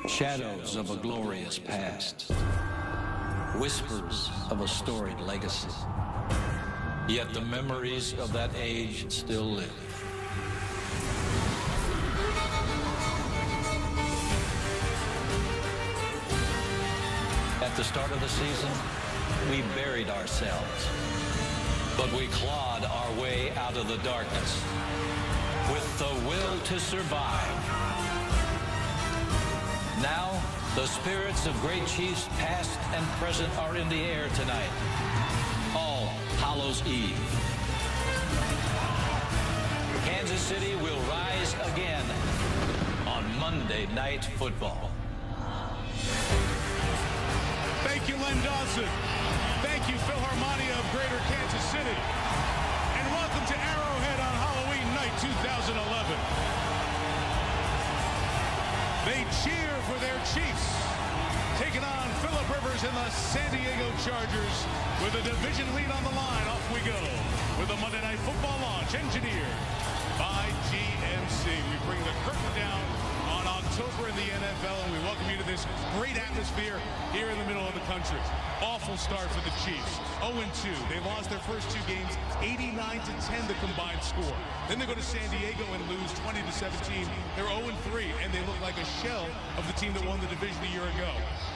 Shadows of a glorious past. Whispers of a storied legacy. Yet the memories of that age still live. At the start of the season, we buried ourselves, but we clawed our way out of the darkness with the will to survive. Now, the spirits of great chiefs past and present are in the air tonight. All Hallows Eve. Kansas City will rise again on Monday Night Football. Thank you, Len Dawson. Thank you, Philharmonia of Greater Kansas City. And welcome to Arrowhead on Halloween night 2011. They cheer for their Chiefs, taking on Phillip Rivers and the San Diego Chargers with a division lead on the line. Off we go with the Monday Night Football launch engineered by GMC. We bring the curtain down on October in the NFL, and we welcome you to this great atmosphere here in the middle of the country. Awful start for the Chiefs. 0-2. They lost their first two games, 89-10 the combined score. Then they go to San Diego and lose 20-17. They're 0-3, and they look like a shell of the team that won the division a year ago.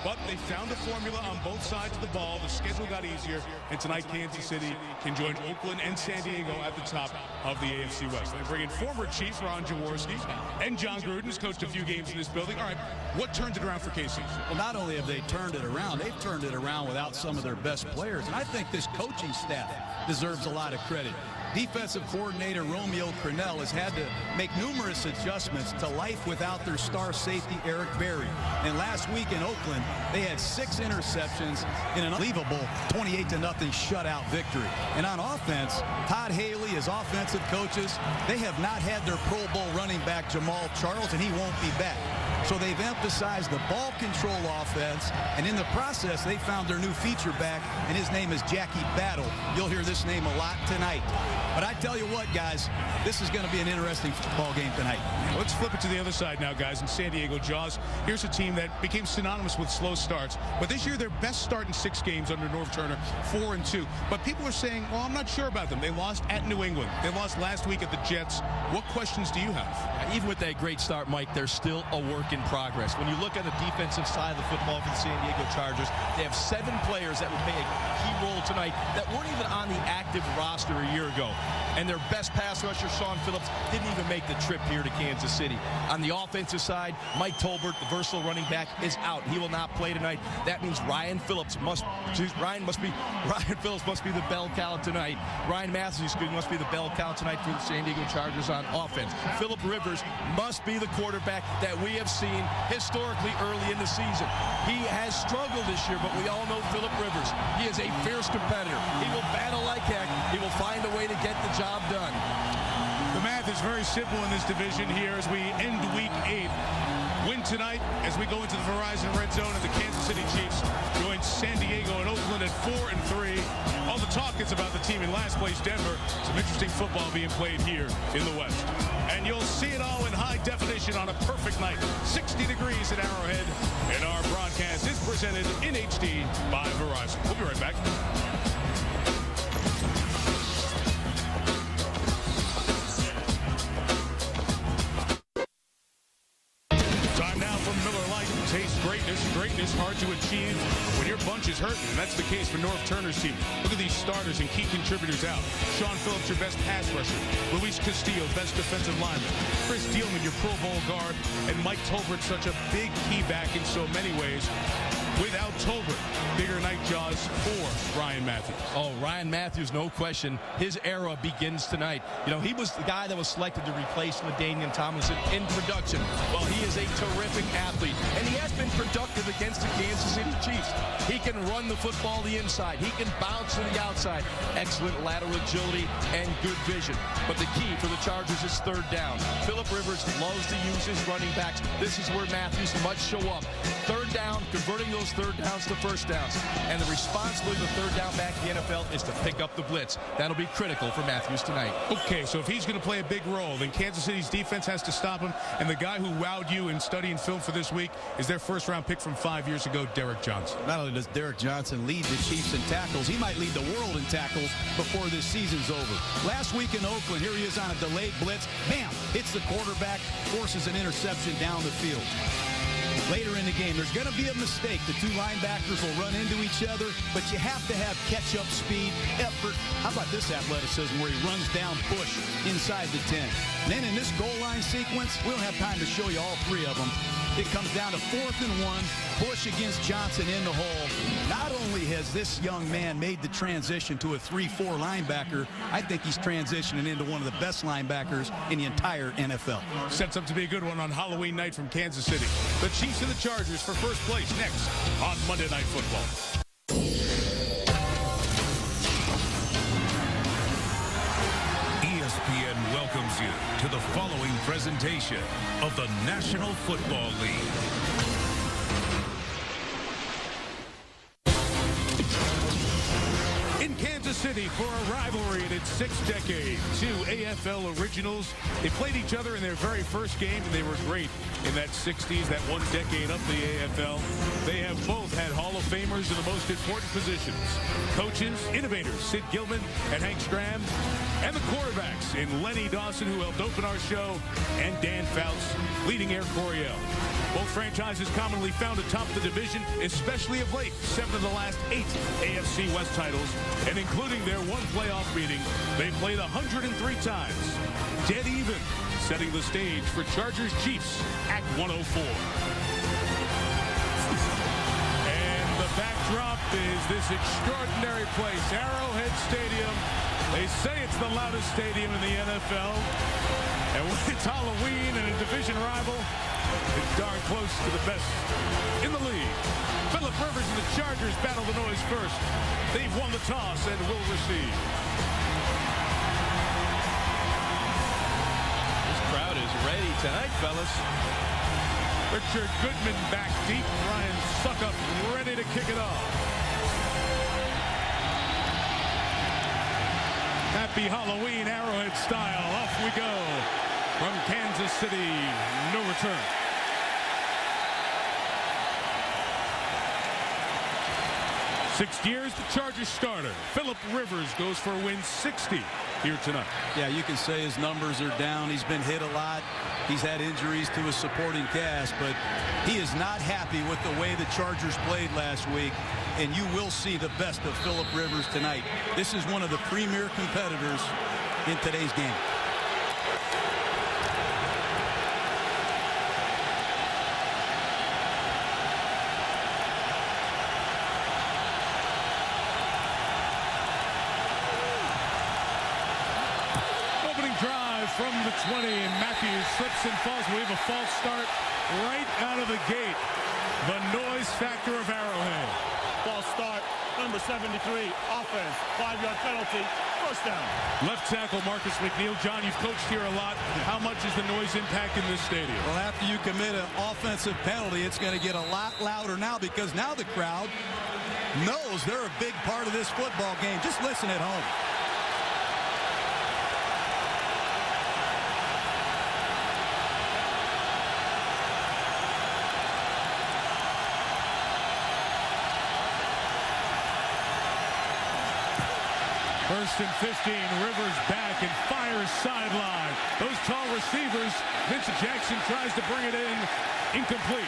But they found a formula on both sides of the ball. The schedule got easier, and tonight Kansas City can join Oakland and San Diego at the top of the AFC West. They bring in former Chief Ron Jaworski and John Gruden, who's coached a few games in this building. All right, what turned it around for KC? Well, not only have they turned it around, they've turned it around without some of their best players. And I think this coaching staff deserves a lot of credit. Defensive coordinator Romeo Crennel has had to make numerous adjustments to life without their star safety Eric Berry. And last week in Oakland, they had 6 interceptions in an unbelievable 28-0 shutout victory. And on offense, Todd Haley, his offensive coaches, they have not had their Pro Bowl running back Jamal Charles, and he won't be back. So they've emphasized the ball control offense, and in the process, they found their new feature back, and his name is Jackie Battle. You'll hear this name a lot tonight. But I tell you what, guys, this is going to be an interesting football game tonight. Let's flip it to the other side now, guys. In San Diego, Jaws, here's a team that became synonymous with slow starts. But this year, their best start in 6 games under Norv Turner, 4-2. But people are saying, well, I'm not sure about them. They lost at New England. They lost last week at the Jets. What questions do you have? Even with that great start, Mike, there's still a work in progress. When you look at the defensive side of the football for the San Diego Chargers, they have 7 players that will play a key role tonight that weren't even on the active roster a year ago. And their best pass rusher, Sean Phillips, didn't even make the trip here to Kansas City. On the offensive side, Mike Tolbert, the versatile running back, is out. He will not play tonight. That means Ryan Phillips must be the bell cow tonight. Ryan Matthews must be the bell cow tonight for the San Diego Chargers on offense. Phillip Rivers must be the quarterback that we have seen historically early in the season. He has struggled this year, but we all know Phillip Rivers. He is a fierce competitor. He will battle like heck. He will find a way to get the job done. The math is very simple in this division here as we end week 8. Win tonight as we go into the Verizon Red Zone, and the Kansas City Chiefs join San Diego and Oakland at 4-3. All the talk is about the team in last place, Denver. Some interesting football being played here in the West. And you'll see it all in high definition on a perfect night. 60 degrees at Arrowhead. And our broadcast is presented in HD by Verizon. We'll be right back. Greatness hard to achieve when your bunch is hurting, and that's the case for Norv Turner's team. Look at these starters and key contributors out. Sean Phillips, your best pass rusher. Luis Castillo, best defensive lineman. Chris Dealman, your Pro Bowl guard. And Mike Tolbert, such a big key back in so many ways. Without Tolbert, bigger night, Jaws, for Ryan Matthews. Oh, Ryan Matthews, no question. His era begins tonight. You know, he was the guy that was selected to replace LaDainian Tomlinson in production. Well, he is a terrific athlete, and he has been productive against the Kansas City Chiefs. He can run the football the inside. He can bounce to the outside. Excellent lateral agility and good vision. But the key for the Chargers is 3rd down. Phillip Rivers loves to use his running backs. This is where Matthews must show up. 3rd down, converting those those third downs to first downs. And the responsibility of the third down back in the NFL is to pick up the blitz. That'll be critical for Matthews tonight. Okay, so if he's going to play a big role, then Kansas City's defense has to stop him. And the guy who wowed you in studying film for this week is their first-round pick from 5 years ago, Derek Johnson. Not only does Derek Johnson lead the Chiefs in tackles, he might lead the world in tackles before this season's over. Last week in Oakland, here he is on a delayed blitz. Bam! Hits the quarterback, forces an interception down the field. Later in the game, there's going to be a mistake. The two linebackers will run into each other, but you have to have catch-up speed, effort. How about this athleticism where he runs down Bush inside the 10? And then in this goal line sequence, we don't have time to show you all three of them. It comes down to 4th and 1. Bush against Johnson in the hole. Not only has this young man made the transition to a 3-4 linebacker, I think he's transitioning into one of the best linebackers in the entire NFL. Sets up to be a good one on Halloween night from Kansas City. The Chiefs and the Chargers for first place next on Monday Night Football. ESPN welcomes you to the following presentation of the National Football League. In Kansas City for a rivalry in its 6th decade, two AFL originals. They played each other in their very first game, and they were great in that 60s, that one decade of the AFL. They have both had Hall of Famers in the most important positions. Coaches, innovators, Sid Gilman and Hank Stram, and the quarterbacks in Lenny Dawson, who helped open our show, and Dan Fouts, leading Air Coryell. Both franchises commonly found atop the division, especially of late. 7 of the last 8 AFC West titles, and including their one playoff meeting, they played 103 times. Dead even, setting the stage for Chargers-Chiefs at 104. And the backdrop is this extraordinary place, Arrowhead Stadium. They say it's the loudest stadium in the NFL. And when it's Halloween and a division rival, it's darn close to the best in the league. Philip Rivers and the Chargers battle the noise first. They've won the toss and will receive. This crowd is ready tonight, fellas. Richard Goodman back deep. Ryan Suckup ready to kick it off. Happy Halloween, Arrowhead style. Off we go. From Kansas City, no return. Sixth year as the Chargers starter. Philip Rivers goes for a win 60 here tonight. Yeah, you can say his numbers are down. He's been hit a lot. He's had injuries to his supporting cast, but he is not happy with the way the Chargers played last week, and you will see the best of Philip Rivers tonight. This is one of the premier competitors in today's game. From the 20, and Matthews slips and falls. We have a false start right out of the gate. The noise factor of Arrowhead. False start, number 73, offense, 5-yard penalty, first down. Left tackle Marcus McNeil. John, you've coached here a lot. How much is the noise impact in this stadium? Well, after you commit an offensive penalty, it's going to get a lot louder now, because now the crowd knows they're a big part of this football game. Just listen at home. First and 15, Rivers back and fires sideline. Those tall receivers, Vincent Jackson tries to bring it in, incomplete.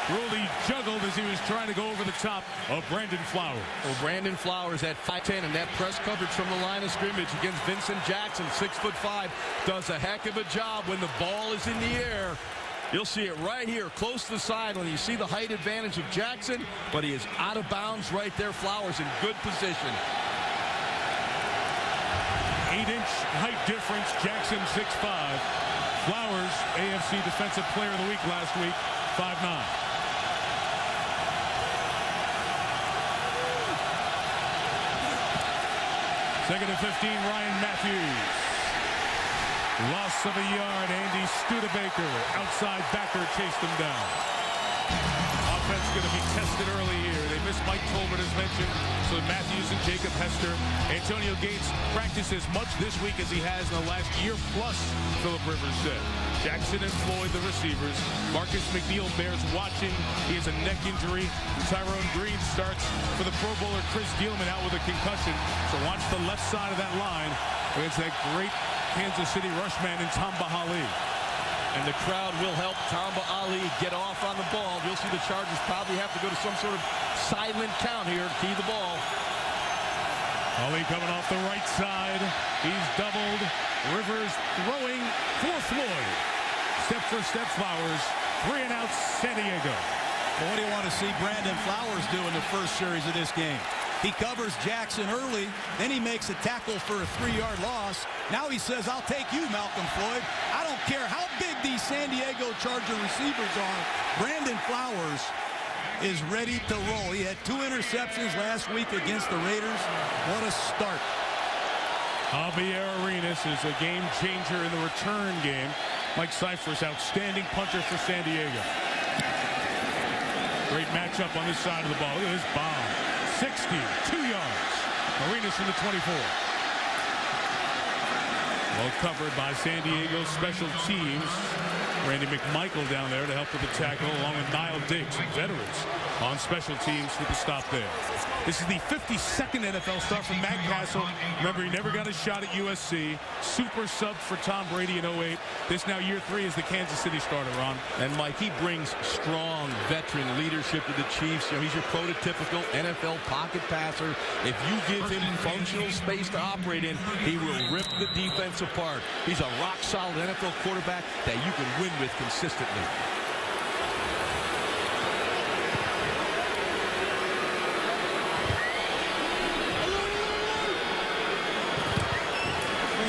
Ruley juggled as he was trying to go over the top of Brandon Flowers. Well, Brandon Flowers at 5'10", and that press coverage from the line of scrimmage against Vincent Jackson, 6'5", does a heck of a job when the ball is in the air. You'll see it right here, close to the sideline. You see the height advantage of Jackson, but he is out of bounds right there. Flowers in good position. 8-inch height difference. Jackson 6'5". Flowers, AFC Defensive Player of the Week last week, 5'9". Second and 15, Ryan Matthews. Loss of a yard. Andy Studebaker, outside backer, chased him down. Off defense going to be tested early here. They missed Mike Tolbert, as mentioned, so Matthews and Jacob Hester. Antonio Gates practiced as much this week as he has in the last year plus, Philip Rivers said. Jackson and Floyd, the receivers. Marcus McNeil bears watching. He has a neck injury. Tyrone Green starts for the Pro Bowler Chris Gilman out with a concussion. So watch the left side of that line against that great Kansas City rushman in Tamba Ali. And the crowd will help Tamba Ali get off on the ball. You'll see the Chargers probably have to go to some sort of silent count here to key the ball. Ali coming off the right side. He's doubled. Rivers throwing for Floyd. Step for step, Flowers. 3 and out, San Diego. Well, what do you want to see Brandon Flowers do in the first series of this game? He covers Jackson early, then he makes a tackle for a 3-yard loss. Now he says, I'll take you, Malcolm Floyd. I don't care how big these San Diego Charger receivers are. Brandon Flowers is ready to roll. He had 2 interceptions last week against the Raiders. What a start. Javier Arenas is a game changer in the return game. Mike Cyphers, outstanding puncher for San Diego. Great matchup on this side of the ball. Look at this bomb. 60, 2 yards. Arenas from the 24. Well covered by San Diego special teams. Randy McMichael down there to help with the tackle, along with Niall Diggs, veterans on special teams with the stop there. This is the 52nd NFL start from Matt Cassel. Remember, he never got a shot at USC. Super sub for Tom Brady in 08. This now year 3 is the Kansas City starter, Ron. And Mike, he brings strong veteran leadership to the Chiefs. You know, he's your prototypical NFL pocket passer. If you give him functional space to operate in, he will rip the defense apart. He's a rock-solid NFL quarterback that you can win with consistently.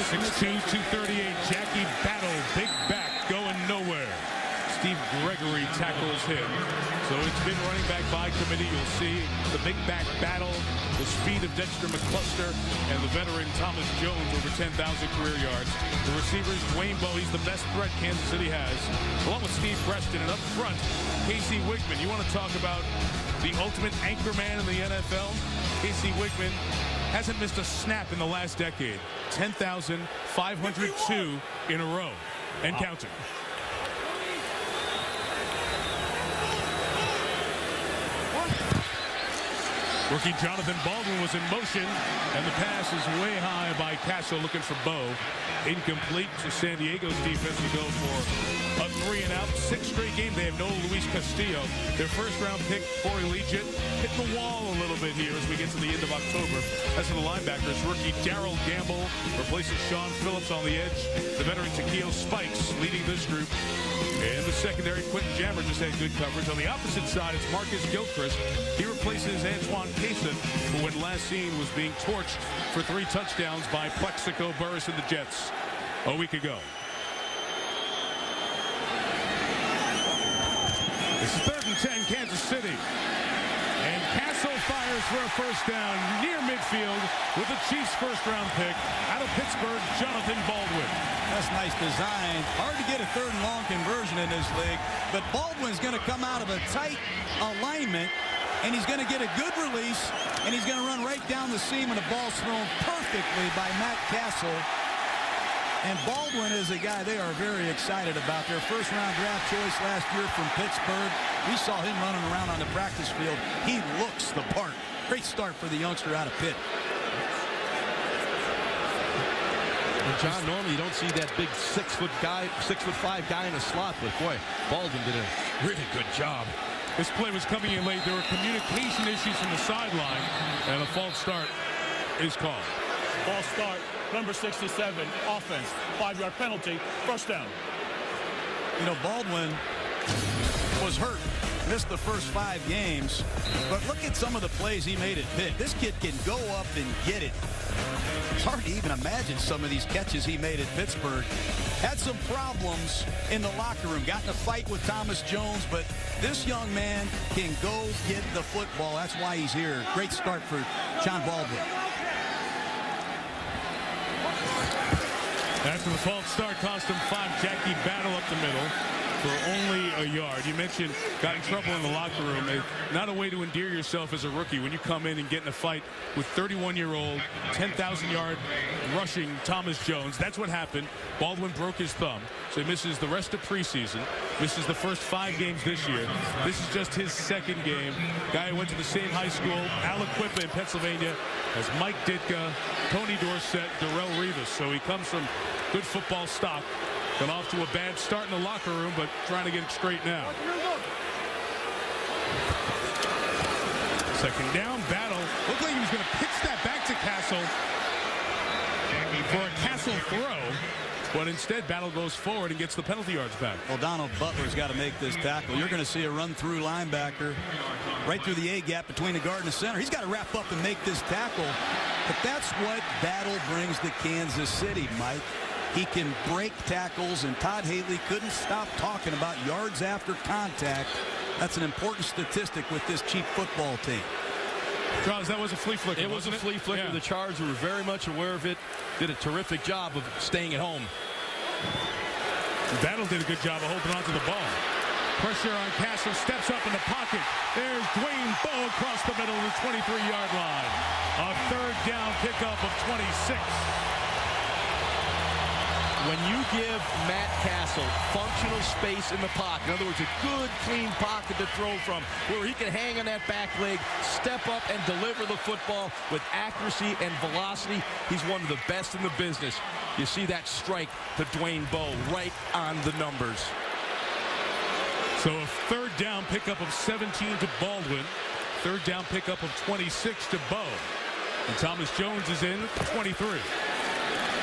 .6'2", 238, Jackie Battle, big back, going nowhere. Steve Gregory tackles him. So it's been running back by committee. You'll see the big back battle, the speed of Dexter McCluster, and the veteran Thomas Jones over 10,000 career yards. The receivers, Wayne Bowe, he's the best threat Kansas City has, along with Steve Preston. And up front, Casey Wigman. You want to talk about the ultimate anchor man in the NFL? Casey Wigman hasn't missed a snap in the last decade. 10,502 in a row and counting. Rookie Jonathan Baldwin was in motion, and the pass is way high by Cassel, looking for Bowe. Incomplete to San Diego's defense to go for a 3 and out. 6th straight game. They have no Luis Castillo. Their first-round pick, Corey Legit, hit the wall a little bit here as we get to the end of October. As for the linebackers, rookie Darrell Gamble replaces Sean Phillips on the edge. The veteran Takeo Spikes leading this group. And the secondary, Quentin Jammer just had good coverage. On the opposite side, it's Marcus Gilchrist. He replaces Antoine Cason, who when last seen was being torched for 3 touchdowns by Plexico Burris and the Jets a week ago. This is 3rd and 10, Kansas City. And Cassel fires for a first down near midfield with the Chiefs' first-round pick out of Pittsburgh, Jonathan Baldwin. That's nice design. Hard to get a 3rd and long conversion in this league, but Baldwin's going to come out of a tight alignment, and he's going to get a good release, and he's going to run right down the seam, and the ball's thrown perfectly by Matt Cassel. And Baldwin is a guy they are very excited about. Their first-round draft choice last year from Pittsburgh. We saw him running around on the practice field. He looks the part. Great start for the youngster out of Pitt. Well, John, normally you don't see that big 6'5" guy in a slot, but boy, Baldwin did a really good job. This play was coming in late. There were communication issues from the sideline, and a false start is called. False start, number 67, offense, 5-yard penalty, first down. You know, Baldwin was hurt, missed the first 5 games, but look at some of the plays he made at Pitt. This kid can go up and get it. It's hard to even imagine some of these catches he made at Pittsburgh. Had some problems in the locker room, got in a fight with Thomas Jones, but this young man can go get the football. That's why he's here. Great start for John Baldwin. After the false start cost him 5, Jackie Battle up the middle. for only a yard. You mentioned got in trouble in the locker room. Not a way to endear yourself as a rookie when you come in and get in a fight with 31-year-old, 10,000-yard rushing Thomas Jones. That's what happened. Baldwin broke his thumb, so he misses the rest of preseason, misses the first 5 games this year. This is just his second game. Guy who went to the same high school, Aliquippa in Pennsylvania, as Mike Ditka, Tony Dorsett, Darrell Rivas. So he comes from good football stock. Got off to a bad start in the locker room, but trying to get it straight now. Second down, battle. Looked like he was going to pitch that back to Cassel for a Cassel throw, but instead Battle goes forward and gets the penalty yards back. Well, Donald Butler's got to make this tackle. You're going to see a run-through linebacker right through the A-gap between the guard and the center. He's got to wrap up and make this tackle, but that's what Battle brings to Kansas City, Mike. He can break tackles, and Todd Haley couldn't stop talking about yards after contact. That's an important statistic with this cheap football team. Charles, that was a flea flicker. It was a flea flicker. Yeah. The Chargers were very much aware of it. Did a terrific job of staying at home. Battle did a good job of holding on to the ball. Pressure on Cassel, steps up in the pocket. There's Dwayne Bowe across the middle of the 23-yard line. A third down pickup of 26. When you give Matt Cassel functional space in the pocket, in other words, a good, clean pocket to throw from, where he can hang on that back leg, step up and deliver the football with accuracy and velocity, he's one of the best in the business. You see that strike to Dwayne Bowe right on the numbers. So a third down pickup of 17 to Baldwin. Third down pickup of 26 to Bowe. And Thomas Jones is in at 23.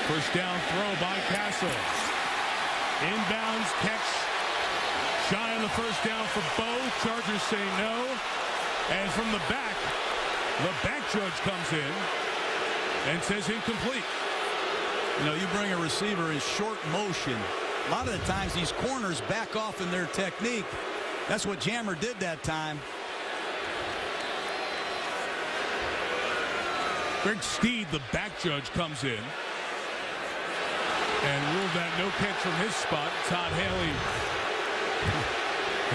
First down throw by Cassel. Inbounds catch. Shy on the first down for Bowe. Chargers say no. And from the back judge comes in and says incomplete. You know, you bring a receiver in short motion. A lot of the times these corners back off in their technique. That's what Jammer did that time. Greg Steed, the back judge, comes in and ruled that no catch from his spot. Todd Haley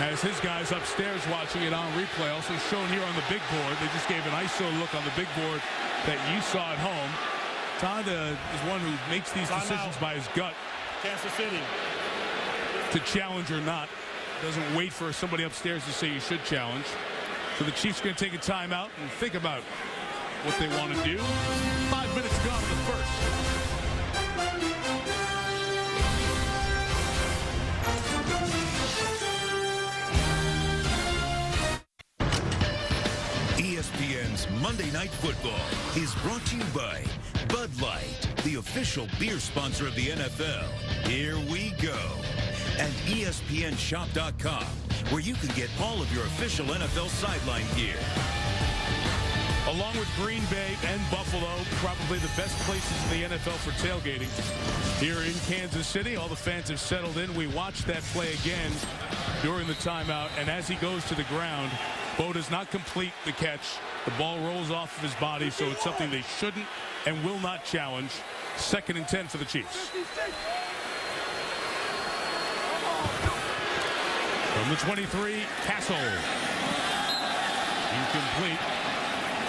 has his guys upstairs watching it on replay. Also shown here on the big board. They just gave an ISO look on the big board that you saw at home. Todd is one who makes these decisions by his gut. Kansas City. To challenge or not. Doesn't wait for somebody upstairs to say you should challenge. So the Chiefs going to take a timeout and think about what they want to do. 5 minutes gone in the first. ESPN's Monday Night Football is brought to you by Bud Light, the official beer sponsor of the NFL. Here we go. And ESPNshop.com, where you can get all of your official NFL sideline gear. Along with Green Bay and Buffalo, probably the best places in the NFL for tailgating. Here in Kansas City, all the fans have settled in. We watched that play again during the timeout, and as he goes to the ground, Bowe does not complete the catch. The ball rolls off of his body, so it's something they shouldn't and will not challenge. 2nd and 10 for the Chiefs. From the 23, Cassel. Incomplete.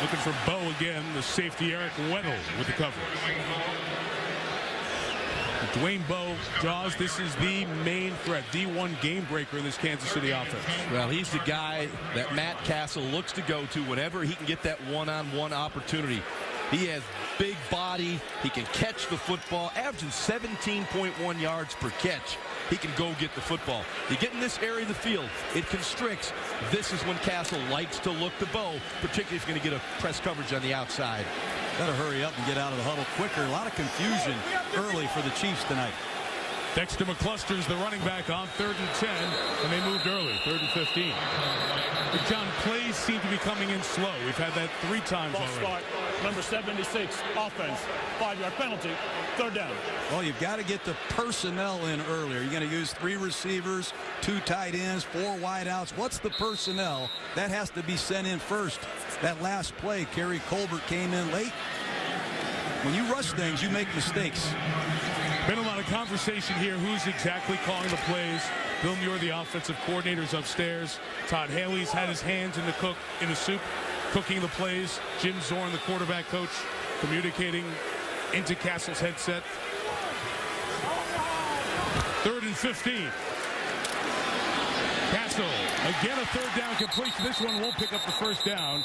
Looking for Bowe again. The safety, Eric Weddle, with the coverage. Dwayne Bowe, Jaws, this is the main threat, D1 game breaker in this Kansas City offense. Well, he's the guy that Matt Cassel looks to go to whenever he can get that one-on-one opportunity. He has big body. He can catch the football, averaging 17.1 yards per catch. He can go get the football. You get in this area of the field, it constricts. This is when Cassel likes to look to Bowe, particularly if you're going to get a press coverage on the outside. Got to hurry up and get out of the huddle quicker. A lot of confusion early for the Chiefs tonight. Dexter McCluster's the running back on 3rd and 10, and they moved early, 3rd and 15. But John, plays seem to be coming in slow. We've had that 3 times already. Start, number 76, offense, 5-yard penalty, 3rd down. Well, you've got to get the personnel in earlier. You're going to use 3 receivers, 2 tight ends, 4 wideouts. What's the personnel? That has to be sent in first. That last play, Kerry Colbert came in late. When you rush things, you make mistakes. Been a lot of conversation here. Who's exactly calling the plays? Bill Muir, the offensive coordinator's upstairs. Todd Haley's had his hands in the soup, cooking the plays. Jim Zorn, the quarterback coach, communicating into Cassel's headset. 3rd and 15. Cassel, again a 3rd down completion. This one won't pick up the 1st down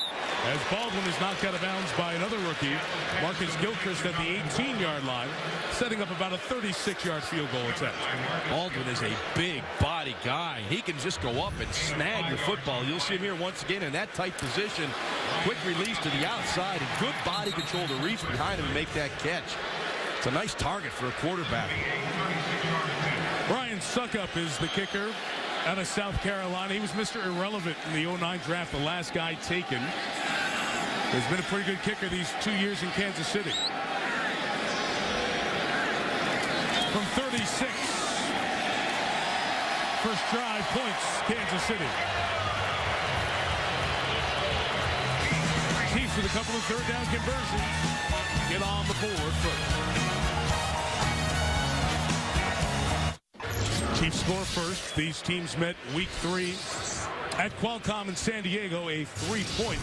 as Baldwin is knocked out of bounds by another rookie, Marcus Gilchrist, at the 18-yard line, setting up about a 36-yard field goal attempt. Baldwin is a big body guy. He can just go up and snag your football. You'll see him here once again in that tight position. Quick release to the outside and good body control to reach behind him and make that catch. It's a nice target for a quarterback. Brian Suckup is the kicker out of South Carolina. He was Mr. Irrelevant in the 09 draft, the last guy taken. He's been a pretty good kicker these 2 years in Kansas City. From 36. First drive points, Kansas City. Chiefs with a couple of 3rd down conversions. Get on the board first. Chiefs score first. These teams met week 3 at Qualcomm in San Diego, a 3-point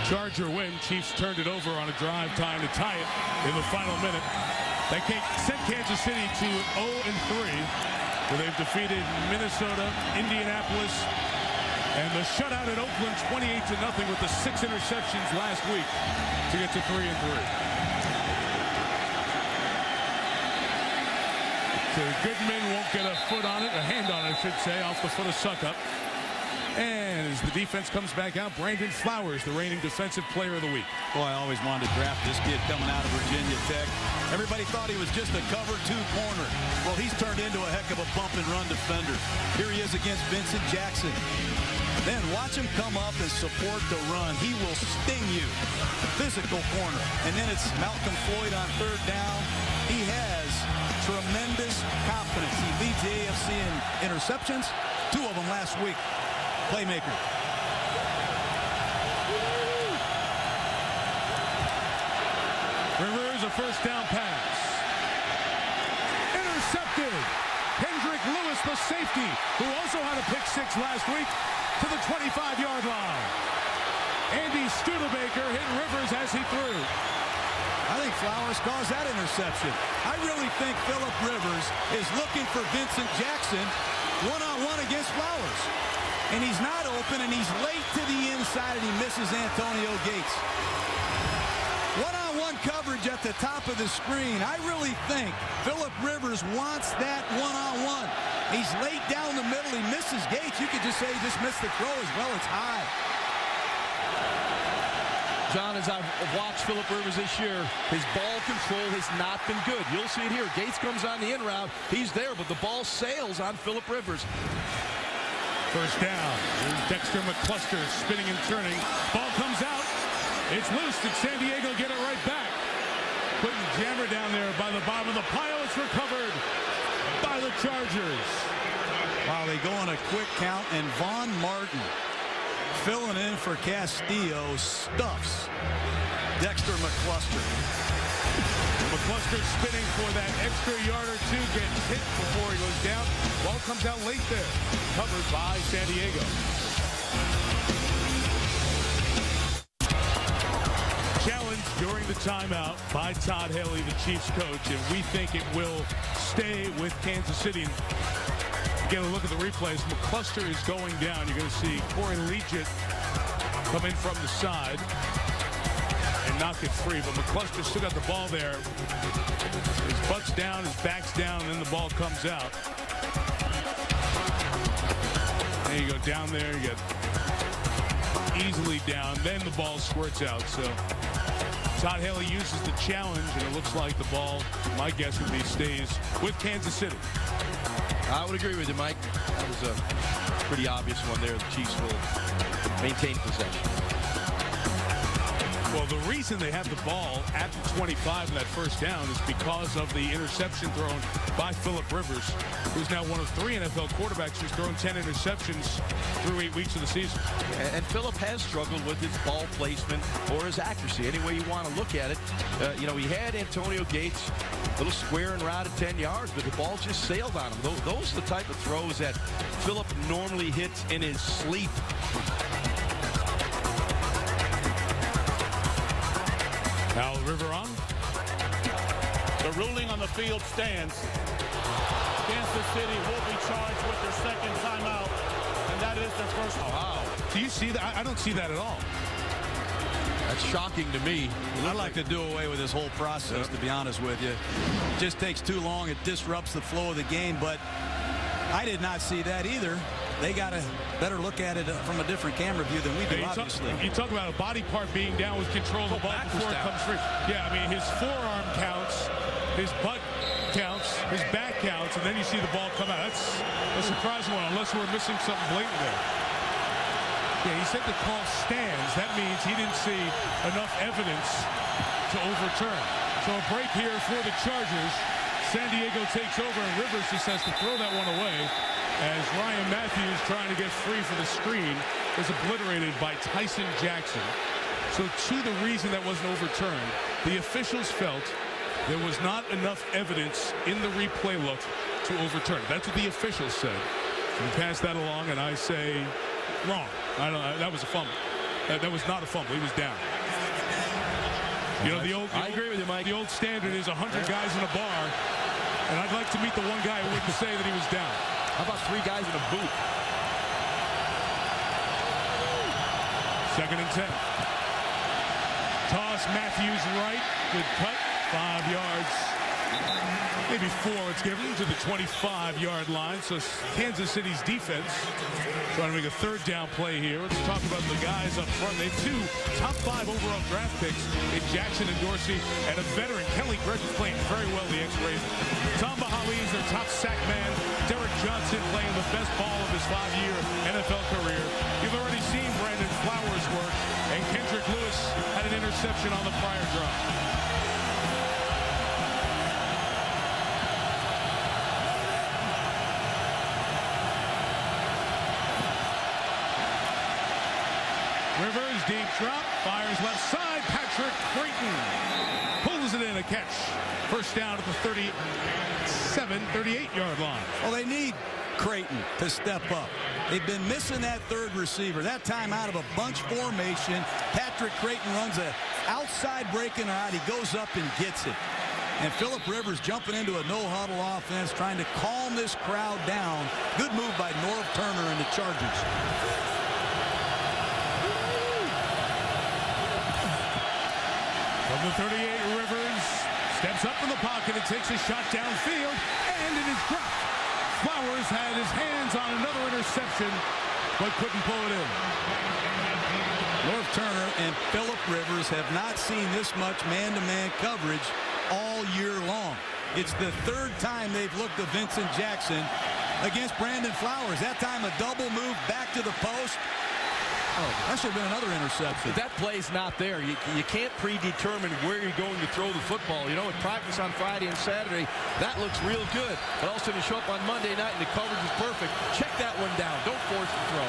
Charger win. Chiefs turned it over on a drive time to tie it in the final minute. That sent Kansas City to 0-3, where they've defeated Minnesota, Indianapolis, and the shutout at Oakland 28-0 with the 6 interceptions last week to get to 3-3. Goodman won't get a foot on it, a hand on it, I should say, off the foot of Suckup. And as the defense comes back out, Brandon Flowers, the reigning defensive player of the week. Boy, I always wanted to draft this kid coming out of Virginia Tech. Everybody thought he was just a cover 2 corner. Well, he's turned into a heck of a bump and run defender. Here he is against Vincent Jackson. Then watch him come up and support the run. He will sting you. Physical corner. And then it's Malcolm Floyd on 3rd down. He has tremendous confidence. He leads the AFC in interceptions, 2 of them last week. Playmaker. Rivers, a 1st down pass. Intercepted. Kendrick Lewis, the safety, who also had a pick 6 last week, to the 25-yard line. Andy Studebaker hit Rivers as he threw. I think Flowers caused that interception. I really think Phillip Rivers is looking for Vincent Jackson one-on-one against Flowers. And he's not open, and he's late to the inside, and he misses Antonio Gates. One-on-one coverage at the top of the screen. I really think Phillip Rivers wants that one-on-one. He's late down the middle. He misses Gates. You could just say he just missed the throw as well. It's high. John, as I've watched Phillip Rivers this year, his ball control has not been good. You'll see it here. Gates comes on the in route. He's there, but the ball sails on Phillip Rivers. 1st down. Dexter McCluster spinning and turning. Ball comes out. It's loose. Did San Diego get it right back? Putting Jammer down there by the bottom of the pile. It's recovered by the Chargers. Wow, they go on a quick count, and Vaughn Martin, filling in for Castillo, stuffs Dexter McCluster. McCluster spinning for that extra yard or 2, gets hit before he goes down. Ball comes out late there, covered by San Diego. Challenge during the timeout by Todd Haley, the Chiefs coach, and we think it will stay with Kansas City. Get a look at the replays. McCluster is going down. You're going to see Corey Leggett come in from the side and knock it free. But McCluster still got the ball there. His butt's down, his back's down, and then the ball comes out. There you go, down there. You get easily down. Then the ball squirts out. So Todd Haley uses the challenge, and it looks like the ball, my guess would be, stays with Kansas City. I would agree with you, Mike. That was a pretty obvious one there. The Chiefs will maintain possession. Well, the reason they have the ball at the 25 in that first down is because of the interception thrown by Phillip Rivers, who's now one of 3 NFL quarterbacks who's thrown 10 interceptions through 8 weeks of the season. And Phillip has struggled with his ball placement or his accuracy, any way you want to look at it. You know, he had Antonio Gates, a little square and route at 10 yards, but the ball just sailed on him. Those are the type of throws that Phillip normally hits in his sleep. Now River on. The ruling on the field stands. Kansas City will be charged with their second timeout, and that is their first. Oh, wow. Do you see that? I don't see that at all. That's shocking to me. I'd like to do away with this whole process, to be honest with you. It just takes too long. It disrupts the flow of the game, but I did not see that either. They got a better look at it from a different camera view than we do, obviously. You talk about a body part being down with control of the ball before it comes free. Yeah, I mean, his forearm counts, his butt counts, his back counts, and then you see the ball come out. That's a surprising one, unless we're missing something blatant there. Yeah, he said the call stands. That means he didn't see enough evidence to overturn. So a break here for the Chargers. San Diego takes over, and Rivers just has to throw that one away, as Ryan Matthews, trying to get free for the screen, is obliterated by Tyson Jackson. So to the reason that wasn't overturned, the officials felt there was not enough evidence in the replay look to overturn. That's what the officials said. We pass that along, and I say wrong. That was a fumble. That was not a fumble. He was down. You know, I agree with you, Mike. The old standard is 100 guys in a bar, and I'd like to meet the one guy who wouldn't say that he was down. How about 3 guys in a booth? 2nd and 10. Toss, Matthews right. Good cut. 5 yards. Maybe 4 it's given to the 25-yard line. So Kansas City's defense trying to make a 3rd down play here. Let's talk about the guys up front. They have 2 top 5 overall draft picks in Jackson and Dorsey, and a veteran, Kelly Gregg, is playing very well, the X-Rays. Tom Bahawi is their top sack man. Derek Johnson playing the best ball of his 5-year NFL career. You've already seen Brandon Flowers work, and Kendrick Lewis had an interception on the prior drive. Rivers, deep drop, fires left side. Patrick Creighton pulls it in, a catch. First down at the 38-yard line. Well, they need Creighton to step up. They've been missing that 3rd receiver. That time out of a bunch formation, Patrick Creighton runs an outside breaking route. He goes up and gets it. And Phillip Rivers jumping into a no-huddle offense, trying to calm this crowd down. Good move by Norv Turner and the Chargers. From the 38, Rivers steps up in the pocket and takes a shot downfield, and it is dropped. Flowers had his hands on another interception, but couldn't pull it in. Norv Turner and Phillip Rivers have not seen this much man-to-man coverage all year long. It's the 3rd time they've looked at Vincent Jackson against Brandon Flowers. That time a double move back to the post. Oh, that should have been another interception. That play's not there. You can't predetermine where you're going to throw the football. You know, at practice on Friday and Saturday, that looks real good. But all of a sudden you show up on Monday night and the coverage is perfect. Check that one down. Don't force the throw.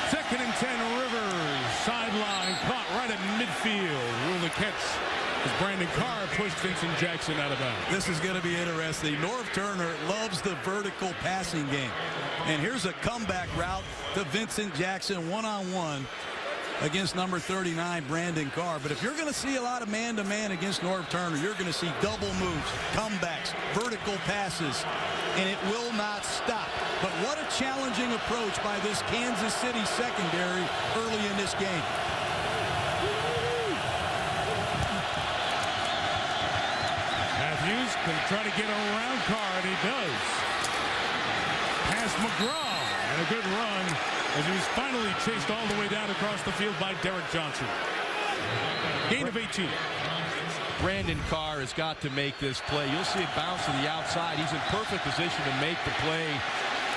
Second and 10, Rivers. Sideline caught right at midfield. Rule the catch as Brandon Carr pushed Vincent Jackson out of bounds. This is going to be interesting. Norv Turner loves the vertical passing game. And here's a comeback route to Vincent Jackson one-on-one against number 39, Brandon Carr. But if you're going to see a lot of man-to-man against Norv Turner, you're going to see double moves, comebacks, vertical passes, and it will not stop. But what a challenging approach by this Kansas City secondary early in this game. Matthews can try to get around Carr, and he does. Past McGraw, and a good run as he was finally chased all the way down across the field by Derek Johnson. Gain of 18. Brandon Carr has got to make this play. You'll see it bounce to the outside. He's in perfect position to make the play.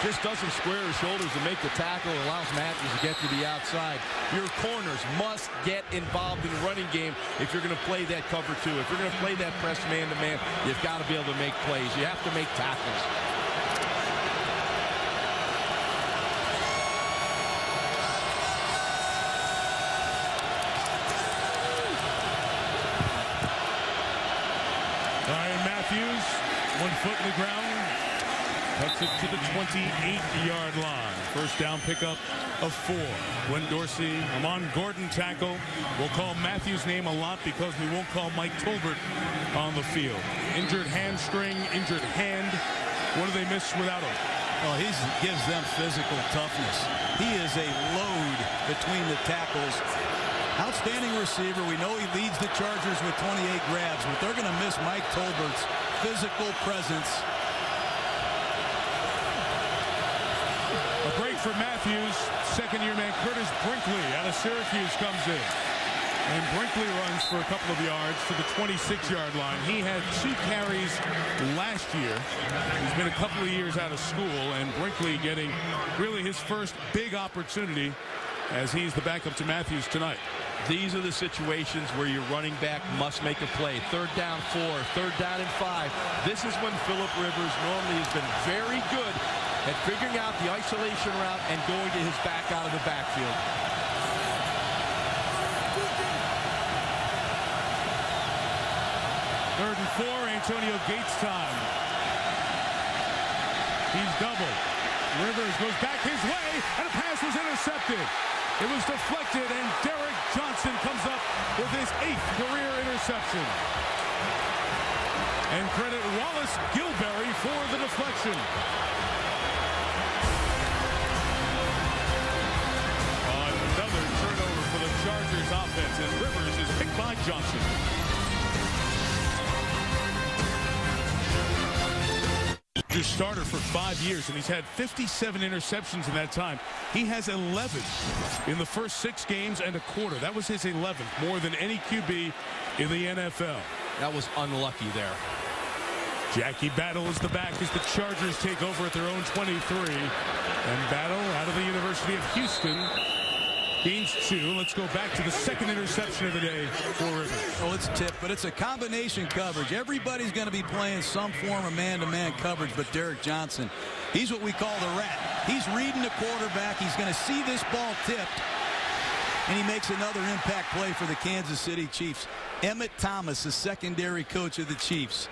Just doesn't square his shoulders to make the tackle. Allows Matthews to get to the outside. Your corners must get involved in the running game if you're going to play that cover 2. If you're going to play that press man-to-man, you've got to be able to make plays. You have to make tackles. Ryan Matthews, 1 foot in the ground. Cuts it to the 28-yard line. First down pickup of 4. Gwen Dorsey, Amon Gordon tackle. We'll call Matthews' name a lot because we won't call Mike Tolbert on the field. Injured hamstring, injured hand. What do they miss without him? Well, he gives them physical toughness. He is a load between the tackles. Outstanding receiver. We know he leads the Chargers with 28 grabs, but they're going to miss Mike Tolbert's physical presence. A break for Matthews. Second-year man Curtis Brinkley out of Syracuse comes in. And Brinkley runs for a couple of yards to the 26-yard line. He had 2 carries last year. He's been a couple of years out of school, and Brinkley getting really his first big opportunity as he's the backup to Matthews tonight. These are the situations where your running back must make a play. 3rd down 4, 3rd down and 5. This is when Phillip Rivers normally has been very good at figuring out the isolation route and going to his back out of the backfield. Third and 4, Antonio Gates time. He's doubled. Rivers goes back his way, and a pass was intercepted. It was deflected, and Derek Johnson comes up with his 8th career interception. And credit Wallace Gilberry for the deflection. Another turnover for the Chargers offense, and Rivers is picked by Johnson. Starter for 5 years, and he's had 57 interceptions in that time. He has 11 in the first 6 games and a quarter. That was his 11th, more than any QB in the NFL. That was unlucky there. Jackie Battle is the back as the Chargers take over at their own 23. And Battle out of the University of Houston gains 2. Let's go back to the 2nd interception of the day for Rivers. Well, it's tipped, but it's a combination coverage. Everybody's going to be playing some form of man-to-man coverage, but Derek Johnson, he's what we call the rat. He's reading the quarterback. He's going to see this ball tipped, and he makes another impact play for the Kansas City Chiefs. Emmett Thomas, the secondary coach of the Chiefs.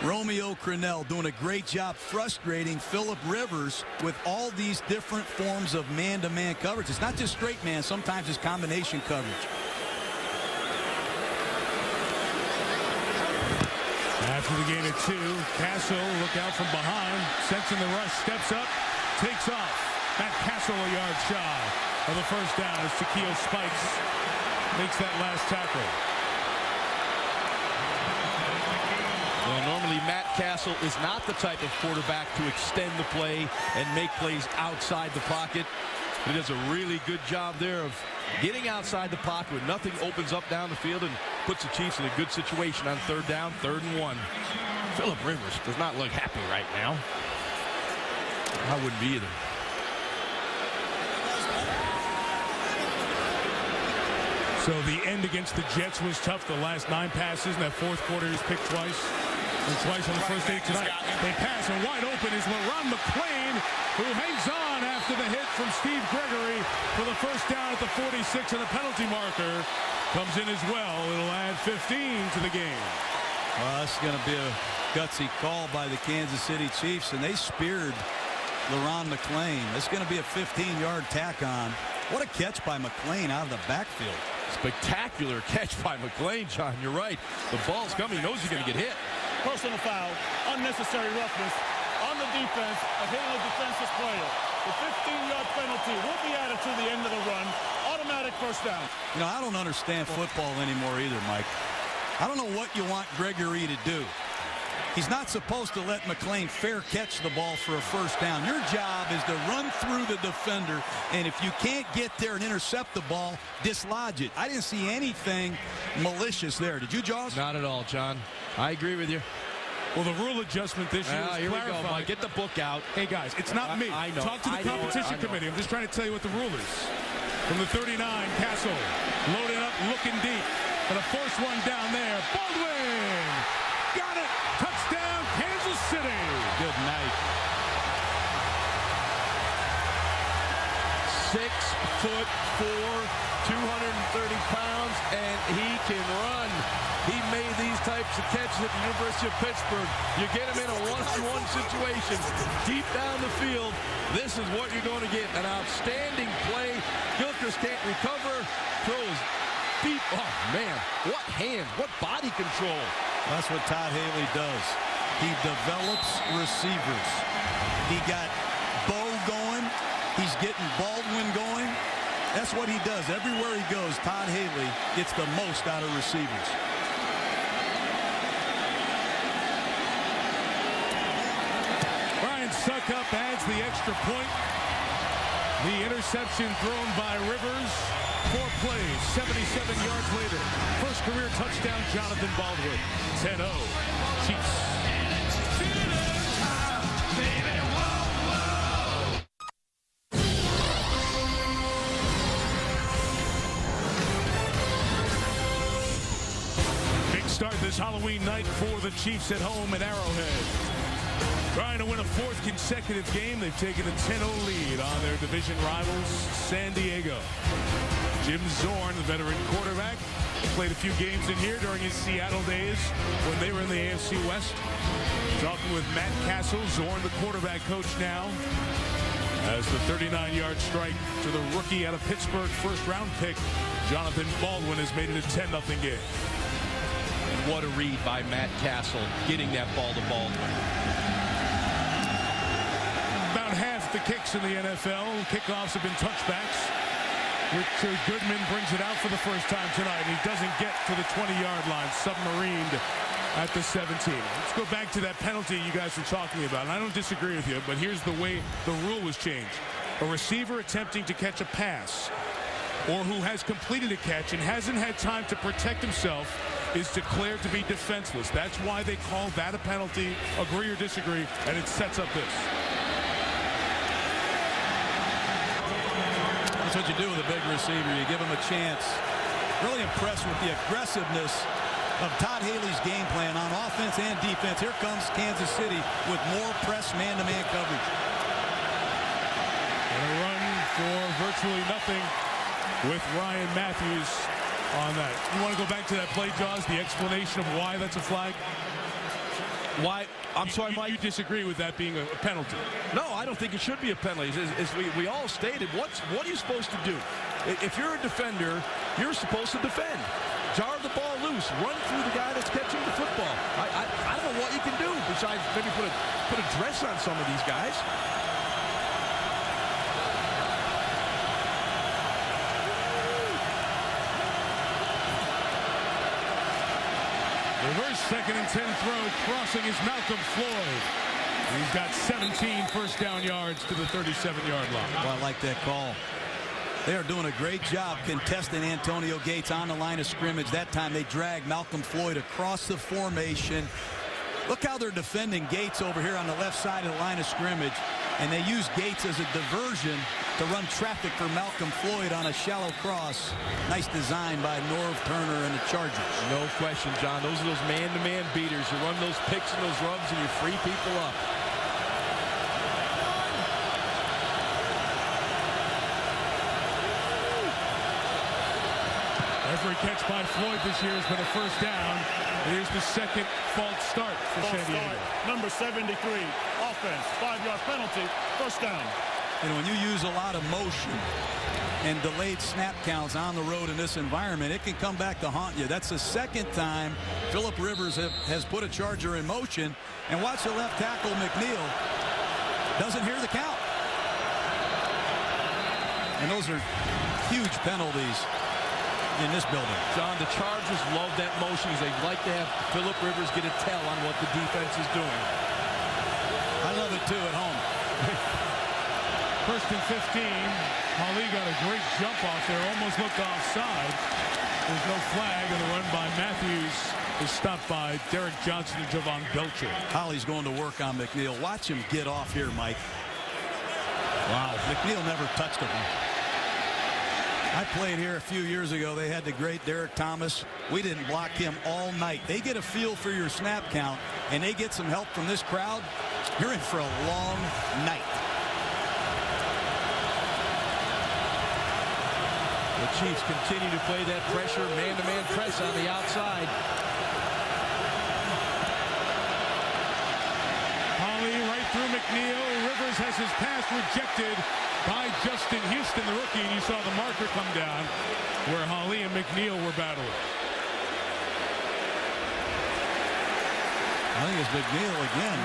Romeo Crennel doing a great job frustrating Phillip Rivers with all these different forms of man-to-man coverage. It's not just straight man. Sometimes it's combination coverage. After the gain of 2, Cassel, look out from behind, sensing the rush, steps up, takes off. Matt Cassel a yard shy of the first down as Takeo Spikes makes that last tackle. Well, normally Matt Cassel is not the type of quarterback to extend the play and make plays outside the pocket. He does a really good job there of getting outside the pocket when nothing opens up down the field and puts the Chiefs in a good situation on 3rd down, 3rd and 1. Phillip Rivers does not look happy right now. I wouldn't be either. So the end against the Jets was tough. The last 9 passes in that 4th quarter, he's picked twice. And twice on the first 8 tonight. They pass, and wide open is LaRon McClain, who hangs on after the hit from Steve Gregory for the first down at the 46, and a penalty marker comes in as well. It'll add 15 to the game. Well, that's going to be a gutsy call by the Kansas City Chiefs, and they speared LaRon McClain. It's going to be a 15-yard tack on. What a catch by McClain out of the backfield. Spectacular catch by McClain, John. You're right. The ball's coming. He knows he's going to get hit. Personal foul, unnecessary roughness on the defense of hitting a defensive player. The 15-yard penalty will be added to the end of the run. Automatic first down. You know, I don't understand football anymore either, Mike. I don't know what you want Gregory to do. He's not supposed to let McLean fair catch the ball for a first down. Your job is to run through the defender, and if you can't get there and intercept the ball, dislodge it. I didn't see anything malicious there. Did you, Jaws? Not at all, John. I agree with you. Well, the rule adjustment this year is here we go, clarified. Mike. Get the book out. Hey, guys, it's not me. I know. Talk to the competition committee. I'm just trying to tell you what the rule is. From the 39, Cassel loaded up, looking deep. And a forced one down there. Baldwin! Got it! Touchdown, Kansas City! Good night. 6'4", 230 pounds, and he can run. He made these types of catches at the University of Pittsburgh. You get him in a one-on-one situation, deep down the field, this is what you're going to get. An outstanding play. Gilchrist can't recover. Throws deep. Oh, man. What hands. What body control. That's what Todd Haley does. He develops receivers. He got Bo going. He's getting Baldwin going. That's what he does. Everywhere he goes, Todd Haley gets the most out of receivers. Brian Suckup adds the extra point. The interception thrown by Rivers. 4 plays, 77 yards later. First career touchdown, Jonathan Baldwin. 10-0, Chiefs. Big start this Halloween night for the Chiefs at home at Arrowhead. Trying to win a 4th consecutive game. They've taken a 10-0 lead on their division rivals, San Diego. Jim Zorn, the veteran quarterback, played a few games in here during his Seattle days when they were in the AFC West. Talking with Matt Cassel, Zorn, the quarterback coach now, as the 39-yard strike to the rookie out of Pittsburgh, first-round pick, Jonathan Baldwin, has made it a 10-0 game. And what a read by Matt Cassel, getting that ball to Baldwin. About half the kicks in the NFL, kickoffs have been touchbacks. Richard Goodman brings it out for the first time tonight, and he doesn't get to the 20-yard line, submarined at the 17. Let's go back to that penalty you guys were talking about. And I don't disagree with you, but here's the way the rule was changed. A receiver attempting to catch a pass, or who has completed a catch and hasn't had time to protect himself, is declared to be defenseless. That's why they call that a penalty, agree or disagree, and it sets up this. That's what you do with a big receiver. You give him a chance. Really impressed with the aggressiveness of Todd Haley's game plan on offense and defense. Here comes Kansas City with more press man-to-man coverage. And a run for virtually nothing with Ryan Matthews on that. You want to go back to that play, Jaws, the explanation of why that's a flag? Why? I'm sorry, Mike. You disagree with that being a penalty? No, I don't think it should be a penalty. As we all stated, what are you supposed to do? If you're a defender, you're supposed to defend. Jar the ball loose. Run through the guy that's catching the football. I don't know what you can do besides maybe put a dress on some of these guys. Reverse 2nd and 10 throw, crossing is Malcolm Floyd. He's got 17 first down yards to the 37-yard line. Well, I like that call. They are doing a great job contesting Antonio Gates on the line of scrimmage. That time they dragged Malcolm Floyd across the formation. Look how they're defending Gates over here on the left side of the line of scrimmage. And they use Gates as a diversion to run traffic for Malcolm Floyd on a shallow cross. Nice design by Norv Turner and the Chargers. No question, John. Those are those man-to-man beaters. You run those picks and those rubs and you free people up. Every catch by Floyd this year has been a first down. Here's the second false start for San Diego. Number 73, offense, 5-yard penalty, first down. And when you use a lot of motion and delayed snap counts on the road in this environment, it can come back to haunt you. That's the second time Phillip Rivers has put a Charger in motion. And watch the left tackle, McNeil, doesn't hear the count. And those are huge penalties. in this building. John, the Chargers love that motion because they like to have Phillip Rivers get a tell on what the defense is doing. I love it, too, at home. First and 15. Ali got a great jump off there. Almost looked offside. There's no flag, and the run by Matthews is stopped by Derek Johnson and Javon Belcher. Holly's going to work on McNeil. Watch him get off here, Mike. Wow, McNeil never touched him. I played here a few years ago. They had the great Derek Thomas. We didn't block him all night. They get a feel for your snap count, and they get some help from this crowd. You're in for a long night. The Chiefs continue to play that pressure, man-to-man press on the outside. Holly right through McNeil. Rivers has his pass rejected by Justin Houston, the rookie. And you saw the marker come down where Holly and McNeil were battling. I think it's McNeil again.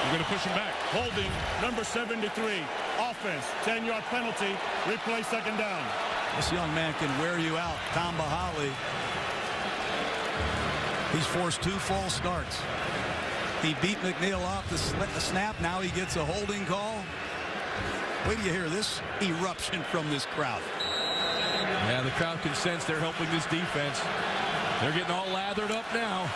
We're going to push him back. Holding number 73. Offense, 10-yard penalty. Replay second down. This young man can wear you out. Tom Bahali. He's forced 2 false starts. He beat McNeil off the snap. Now he gets a holding call. Wait till you hear this eruption from this crowd. Yeah, the crowd can sense they're helping this defense. They're getting all lathered up now.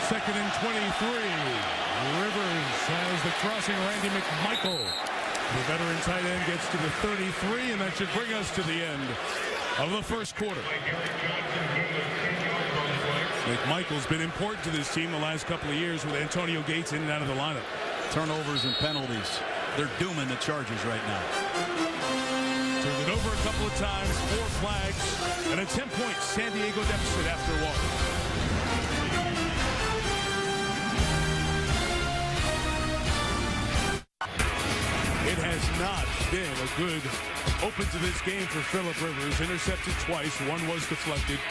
Second and 23. Rivers has the crossing. Randy McMichael, the veteran tight end, gets to the 33, and that should bring us to the end of the first quarter. McMichael's been important to this team the last couple of years with Antonio Gates in and out of the lineup. Turnovers and penalties. They're dooming the Chargers right now. Turned it over a couple of times, 4 flags, and a 10-point San Diego deficit after one. It has not been a good open to this game for Phillip Rivers. Intercepted twice. One was deflected.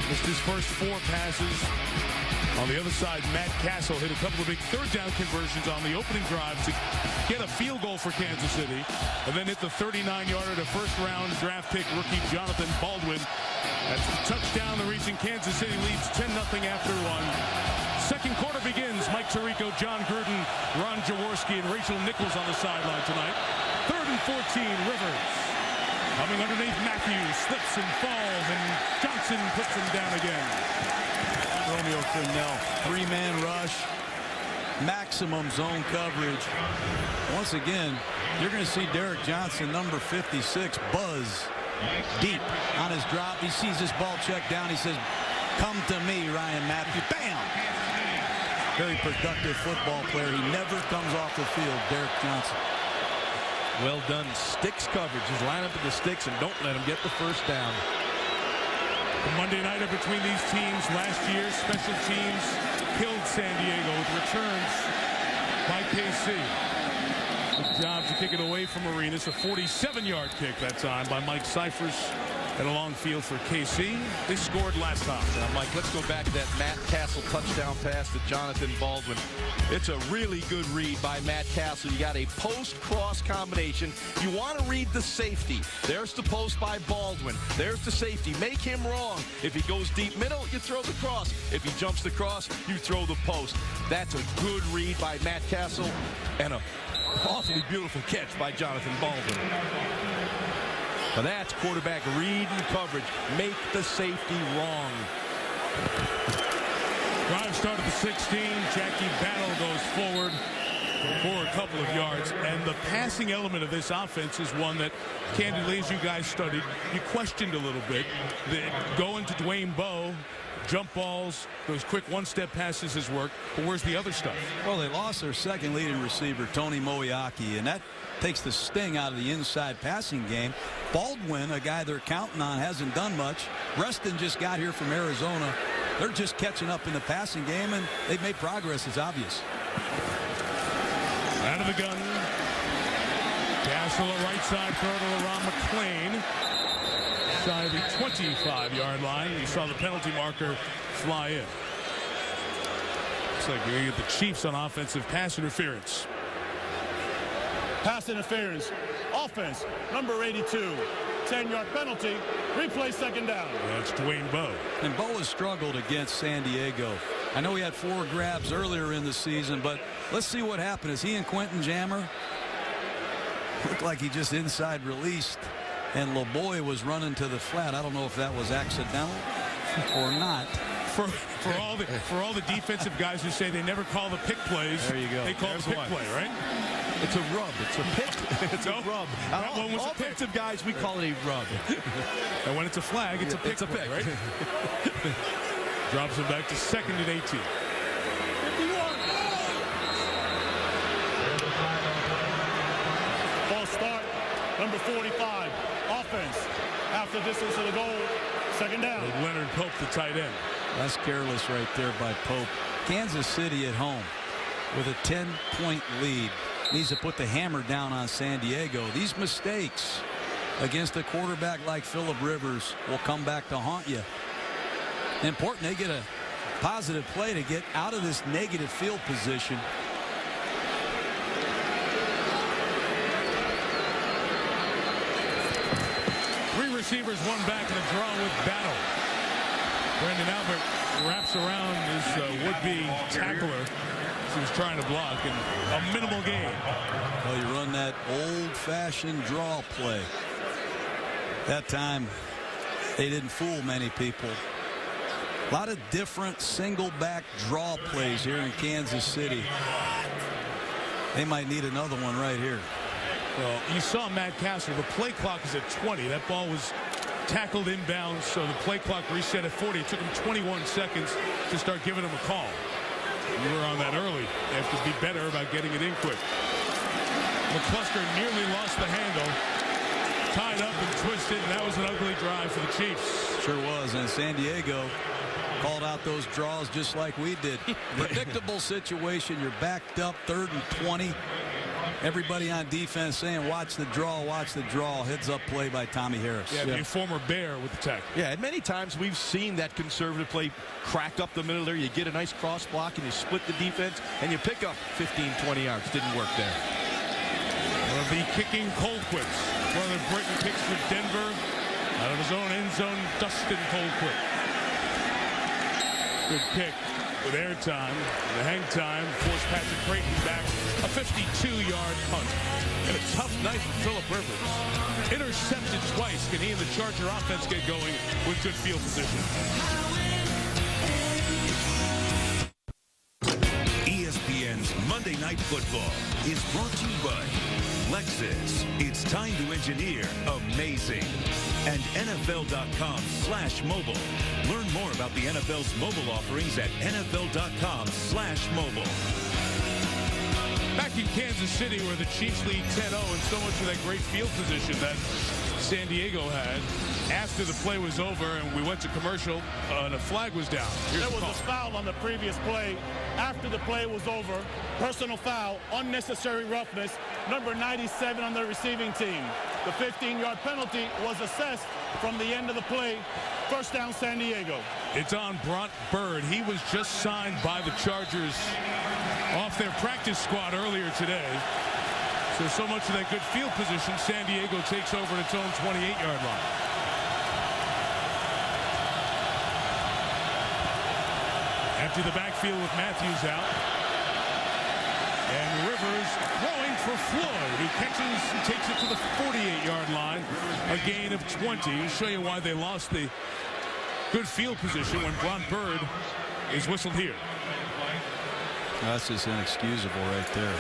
Missed his first 4 passes. On the other side, Matt Cassel hit a couple of big third down conversions on the opening drive to get a field goal for Kansas City. And then hit the 39-yarder to first-round draft pick rookie Jonathan Baldwin. That's the touchdown. The reason Kansas City leads 10-0 after one. Second quarter begins. Mike Tirico, John Gruden, Ron Jaworski, and Rachel Nichols on the sideline tonight. 3rd and 14, Rivers. Coming underneath Matthews, slips and falls, and Johnson puts him down again. Romeo Crennel, 3-man rush, maximum zone coverage. Once again, you're going to see Derek Johnson, number 56, buzz deep on his drop. He sees this ball checked down. He says, "Come to me, Ryan Matthews." Bam! Very productive football player. He never comes off the field, Derek Johnson. Well done. Sticks coverage. Just line up with the sticks and don't let him get the first down. The Monday nighter between these teams last year, special teams killed San Diego with returns by KC. Good job to kick it away from Arenas. A 47-yard kick that time by Mike Cyphers. And a long field for KC. They scored last time. Now, Mike, let's go back to that Matt Cassel touchdown pass to Jonathan Baldwin. It's a really good read by Matt Cassel. You got a post-cross combination. You want to read the safety. There's the post by Baldwin. There's the safety. Make him wrong. If he goes deep middle, you throw the cross. If he jumps the cross, you throw the post. That's a good read by Matt Cassel and a awfully beautiful catch by Jonathan Baldwin. But that's quarterback read and coverage. Make the safety wrong. Drive start at the 16. Jackie Battle goes forward for a couple of yards. And the passing element of this offense is one that, candidly, as you guys studied, you questioned a little bit. Going to Dwayne Bowe, jump balls, those quick one-step passes has worked. But where's the other stuff? Well, they lost their second leading receiver, Tony Moiaki, and that takes the sting out of the inside passing game. Baldwin, a guy they're counting on, hasn't done much. Reston just got here from Arizona. They're just catching up in the passing game, and they've made progress. It's obvious. Out of the gun. Cassel, a right side throw to LaRon McClain. shy of the 25-yard line. You saw the penalty marker fly in. Looks like we're going to get the Chiefs on offensive pass interference. Pass interference. Offense, number 82. 10-yard penalty. Replay second down. That's Dwayne Bowe. And Bowe has struggled against San Diego. I know he had 4 grabs earlier in the season, but let's see what happened. Is he and Quentin Jammer? Looked like he just inside released, and LeBoy was running to the flat. I don't know if that was accidental or not. For all the defensive guys who say they never call the pick plays, there you go. They call the pick play, right? It's a rub. It's a pick. It's a rub. That one was all offensive guys, we call it a rub. And when it's a flag, it's a pick. It's a pick, right? Drops it back to 2nd and 18. False start, number 45. Offense, after distance of the goal, second down. With Leonard Pope, the tight end. That's careless right there by Pope. Kansas City at home with a 10-point lead. Needs to put the hammer down on San Diego. These mistakes against a quarterback like Phillip Rivers will come back to haunt you. Important they get a positive play to get out of this negative field position. Three receivers, one back in a draw with battle. Brandon Albert wraps around his would-be tackler. He was trying to block, and a minimal gain. Well, you run that old-fashioned draw play. That time, they didn't fool many people. A lot of different single-back draw plays here in Kansas City. They might need another one right here. Well, you saw Matt Cassel. The play clock is at 20. That ball was tackled inbounds, so the play clock reset at 40. It took him 21 seconds to start giving him a call. We were on that early. They have to be better about getting it in quick. McCluster nearly lost the handle. Tied up and twisted, and that was an ugly drive for the Chiefs. Sure was, and San Diego called out those draws just like we did. Predictable situation. You're backed up, 3rd and 20. Everybody on defense saying, watch the draw, watch the draw. Heads up play by Tommy Harris. Yeah, the former Bear with the tackle. Yeah, and many times we've seen that conservative play crack up the middle there. You get a nice cross block and you split the defense and you pick up 15, 20 yards. Didn't work there. One of the kicking Colquitt. Brother Britton kicks for Denver. Out of his own end zone, Dustin Colquitt. Good kick with air time. The hang time forced Patrick Creighton back. A 52-yard punt. And a tough night for Phillip Rivers. Intercepted twice. Can he and the Charger offense get going with good field position? ESPN's Monday Night Football is brought to you by Lexus. It's time to engineer amazing. And NFL.com/mobile. Learn more about the NFL's mobile offerings at NFL.com/mobile. Back in Kansas City, where the Chiefs lead 10-0, and so much of that great field position that San Diego had. After the play was over and we went to commercial, and a flag was down. Here's there was call. a foul on the previous play. After the play was over, personal foul, unnecessary roughness, number 97 on the receiving team. The 15-yard penalty was assessed from the end of the play. First down, San Diego. It's on Bront Bird. He was just signed by the Chargers off their practice squad earlier today. So much of that good field position, San Diego takes over at its own 28-yard line. Empty the backfield with Matthews out. And Rivers throwing for Floyd. He catches and takes it to the 48-yard line. A gain of 20. I'll show you why they lost the good field position when Bront Bird is whistled here. That's just inexcusable right there.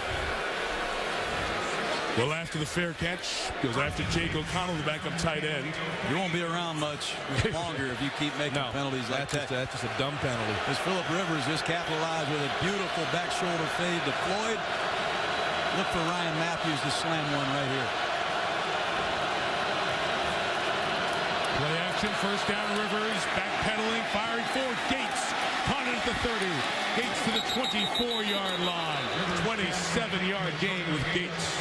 Well, after the fair catch, goes after Jake O'Connell, the backup tight end. You won't be around much longer if you keep making penalties like that. That's just a dumb penalty. As Phillip Rivers just capitalized with a beautiful back shoulder fade to Floyd. Look for Ryan Matthews to slam one right here. Play action, first down, Rivers, backpedaling, firing forward, Gates, punted at the 30. Gates to the 24-yard line. 27-yard gain with Gates.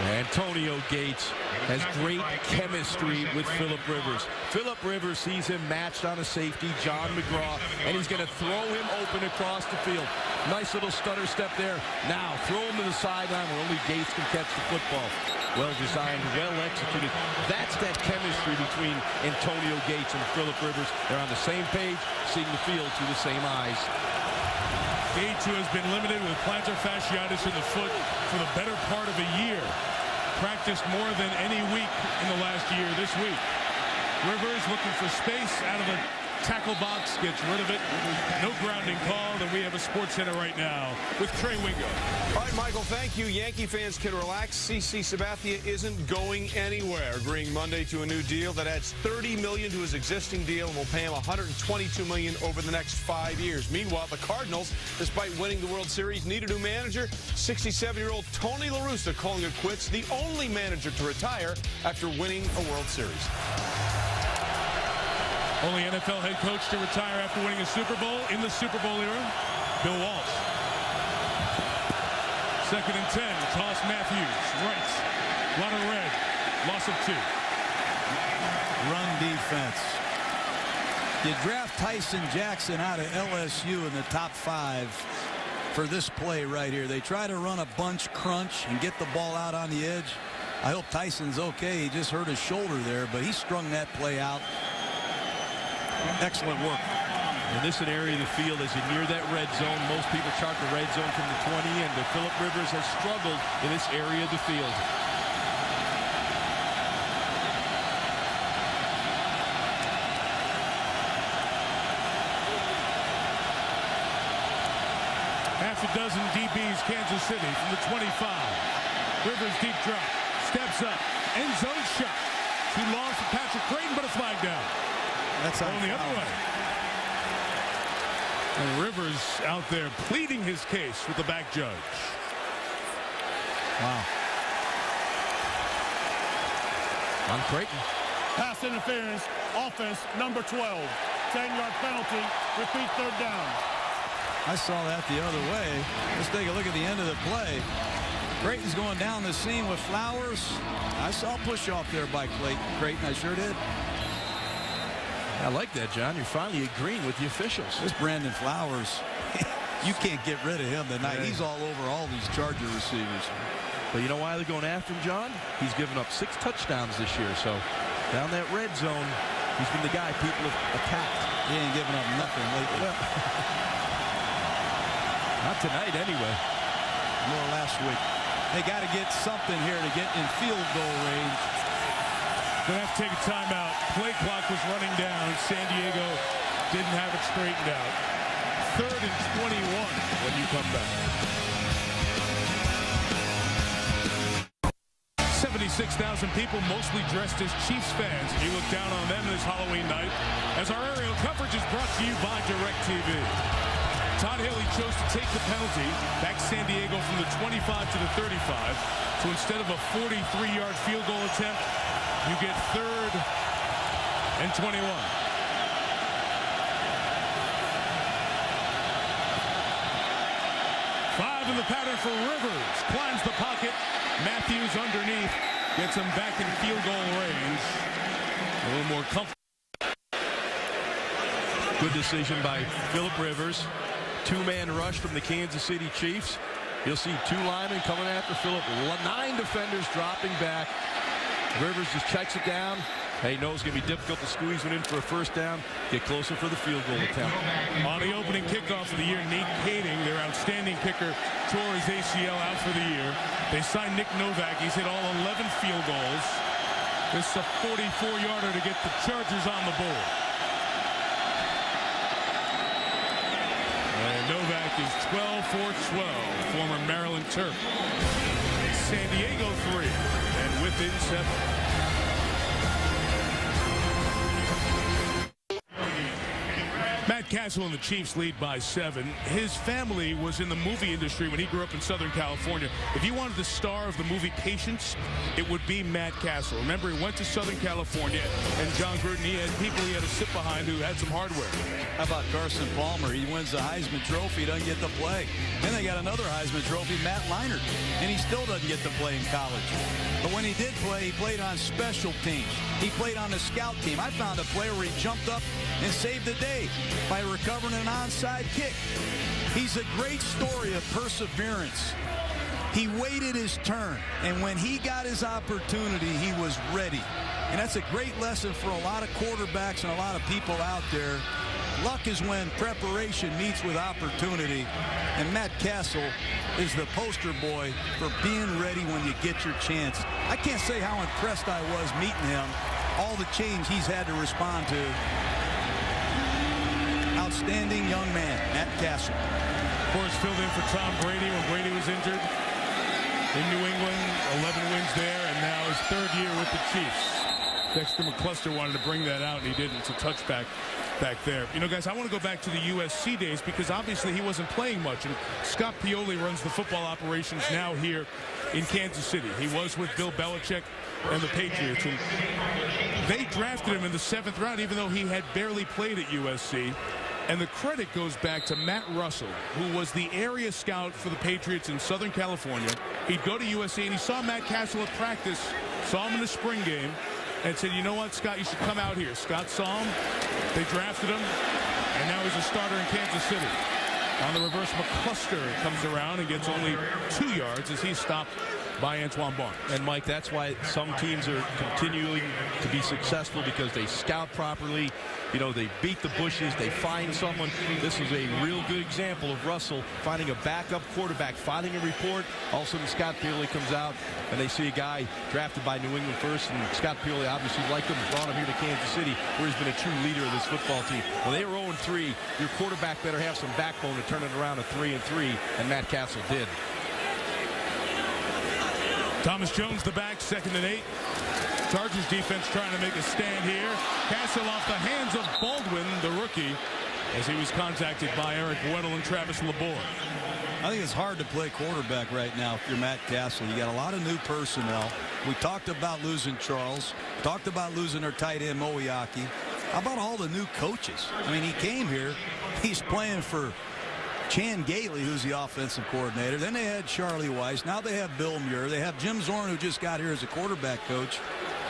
Antonio Gates has great chemistry with Phillip Rivers. Phillip Rivers sees him matched on a safety, John McGraw, and he's going to throw him open across the field. Nice little stutter step there. Now throw him to the sideline where only Gates can catch the football. Well designed, well executed. That's that chemistry between Antonio Gates and Phillip Rivers. They're on the same page, seeing the field through the same eyes. Gates, who has been limited with plantar fasciitis in the foot for the better part of a year, practiced more than any week in the last year this week. Rivers looking for space out of the tackle box, gets rid of it. No grounding call, and we have a Sports Center right now with Trey Wingo. All right, Michael, thank you. Yankee fans can relax. CC Sabathia isn't going anywhere, agreeing Monday to a new deal that adds $30 million to his existing deal and will pay him $122 million over the next 5 years. Meanwhile, the Cardinals, despite winning the World Series, need a new manager. 67-year-old Tony La Russa calling it quits, the only manager to retire after winning a World Series. Only NFL head coach to retire after winning a Super Bowl in the Super Bowl era, Bill Walsh. 2nd and 10, toss Matthews, right, a lot of red, loss of 2. Run defense. You draft Tyson Jackson out of LSU in the top 5 for this play right here. They try to run a bunch crunch and get the ball out on the edge. I hope Tyson's okay. He just hurt his shoulder there, but he strung that play out. Excellent work. In this area of the field, as you near that red zone, most people chart the red zone from the 20, and Phillip Rivers has struggled in this area of the field. Half a dozen DBs, Kansas City from the 25. Rivers deep drop, steps up, end zone shot. Too long for Patrick Creighton, but a flag down. That's on the other way. And Rivers out there pleading his case with the back judge. Wow. On Creighton. Pass interference, offense, number 12. 10-yard penalty, repeat 3rd down. I saw that the other way. Let's take a look at the end of the play. Creighton's going down the seam with Flowers. I saw a push off there by Creighton. I sure did. I like that, John. You're finally agreeing with the officials. This Brandon Flowers, you can't get rid of him tonight. He's all over all these Charger receivers. But you know why they're going after him, John? He's given up 6 touchdowns this year. So down that red zone, he's been the guy people have attacked. He ain't giving up nothing lately. Not tonight, anyway. More last week. They got to get something here to get in field goal range. Gonna have to take a timeout. Play clock was running down. San Diego didn't have it straightened out. 3rd and 21 when you come back. 76,000 people, mostly dressed as Chiefs fans. And you look down on them this Halloween night as our aerial coverage is brought to you by DirecTV. Todd Haley chose to take the penalty, back San Diego from the 25 to the 35. So instead of a 43-yard field goal attempt, you get 3rd and 21. Five in the pattern for Rivers. Climbs the pocket. Matthews underneath. Gets him back in field goal range. A little more comfortable. Good decision by Phillip Rivers. 2-man rush from the Kansas City Chiefs. You'll see 2 linemen coming after Phillip. 9 defenders dropping back. Rivers just checks it down. He knows it's going to be difficult to squeeze one in for a 1st down. Get closer for the field goal attempt. On the opening kickoff of the year, Nate Kading, their outstanding kicker, tore his ACL out for the year. They signed Nick Novak. He's hit all 11 field goals. This is a 44-yarder to get the Chargers on the board. And Novak is 12 for 12, former Maryland Terp. San Diego 3, and within 7. Matt Matt Cassel and the Chiefs lead by 7. His family was in the movie industry when he grew up in Southern California. If you wanted the star of the movie Patience, it would be Matt Cassel. Remember, he went to Southern California, and John Gruden, he had people he had to sit behind who had some hardware. How about Carson Palmer? He wins the Heisman Trophy, doesn't get to play. Then they got another Heisman Trophy, Matt Leinart, and he still doesn't get to play in college. But when he did play, he played on special teams. He played on the scout team. I found a play where he jumped up and saved the day by recovering an onside kick. He's a great story of perseverance. He waited his turn, and when he got his opportunity, he was ready. And that's a great lesson for a lot of quarterbacks and a lot of people out there. Luck is when preparation meets with opportunity, and Matt Cassel is the poster boy for being ready when you get your chance. I can't say how impressed I was meeting him, all the change he's had to respond to. Outstanding young man, Matt Cassel. Of course, filled in for Tom Brady when Brady was injured in New England. 11 wins there, and now his 3rd year with the Chiefs. Dexter McCluster wanted to bring that out, and he didn't. It's a touchback back there. You know, guys, I want to go back to the USC days because obviously he wasn't playing much, and Scott Pioli runs the football operations now here in Kansas City. He was with Bill Belichick and the Patriots, and they drafted him in the 7th round even though he had barely played at USC. And the credit goes back to Matt Russell, who was the area scout for the Patriots in Southern California. He'd go to USC, and he saw Matt Cassel at practice, saw him in the spring game, and said, you know what, Scott, you should come out here. Scott saw him. They drafted him, and now he's a starter in Kansas City. On the reverse, McCluster comes around and gets only 2 yards as he's stopped by Antoine Barnes. And, Mike, that's why some teams are continuing to be successful, because they scout properly. You know, they beat the bushes. They find someone. This is a real good example of Russell finding a backup quarterback, finding a report. All of a sudden, Scott Pioli comes out, and they see a guy drafted by New England first, and Scott Pioli obviously liked him and brought him here to Kansas City, where he's been a true leader of this football team. When they were 0-3, your quarterback better have some backbone to turn it around to 3-3, and Matt Cassel did. Thomas Jones, the back, 2nd and 8. Chargers defense trying to make a stand here. Cassel off the hands of Baldwin, the rookie, as he was contacted by Eric Weddle and Travis LeBoy. I think it's hard to play quarterback right now if you're Matt Cassel. You got a lot of new personnel. We talked about losing Charles, talked about losing their tight end Moiaki. How about all the new coaches? I mean, he came here, he's playing for Chan Gailey, who's the offensive coordinator. Then they had Charlie Weiss. Now they have Bill Muir. They have Jim Zorn, who just got here as a quarterback coach.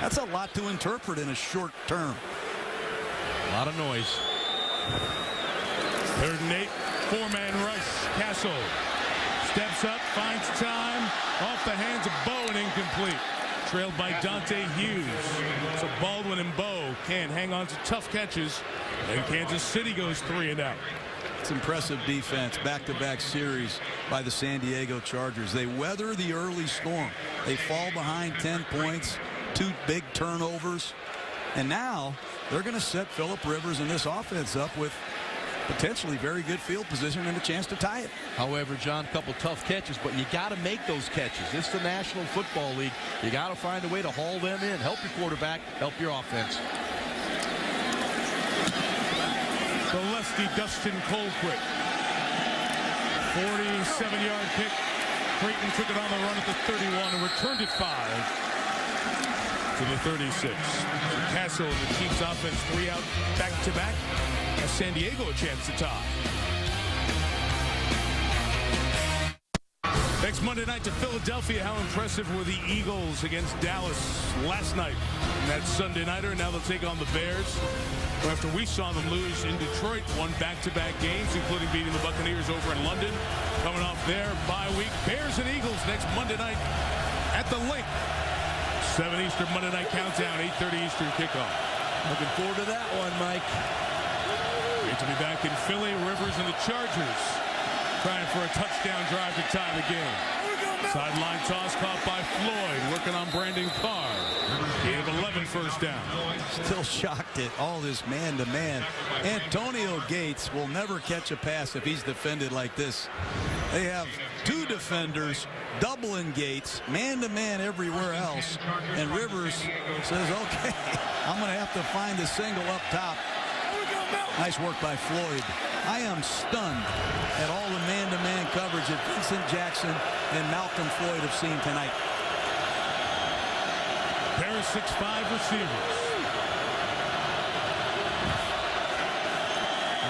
That's a lot to interpret in a short term. A lot of noise. 3rd and 8. 4-man rush. Cassel steps up, finds time. Off the hands of Bowe and incomplete. Trailed by Dante Hughes. So Baldwin and Bowe can't hang on to tough catches. And Kansas City goes 3 and out. It's impressive defense, back-to-back series by the San Diego Chargers. They weather the early storm. They fall behind 10 points, 2 big turnovers, and now they're going to set Phillip Rivers and this offense up with potentially very good field position and a chance to tie it. However, John, a couple tough catches, but you got to make those catches. It's the National Football League. You got to find a way to haul them in. Help your quarterback, help your offense. The lefty Dustin Colquitt. 47-yard kick. Creighton took it on the run at the 31 and returned it 5 to the 36. Cassel and the Chiefs offense 3 out back-to-back. As San Diego a chance to tie. Next Monday night to Philadelphia. How impressive were the Eagles against Dallas last night? And that Sunday nighter. Now they'll take on the Bears. After we saw them lose in Detroit, 1 back-to-back games, including beating the Buccaneers over in London. Coming off their bye week. Bears and Eagles next Monday night at the Link. 7 Eastern Monday night countdown, 8:30 Eastern kickoff. Looking forward to that one, Mike. Great to be back in Philly. Rivers and the Chargers trying for a touchdown drive to tie the game. Sideline toss caught by Floyd, working on Brandon Carr. He had 11 first down. Still shocked at all this man-to-man. Antonio Gates will never catch a pass if he's defended like this. They have 2 defenders doubling Gates, man-to-man everywhere else. And Rivers says, okay, I'm going to have to find a single up top. Nice work by Floyd. I am stunned at all the man-to-man coverage that Vincent Jackson and Malcolm Floyd have seen tonight. Pair of 6'5" receivers.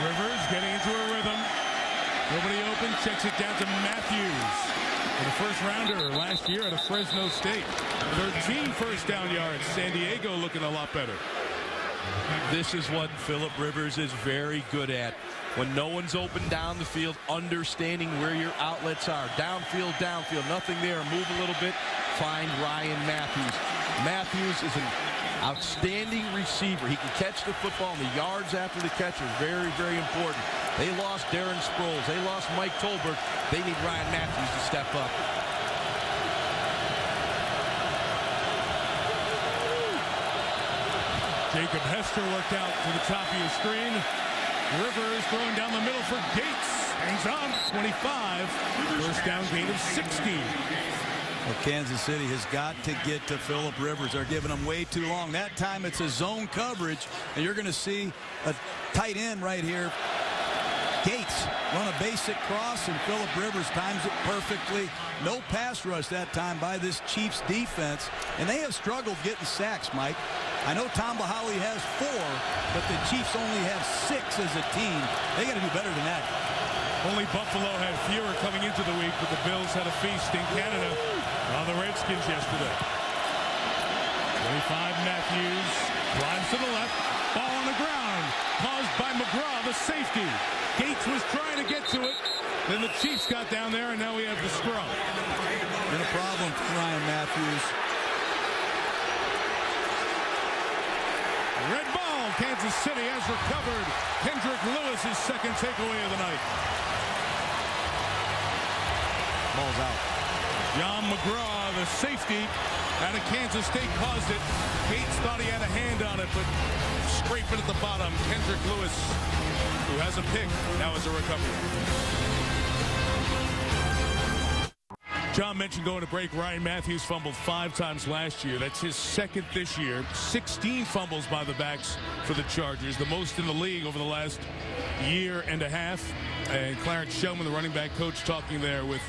Rivers getting into a rhythm. Nobody open, checks it down to Matthews. And the first rounder last year out of Fresno State. 13 first down yards. San Diego looking a lot better. This is what Philip Rivers is very good at. When no one's open down the field, understanding where your outlets are. Downfield, downfield, nothing there. Move a little bit, find Ryan Matthews. Matthews is an outstanding receiver. He can catch the football, and the yards after the catch are very, very important. They lost Darren Sproles. They lost Mike Tolbert. They need Ryan Matthews to step up. Jacob Hester worked out to the top of your screen. Rivers throwing down the middle for Gates. Hangs on, 25. First down gain of 16. Well, Kansas City has got to get to Philip Rivers. They're giving him way too long. That time it's a zone coverage, and you're going to see a tight end right here. Gates run a basic cross, and Philip Rivers times it perfectly. No pass rush that time by this Chiefs defense, and they have struggled getting sacks, Mike. I know Tom Bahali has 4, but the Chiefs only have 6 as a team. They got to do better than that. Only Buffalo had fewer coming into the week, but the Bills had a feast in Canada on the Redskins yesterday. 25 Matthews climbs to the left, ball on the ground, caused by McGraw, the safety. Gates was trying to get to it. Then the Chiefs got down there, and now we have the scrum. Been a problem for Ryan Matthews. Red ball, Kansas City has recovered. Kendrick Lewis, his second takeaway of the night. Ball's out. John McGraw, the safety out of Kansas State, caused it. Gates thought he had a hand on it, but scraping at the bottom. Kendrick Lewis, who has a pick, now has a recovery. John mentioned going to break. Ryan Matthews fumbled 5 times last year. That's his second this year. 16 fumbles by the backs for the Chargers, the most in the league over the last year and a half. And Clarence Shellman, the running back coach, talking there with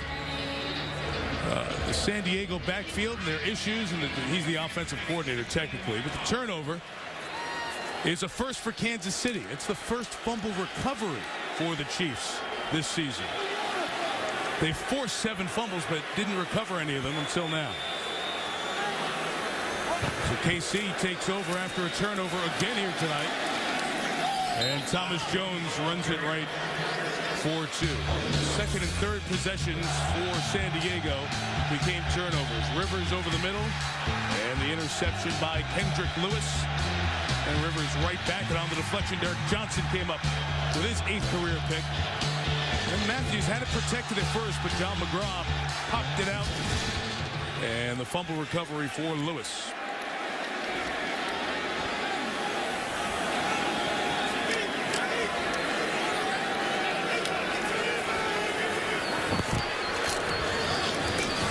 the San Diego backfield and their issues, and he's the offensive coordinator technically. But the turnover is a first for Kansas City. It's the first fumble recovery for the Chiefs this season. They forced 7 fumbles, but didn't recover any of them until now. So KC takes over after a turnover again here tonight. And Thomas Jones runs it right for 2. Second and third possessions for San Diego became turnovers. Rivers over the middle, and the interception by Kendrick Lewis. And Rivers right back, and on the deflection, Derek Johnson came up with his 8th career pick. And Matthews had it protected at first, but John McGraw popped it out. And the fumble recovery for Lewis.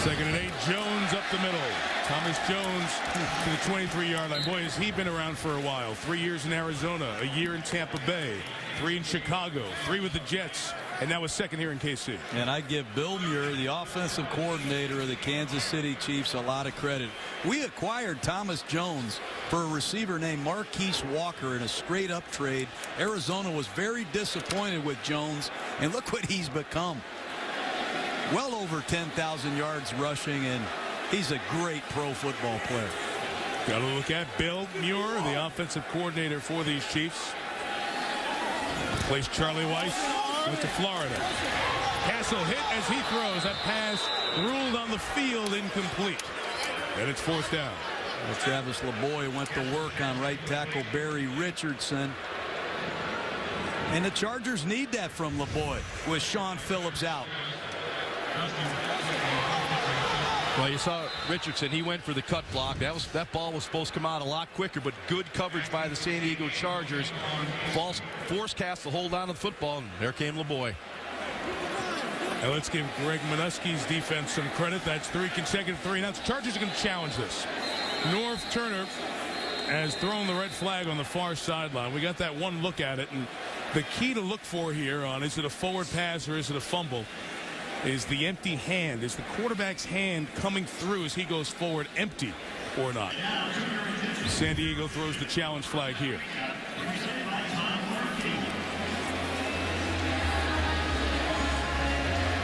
Second and 8, Jones up the middle. Thomas Jones to the 23-yard line. Boy, has he been around for a while. 3 years in Arizona, a year in Tampa Bay, 3 in Chicago, 3 with the Jets, and now a second here in KC. And I give Bill Muir, the offensive coordinator of the Kansas City Chiefs, a lot of credit. We acquired Thomas Jones for a receiver named Marquise Walker in a straight-up trade. Arizona was very disappointed with Jones, and look what he's become. Well over 10,000 yards rushing, and he's a great pro football player. Got to look at Bill Muir, the offensive coordinator for these Chiefs. Plays Charlie Weiss, went to Florida. Cassel hit as he throws. That pass ruled on the field incomplete. And it's 4th down. Well, Travis LeBoy went to work on right tackle Barry Richardson. And the Chargers need that from LeBoy with Sean Phillips out. Well, you saw Richardson. He went for the cut block. That ball was supposed to come out a lot quicker, but good coverage by the San Diego Chargers. Forced Cassel to hold on to the football, and there came LeBoy. And let's give Greg Minuski's defense some credit. That's 3 consecutive 3 and outs. Chargers are going to challenge this. North Turner has thrown the red flag on the far sideline. We got that one look at it, and the key to look for here on is it a forward pass or is it a fumble is the empty hand. Is the quarterback's hand coming through as he goes forward empty or not? San Diego throws the challenge flag here.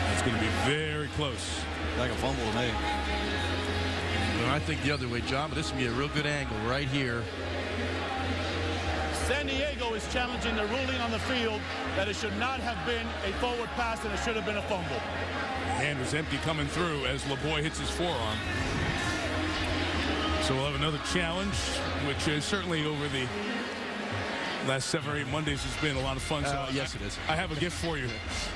That's going to be very close. Like a fumble to me. Well, I think the other way, John, but this would be a real good angle right here. San Diego is challenging the ruling on the field that it should not have been a forward pass and it should have been a fumble. The hand was empty coming through as LeBoy hits his forearm. So we'll have another challenge, which is certainly over the last 7 or 8 Mondays has been a lot of fun. So yes, it is. I have a gift for you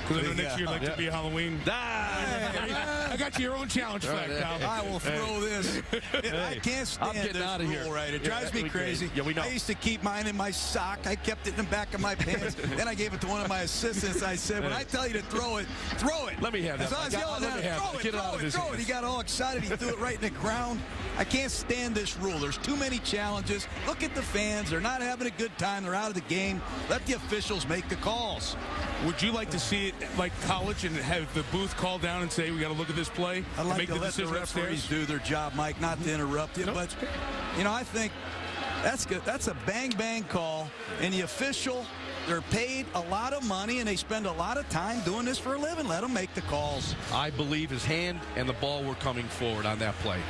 because I know next year I'd like to be Halloween. I got you your own challenge flag, pal. I will throw this. I can't stand this rule, right? It drives me crazy. Yeah, we know. I used to keep mine in my sock. I kept it in the back of my pants. Then I gave it to one of my assistants. I said, when I tell you to throw it, throw it. Let me have that. As I was yelling at him, throw it. He got all excited. He threw it right in the ground. I can't stand this rule. There's too many challenges. Look at the fans. They're not having a good time. They're out of the game. Let the officials make the calls. Would you like to see it like college and have the booth call down and say, we got to look at this play? I'd like make to the let the referees do their job, Mike, not to interrupt you. But, you know, I think that's good. That's a bang-bang call. And the official, they're paid a lot of money, and they spend a lot of time doing this for a living. Let them make the calls. I believe his hand and the ball were coming forward on that play.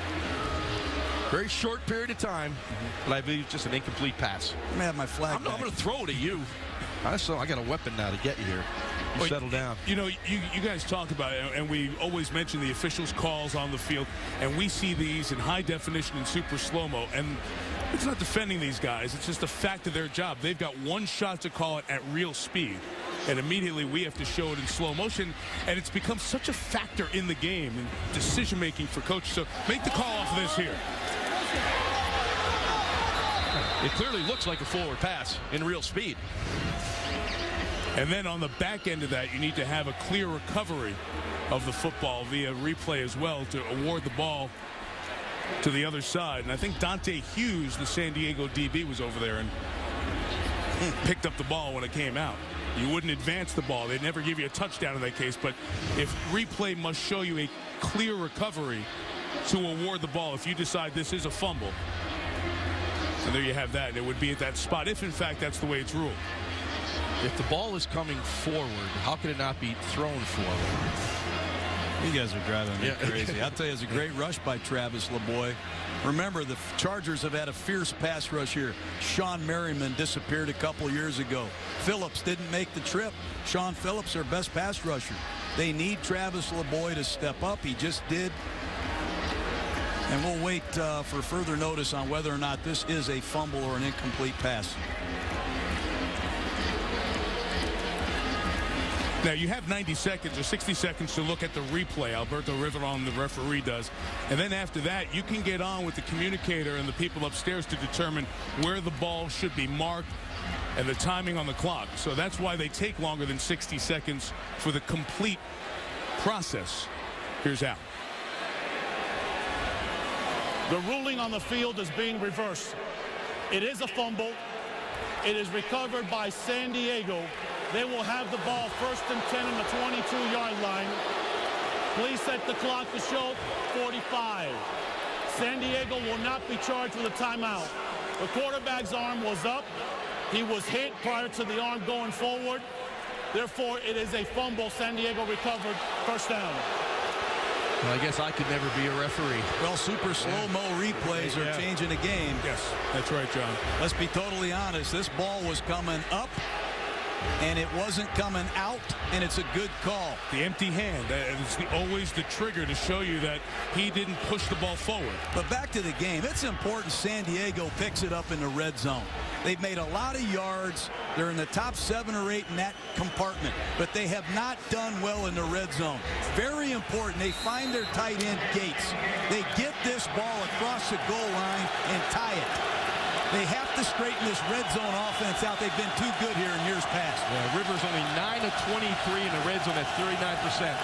Very short period of time, but I believe it's just an incomplete pass. Let me have my flag. I'm going to throw it at you. I got a weapon now to get you here. You settle down. You know, you guys talk about it, and we always mention the officials' calls on the field, and we see these in high definition and super slow-mo, and it's not defending these guys. It's just a fact of their job. They've got one shot to call it at real speed, and immediately we have to show it in slow motion, and it's become such a factor in the game and decision-making for coaches. So make the call off of this here. It clearly looks like a forward pass in real speed. And then on the back end of that, you need to have a clear recovery of the football via replay as well to award the ball to the other side. And I think Dante Hughes, the San Diego DB, was over there and picked up the ball when it came out. You wouldn't advance the ball. They'd never give you a touchdown in that case. But if replay must show you a clear recovery to award the ball, if you decide this is a fumble, and there you have that. And it would be at that spot if, in fact, that's the way it's ruled. If the ball is coming forward, how could it not be thrown forward? You guys are driving me crazy. I'll tell you, it's a great rush by Travis LeBoy. Remember, the Chargers have had a fierce pass rush here. Sean Merriman disappeared a couple years ago. Phillips didn't make the trip. Sean Phillips, their best pass rusher. They need Travis LeBoy to step up. He just did. And we'll wait for further notice on whether or not this is a fumble or an incomplete pass. Now, you have 90 seconds or 60 seconds to look at the replay. Alberto Riveron, the referee, does. And then after that, you can get on with the communicator and the people upstairs to determine where the ball should be marked and the timing on the clock. So that's why they take longer than 60 seconds for the complete process. Here's Al. The ruling on the field is being reversed. It is a fumble. It is recovered by San Diego. They will have the ball 1st and 10 on the 22-yard line. Please set the clock to show 45. San Diego will not be charged with a timeout. The quarterback's arm was up. He was hit prior to the arm going forward. Therefore, it is a fumble. San Diego recovered. 1st down. Well, I guess I could never be a referee. Well, super slow-mo replays are changing the game. Yes, that's right, John. Let's be totally honest. This ball was coming up, and it wasn't coming out, and it's a good call. The empty hand, it's always the trigger to show you that he didn't push the ball forward. But back to the game, it's important San Diego picks it up in the red zone. They've made a lot of yards. They're in the top 7 or 8 in that compartment, but they have not done well in the red zone. Very important. They find their tight end Gates. They get this ball across the goal line and tie it. They have to straighten this red zone offense out. They've been too good here in years past. Yeah, Rivers only 9 of 23 in the red zone at 39%.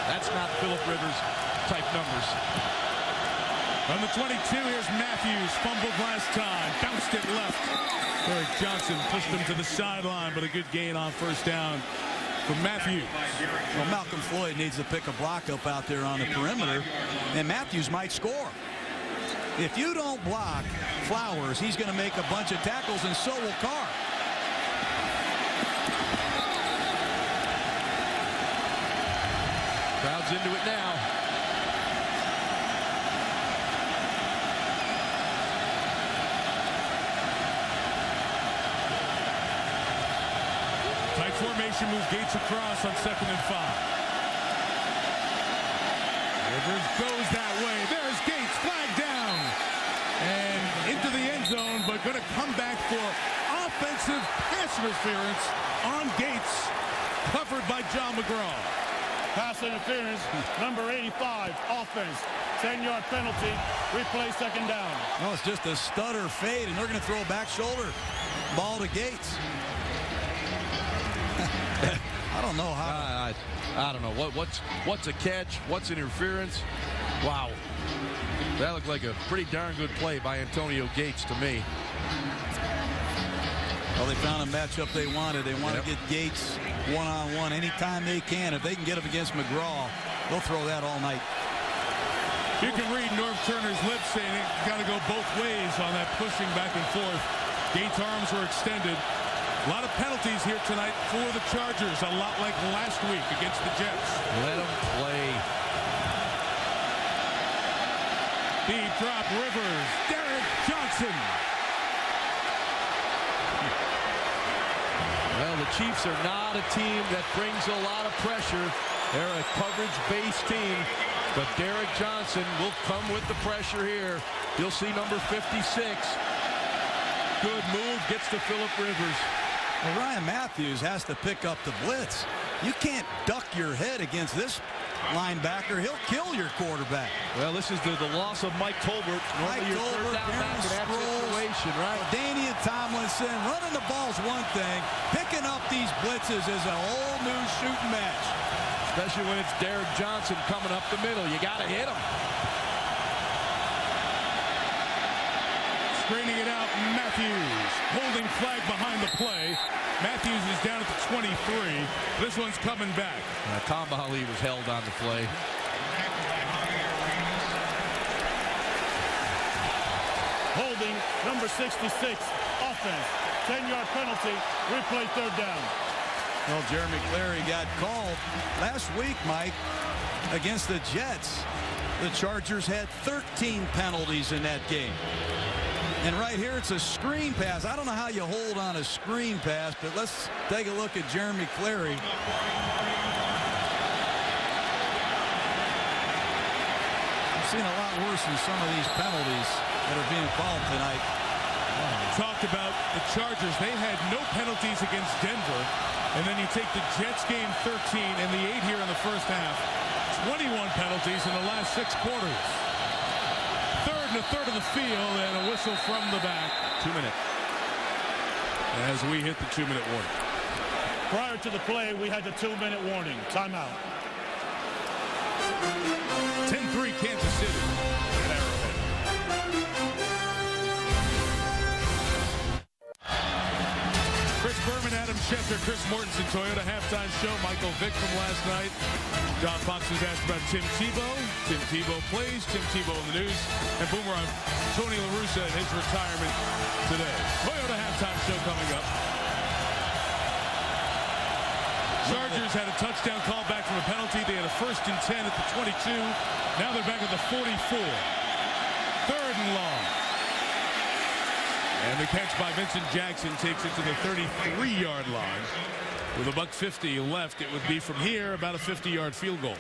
That's not Phillip Rivers type numbers. On the 22, here's Matthews. Fumbled last time. Bounced it left. Derek Johnson pushed him to the sideline, but a good gain on first down for Matthews. Well, Malcolm Floyd needs to pick a block up out there on the perimeter, and Matthews might score. If you don't block Flowers, he's going to make a bunch of tackles, and so will Carr. Crowd's into it now. Tight formation, move Gates across on 2nd and 5. Rivers goes that way. There's Gates, flag down. And into the end zone, but going to come back for offensive pass interference on Gates, covered by John McGraw. Pass interference, number 85, offense. 10-yard penalty, replay 2nd down. No, it's just a stutter fade, and they're going to throw a back shoulder ball to Gates. I don't know how. I don't know what's a catch, what's interference. Wow, that looked like a pretty darn good play by Antonio Gates to me. Well, they found a matchup they wanted. They want to get Gates one-on-one anytime they can. If they can get him against McGraw, they'll throw that all night. You can read Norv Turner's lips saying it got to go both ways on that pushing back and forth. Gates' arms were extended. A lot of penalties here tonight for the Chargers, a lot like last week against the Jets. Let them play. Deep drop, Rivers, Derek Johnson. Well, the Chiefs are not a team that brings a lot of pressure. They're a coverage-based team, but Derek Johnson will come with the pressure here. You'll see number 56. Good move, gets to Phillip Rivers. Well, Ryan Matthews has to pick up the blitz. You can't duck your head against this linebacker. He'll kill your quarterback. Well, this is the loss of Mike Tolbert. Normally your third down back in that situation, right? Daniel Tomlinson, running the ball's one thing. Picking up these blitzes is a whole new shooting match. Especially when it's Derek Johnson coming up the middle. You got to hit him. Screening it out, Matthews. Holding flag behind the play. Matthews is down at the 23. This one's coming back. Tom Bahali was held on the play. Holding, number 66, offense. 10-yard penalty, replay 3rd down. Well, Jeremy Clary got called last week, Mike, against the Jets. The Chargers had 13 penalties in that game. And right here, it's a screen pass. I don't know how you hold on a screen pass, but let's take a look at Jeremy Clary. I've seen a lot worse than some of these penalties that are being called tonight. Talked about the Chargers. They had no penalties against Denver. And then you take the Jets game 13 and the 8 here in the first half. 21 penalties in the last 6 quarters. Third and a third of the field and a whistle from the back. 2 minutes. As we hit the 2-minute warning. Prior to the play, we had the 2-minute warning. Timeout. 10-3 Kansas City. At Arrowhead. Chris Berman, Adam Schefter, Chris Mortensen, Toyota halftime show. Michael Vick from last night. John Fox was asked about Tim Tebow. Tim Tebow plays. Tim Tebow in the news. And Boomer on Tony La Russa and his retirement today. Toyota halftime show coming up. Chargers had a touchdown call back from a penalty. They had a 1st and 10 at the 22. Now they're back at the 44. 3rd and long. And the catch by Vincent Jackson takes it to the 33-yard line. With $1:50 left, it would be from here about a 50-yard field goal.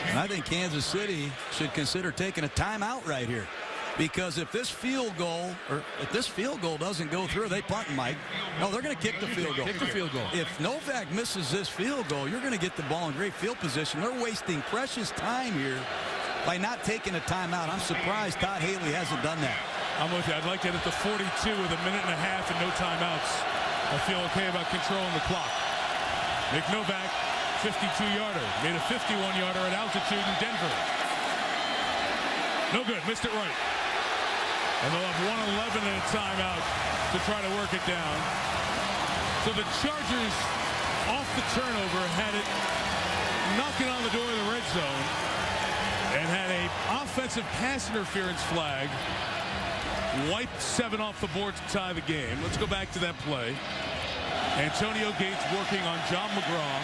And I think Kansas City should consider taking a timeout right here. Because if this field goal doesn't go through, they punt, Mike. No, they're going to kick the field goal. Kick the field goal. If Novak misses this field goal, you're going to get the ball in great field position. They're wasting precious time here by not taking a timeout. I'm surprised Todd Haley hasn't done that. I'm with you. I'd like that at the 42 with a minute and a half and no timeouts. I feel okay about controlling the clock. Nick Novak, 52-yarder. Made a 51-yarder at altitude in Denver. No good. Missed it right. And they'll have 1:11 in a timeout to try to work it down. So the Chargers, off the turnover, had it knocking on the door of the red zone and had a offensive pass interference flag. Wiped 7 off the board to tie the game. Let's go back to that play. Antonio Gates working on John McGraw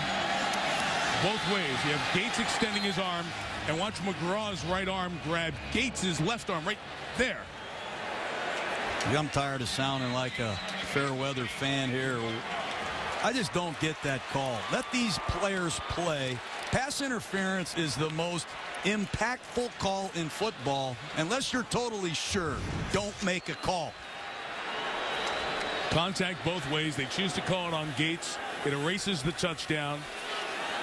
both ways. You have Gates extending his arm, and watch McGraw's right arm grab Gates' left arm right there. I'm tired of sounding like a fair weather fan here. I just don't get that call. Let these players play. Pass interference is the most impactful call in football. Unless you're totally sure, don't make a call. Contact both ways. They choose to call it on Gates. It erases the touchdown.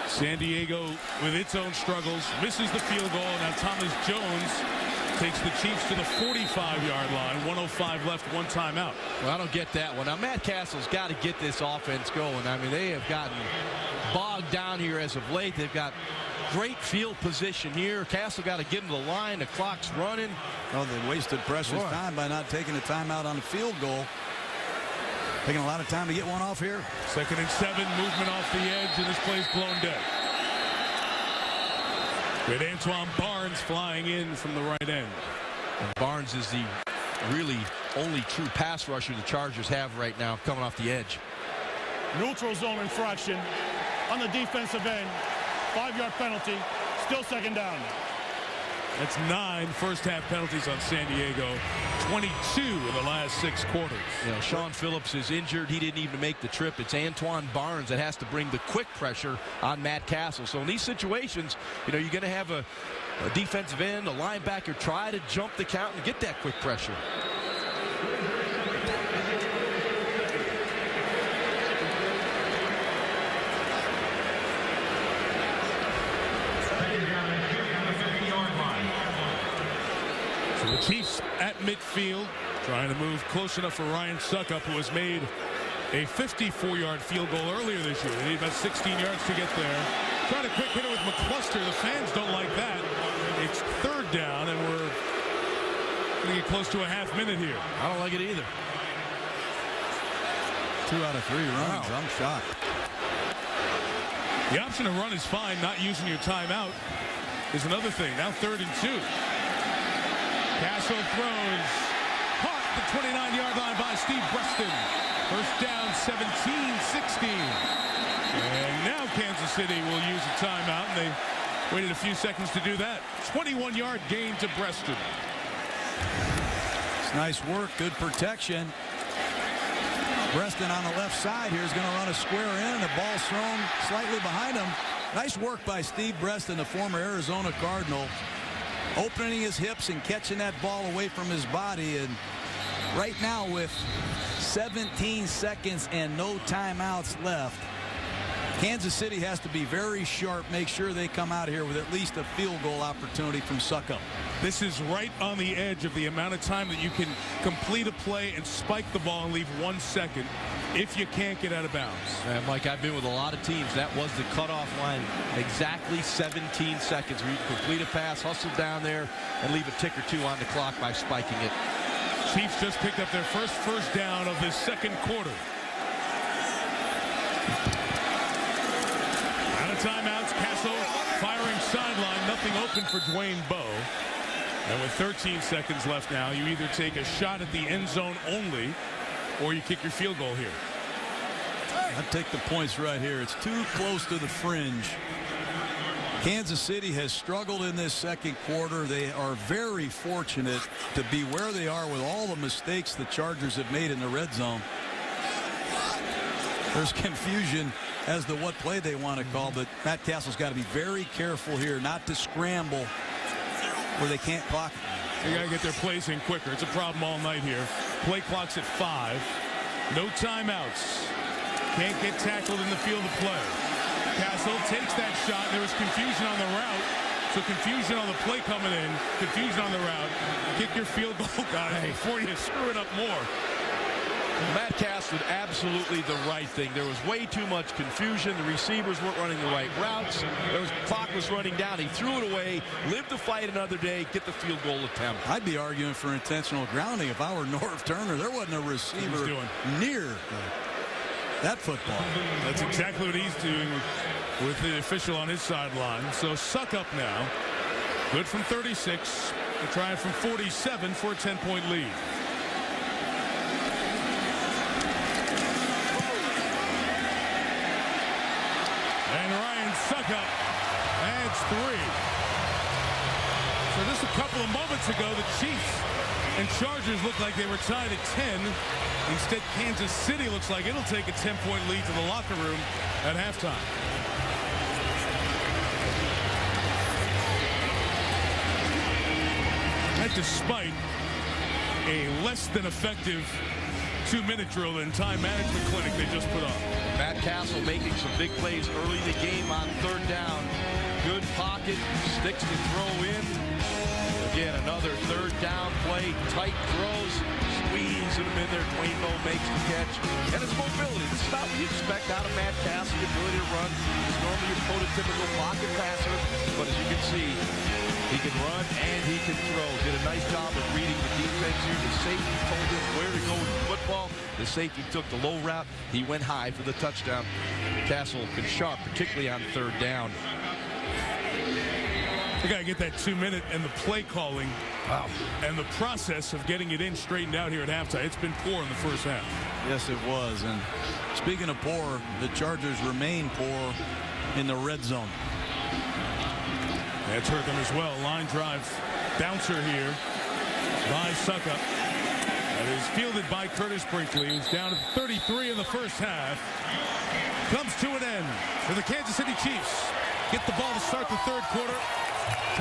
San Diego, with its own struggles, misses the field goal. Now Thomas Jones takes the Chiefs to the 45-yard line. 1:05 left, 1 timeout. Well, I don't get that one. Now, Matt Cassel's got to get this offense going. I mean, they have gotten bogged down here as of late. They've got great field position here. Cassel got to get him to the line. The clock's running. Oh, they wasted precious time by not taking a timeout on the field goal. Taking a lot of time to get one off here. 2nd and 7, movement off the edge, and this play's blown dead. With Antoine Barnes flying in from the right end. And Barnes is the really only true pass rusher the Chargers have right now, coming off the edge. Neutral zone infraction on the defensive end. 5-yard penalty. Still 2nd down. That's 9 first-half penalties on San Diego. 22 in the last 6 quarters. You know, Sean Phillips is injured. He didn't even make the trip. It's Antoine Barnes that has to bring the quick pressure on Matt Cassel. So in these situations, you know, you're going to have a defensive end, a linebacker try to jump the count and get that quick pressure. So the Chiefs at midfield, trying to move close enough for Ryan Suckup, who has made a 54-yard field goal earlier this year. They need about 16 yards to get there. Trying to quick hit it with McCluster. The fans don't like that. It's 3rd down, and we're going to get close to a half minute here. I don't like it either. 2 out of 3 runs. Wow. I'm shocked. The option to run is fine. Not using your timeout is another thing. Now 3rd and 2. Cassel throws. Caught at the 29-yard line by Steve Preston. First down, 17-16. And now Kansas City will use a timeout, and they waited a few seconds to do that. 21-yard gain to Preston. It's nice work, good protection. Preston on the left side here is going to run a square in. The ball's thrown slightly behind him. Nice work by Steve Preston, the former Arizona Cardinal, opening his hips and catching that ball away from his body. And right now, with 17 seconds and no timeouts left, Kansas City has to be very sharp, make sure they come out here with at least a field goal opportunity from Suckup. This is right on the edge of the amount of time that you can complete a play and spike the ball and leave 1 second if you can't get out of bounds. And Mike, I've been with a lot of teams. That was the cutoff line. Exactly 17 seconds where you can complete a pass, hustle down there, and leave a tick or 2 on the clock by spiking it. Chiefs just picked up their first down of this 2nd quarter. Out of timeouts, Cassel firing sideline. Nothing open for Dwayne Bowe. And with 13 seconds left now, you either take a shot at the end zone only, or you kick your field goal here. I take the points right here. It's too close to the fringe. Kansas City has struggled in this 2nd quarter. They are very fortunate to be where they are with all the mistakes the Chargers have made in the red zone. There's confusion as to what play they want to call, but Matt Cassel's got to be very careful here not to scramble where they can't clock it. They got to get their plays in quicker. It's a problem all night here. Play clock's at 5. No timeouts. Can't get tackled in the field of play. Cassel takes that shot. There was confusion on the route. So confusion on the play coming in. Confusion on the route. Kick your field goal, guys, before you screw it up more. Matt Cassel did absolutely the right thing. There was way too much confusion. The receivers weren't running the right routes. Clock was running down. He threw it away, lived to fight another day, get the field goal attempt. I'd be arguing for intentional grounding if I were Norv Turner. There wasn't a receiver near that football. That's exactly what he's doing with the official on his sideline. So suck up now. Good from 36. They're trying from 47 for a 10-point lead. And Ryan Suckup adds 3. So just a couple of moments ago, the Chiefs and Chargers looked like they were tied at 10. Instead, Kansas City looks like it'll take a 10-point lead to the locker room at halftime. And despite a less than effective 2-minute drill and time management clinic they just put on. Matt Cassel making some big plays early in the game on 3rd down. Good pocket, sticks to throw in. Again, another 3rd down play, tight throws, squeezing them in there. Dwayne Bowe makes the catch. And his mobility. This is not what you expect out of Matt Cassel, the ability to run. He's normally your prototypical pocket passer, but as you can see, he can run and he can throw. Did a nice job of reading the defense here. The safety told him where to go with the football. The safety took the low route. He went high for the touchdown. Cassel been sharp, particularly on 3rd down. You got to get that 2-minute and the play calling. Wow. And the process of getting it in straightened out here at halftime. It's been poor in the first half. Yes, it was. And speaking of poor, the Chargers remain poor in the red zone. That's hurt them as well. Line drive bouncer here by Suckup. That is fielded by Curtis Brinkley, who's down at 33 in the first half. Comes to an end for the Kansas City Chiefs. Get the ball to start the 3rd quarter,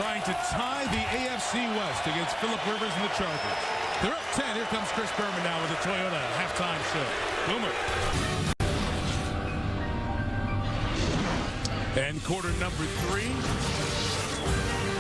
trying to tie the AFC West against Phillip Rivers and the Chargers. They're up 10. Here comes Chris Berman now with the Toyota halftime show. Boomer. And quarter number 3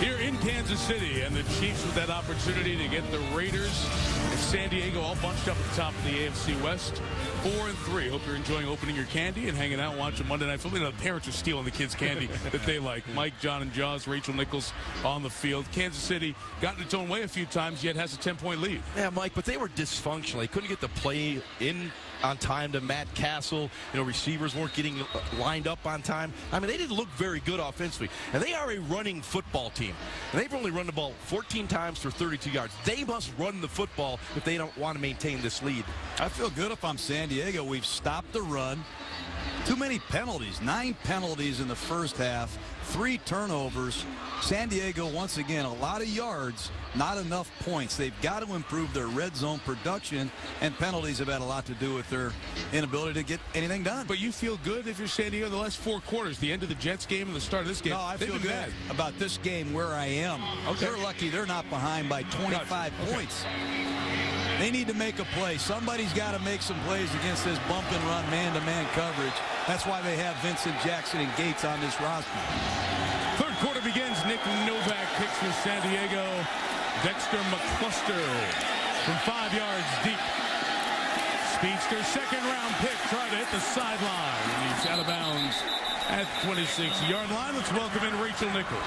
here in Kansas City, and the Chiefs with that opportunity to get the Raiders and San Diego all bunched up at the top of the AFC West. 4-3. Hope you're enjoying opening your candy and hanging out watching Monday Night Football. You know, the parents are stealing the kids' candy that they like. Mike, John, and Jaws, Rachel Nichols on the field. Kansas City got in its own way a few times, yet has a 10-point lead. Yeah, Mike, but they were dysfunctional. They couldn't get the play in on time to Matt Cassel. You know, receivers weren't getting lined up on time. I mean, they didn't look very good offensively. And they are a running football team. And they've only run the ball 14 times for 32 yards. They must run the football if they don't want to maintain this lead. I feel good if I'm San Diego. We've stopped the run. Too many penalties. 9 penalties in the first half. 3 turnovers. San Diego, once again, a lot of yards, not enough points. They've got to improve their red zone production, and penalties have had a lot to do with their inability to get anything done. But you feel good if you're San Diego the last 4 quarters, the end of the Jets game and the start of this game? No, I feel good about this game where I am. Okay. They're lucky they're not behind by 25 points. They need to make a play. Somebody's got to make some plays against this bump and run man-to-man coverage. That's why they have Vincent Jackson and Gates on this roster. 3rd quarter begins. Nick Novak kicks for San Diego. Dexter McCluster from 5 yards deep. Speedster, 2nd-round pick, tried to hit the sideline. And he's out of bounds at 26-yard line. Let's welcome in Rachel Nichols.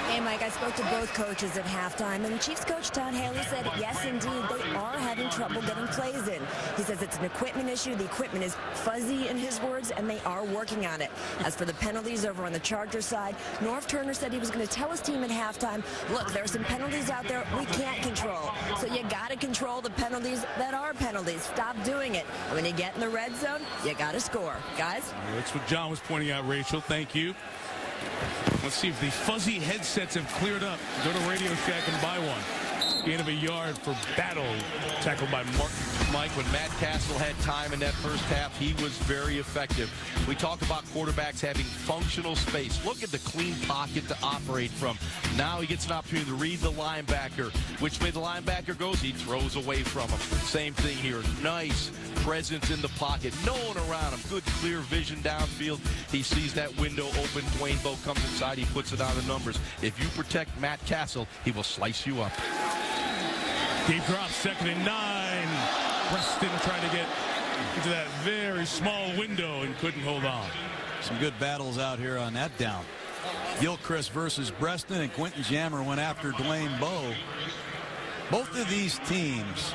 Hey, Mike, I spoke to both coaches at halftime, and Chiefs coach Todd Haley said, yes, indeed, they are having trouble getting plays in. He says it's an equipment issue. The equipment is fuzzy, in his words, and they are working on it. As for the penalties over on the Chargers side, Norv Turner said he was going to tell his team at halftime, look, there are some penalties out there we can't control. So you got to control the penalties that are penalties. Stop doing it. And when you get in the red zone, you got to score. Guys? That's what John was pointing out, Rachel. Thank you. Let's see if the fuzzy headsets have cleared up. Go to Radio Shack and buy one. Gain of a yard for Battle. Tackled by Martin. Mike, when Matt Cassel had time in that first half, he was very effective. We talk about quarterbacks having functional space. Look at the clean pocket to operate from. Now he gets an opportunity to read the linebacker. Which way the linebacker goes, he throws away from him. Same thing here. Nice presence in the pocket. No one around him. Good, clear vision downfield. He sees that window open. Dwayne Bowe comes inside. He puts it on the numbers. If you protect Matt Cassel, he will slice you up. Deep drop, 2nd and 9. Preston trying to get into that very small window and couldn't hold on. Some good battles out here on that down. Gilchrist versus Breston, and Quentin Jammer went after Dwayne Bowe. Both of these teams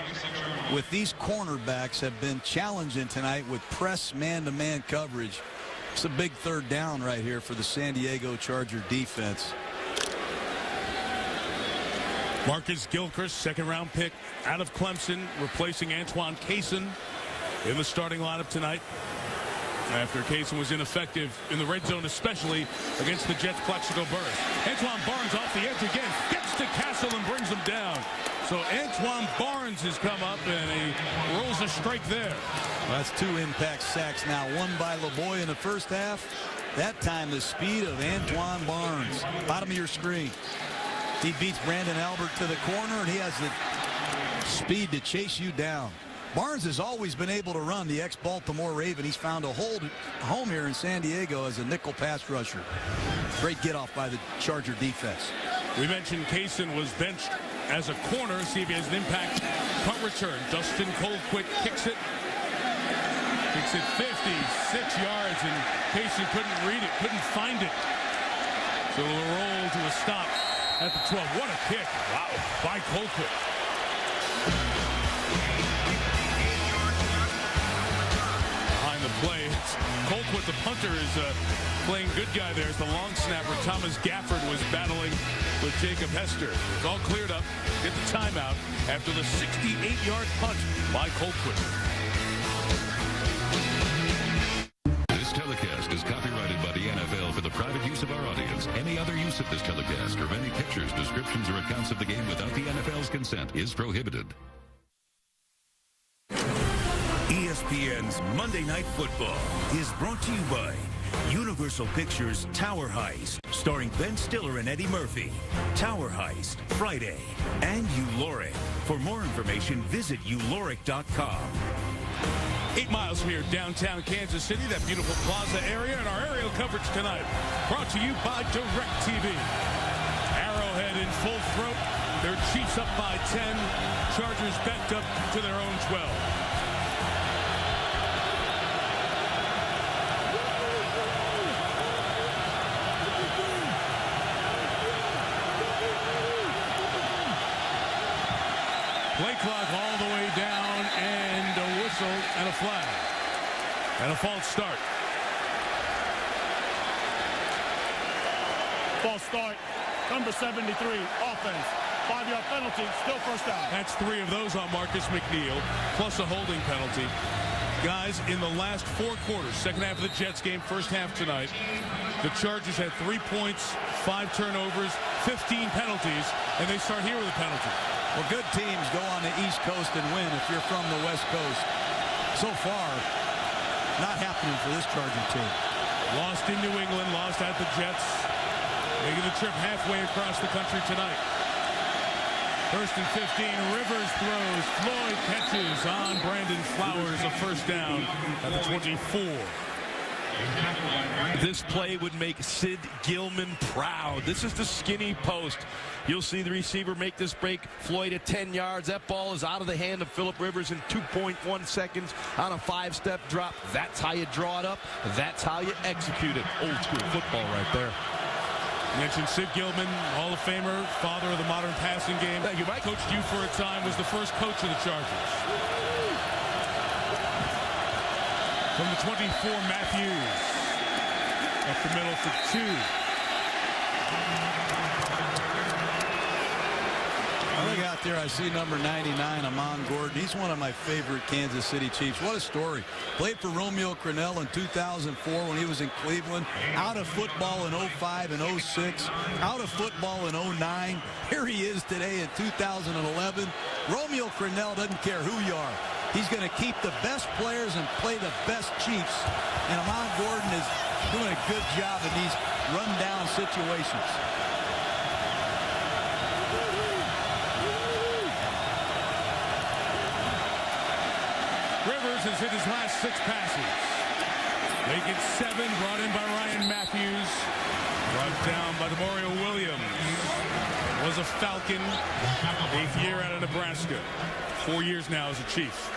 with these cornerbacks have been challenging tonight with press man-to-man coverage. It's a big third down right here for the San Diego Charger defense. Marcus Gilchrist, second-round pick out of Clemson, replacing Antoine Cassel in the starting lineup tonight, after Cassel was ineffective in the red zone, especially against the Jets' Plaxico Burress. Antoine Barnes off the edge again, gets to Cassel and brings him down. So Antoine Barnes has come up and he rolls a strike there. Well, that's 2 impact sacks now. One by LeBoy in the first half. That time the speed of Antoine Barnes. Bottom of your screen. He beats Brandon Albert to the corner, and he has the speed to chase you down. Barnes has always been able to run, the ex-Baltimore Raven. He's found a home here in San Diego as a nickel pass rusher. Great get-off by the Charger defense. We mentioned Cassel was benched as a corner. See if he has an impact punt return. Dustin Colquitt kicks it. Kicks it 56 yards, and Cassel couldn't read it, couldn't find it. So a roll to a stop at the 12. What a kick. Wow. By Colquitt. Behind the play, Colquitt, the punter, is playing good guy there. As the long snapper, Thomas Gafford, was battling with Jacob Hester. It's all cleared up. Get the timeout after the 68-yard punt by Colquitt. This telecast is copyrighted by the NFL for the private use of our audience. Any other use of this telecast or any pictures, descriptions, or accounts of the game without the NFL's consent is prohibited. ESPN's Monday Night Football is brought to you by Universal Pictures' Tower Heist, starring Ben Stiller and Eddie Murphy. Tower Heist, Friday. And Uloric. For more information, visit uloric.com. 8 miles from here, downtown Kansas City, that beautiful plaza area, and our aerial coverage tonight brought to you by DirecTV. Arrowhead in full throat. Their Chiefs up by 10. Chargers backed up to their own 12. Play clock all the way down, and a whistle and a flag. And a false start. False start. Number 73, offense. 5-yard penalty, still first down. That's 3 of those on Marcus McNeil, plus a holding penalty. Guys, in the last 4 quarters, second half of the Jets game, first half tonight, the Chargers had 3 points, 5 turnovers, 15 penalties, and they start here with a penalty. Well, good teams go on the East Coast and win if you're from the West Coast. So far, not happening for this Charger team. Lost in New England, lost at the Jets. Making the trip halfway across the country tonight. First and 15, Rivers throws, Floyd catches on Brandon Flowers, a first down at the 24. This play would make Sid Gilman proud. This is the skinny post. You'll see the receiver make this break. Floyd at 10 yards. That ball is out of the hand of Phillip Rivers in 2.1 seconds on a 5-step drop. That's how you draw it up. That's how you execute it. Old school football right there. You mentioned Sid Gilman, Hall of Famer, father of the modern passing game. Thank you, Mike. Coached you for a time, was the first coach of the Chargers. From the 24, Matthews. Up the middle for 2. I look out there, I see number 99, Amon Gordon. He's one of my favorite Kansas City Chiefs. What a story. Played for Romeo Crennel in 2004 when he was in Cleveland. Out of football in 05 and 06. Out of football in 09. Here he is today in 2011. Romeo Crennel doesn't care who you are. He's going to keep the best players and play the best Chiefs. And Amon Gordon is doing a good job in these run-down situations. Rivers has hit his last 6 passes. Make it 7, brought in by Ryan Matthews. Brought down by Demario Williams. Was a Falcon, 8th year out of Nebraska. 4 years now as a Chief.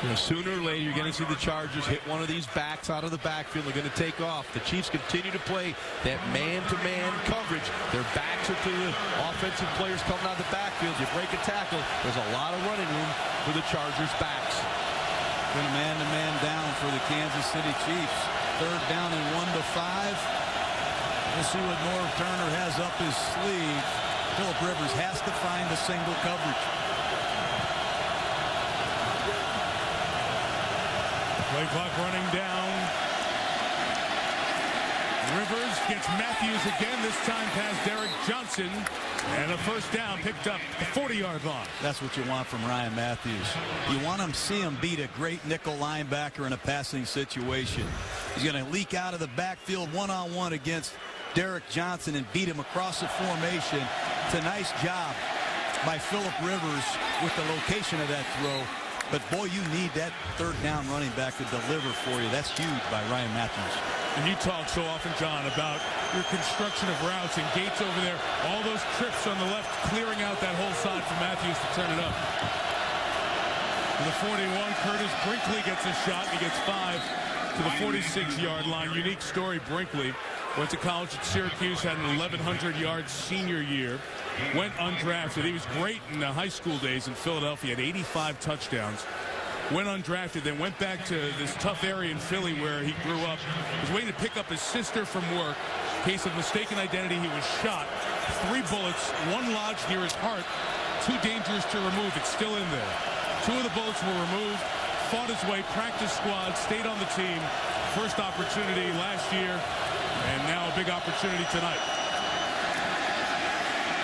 Sooner or later, you're going to see the Chargers hit one of these backs out of the backfield. They're going to take off. The Chiefs continue to play that man-to-man coverage. Their backs are to the offensive players coming out of the backfield. You break a tackle, there's a lot of running room for the Chargers' backs. Been a man-to-man down for the Kansas City Chiefs. Third down and 1 to 5. We'll see what Norv Turner has up his sleeve. Phillip Rivers has to find a single coverage. Play clock running down. Rivers gets Matthews again, this time past Derek Johnson. And a first down picked up the 40-yard line. That's what you want from Ryan Matthews. You want to see him beat a great nickel linebacker in a passing situation. He's going to leak out of the backfield one-on-one against Derek Johnson and beat him across the formation. It's a nice job by Phillip Rivers with the location of that throw. But, boy, you need that third down running back to deliver for you. That's huge by Ryan Matthews. And you talk so often, John, about your construction of routes and Gates over there. All those trips on the left, clearing out that whole side for Matthews to turn it up. To the 41, Curtis Brinkley gets a shot. He gets 5 to the 46-yard line. Unique story, Brinkley. Went to college at Syracuse, had an 1,100-yard senior year. Went undrafted. He was great in the high school days in Philadelphia. Had 85 touchdowns. Went undrafted, then went back to this tough area in Philly where he grew up. Was waiting to pick up his sister from work. Case of mistaken identity, he was shot. 3 bullets, 1 lodged near his heart. Too dangerous to remove. It's still in there. 2 of the bullets were removed. Fought his way, practice squad, stayed on the team. First opportunity last year, and now a big opportunity tonight.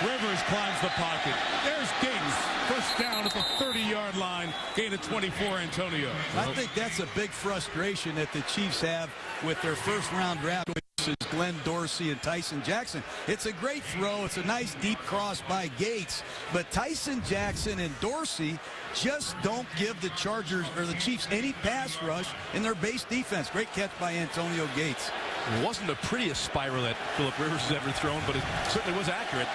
Rivers climbs the pocket. There's Gates. First down at the 30-yard line. Gain of 24, Antonio. I think that's a big frustration that the Chiefs have with their first-round draft choices, Glenn Dorsey and Tyson Jackson. It's a great throw. It's a nice deep cross by Gates. But Tyson Jackson and Dorsey just don't give the Chargers or the Chiefs any pass rush in their base defense. Great catch by Antonio Gates. It wasn't the prettiest spiral that Phillip Rivers has ever thrown, but it certainly was accurate.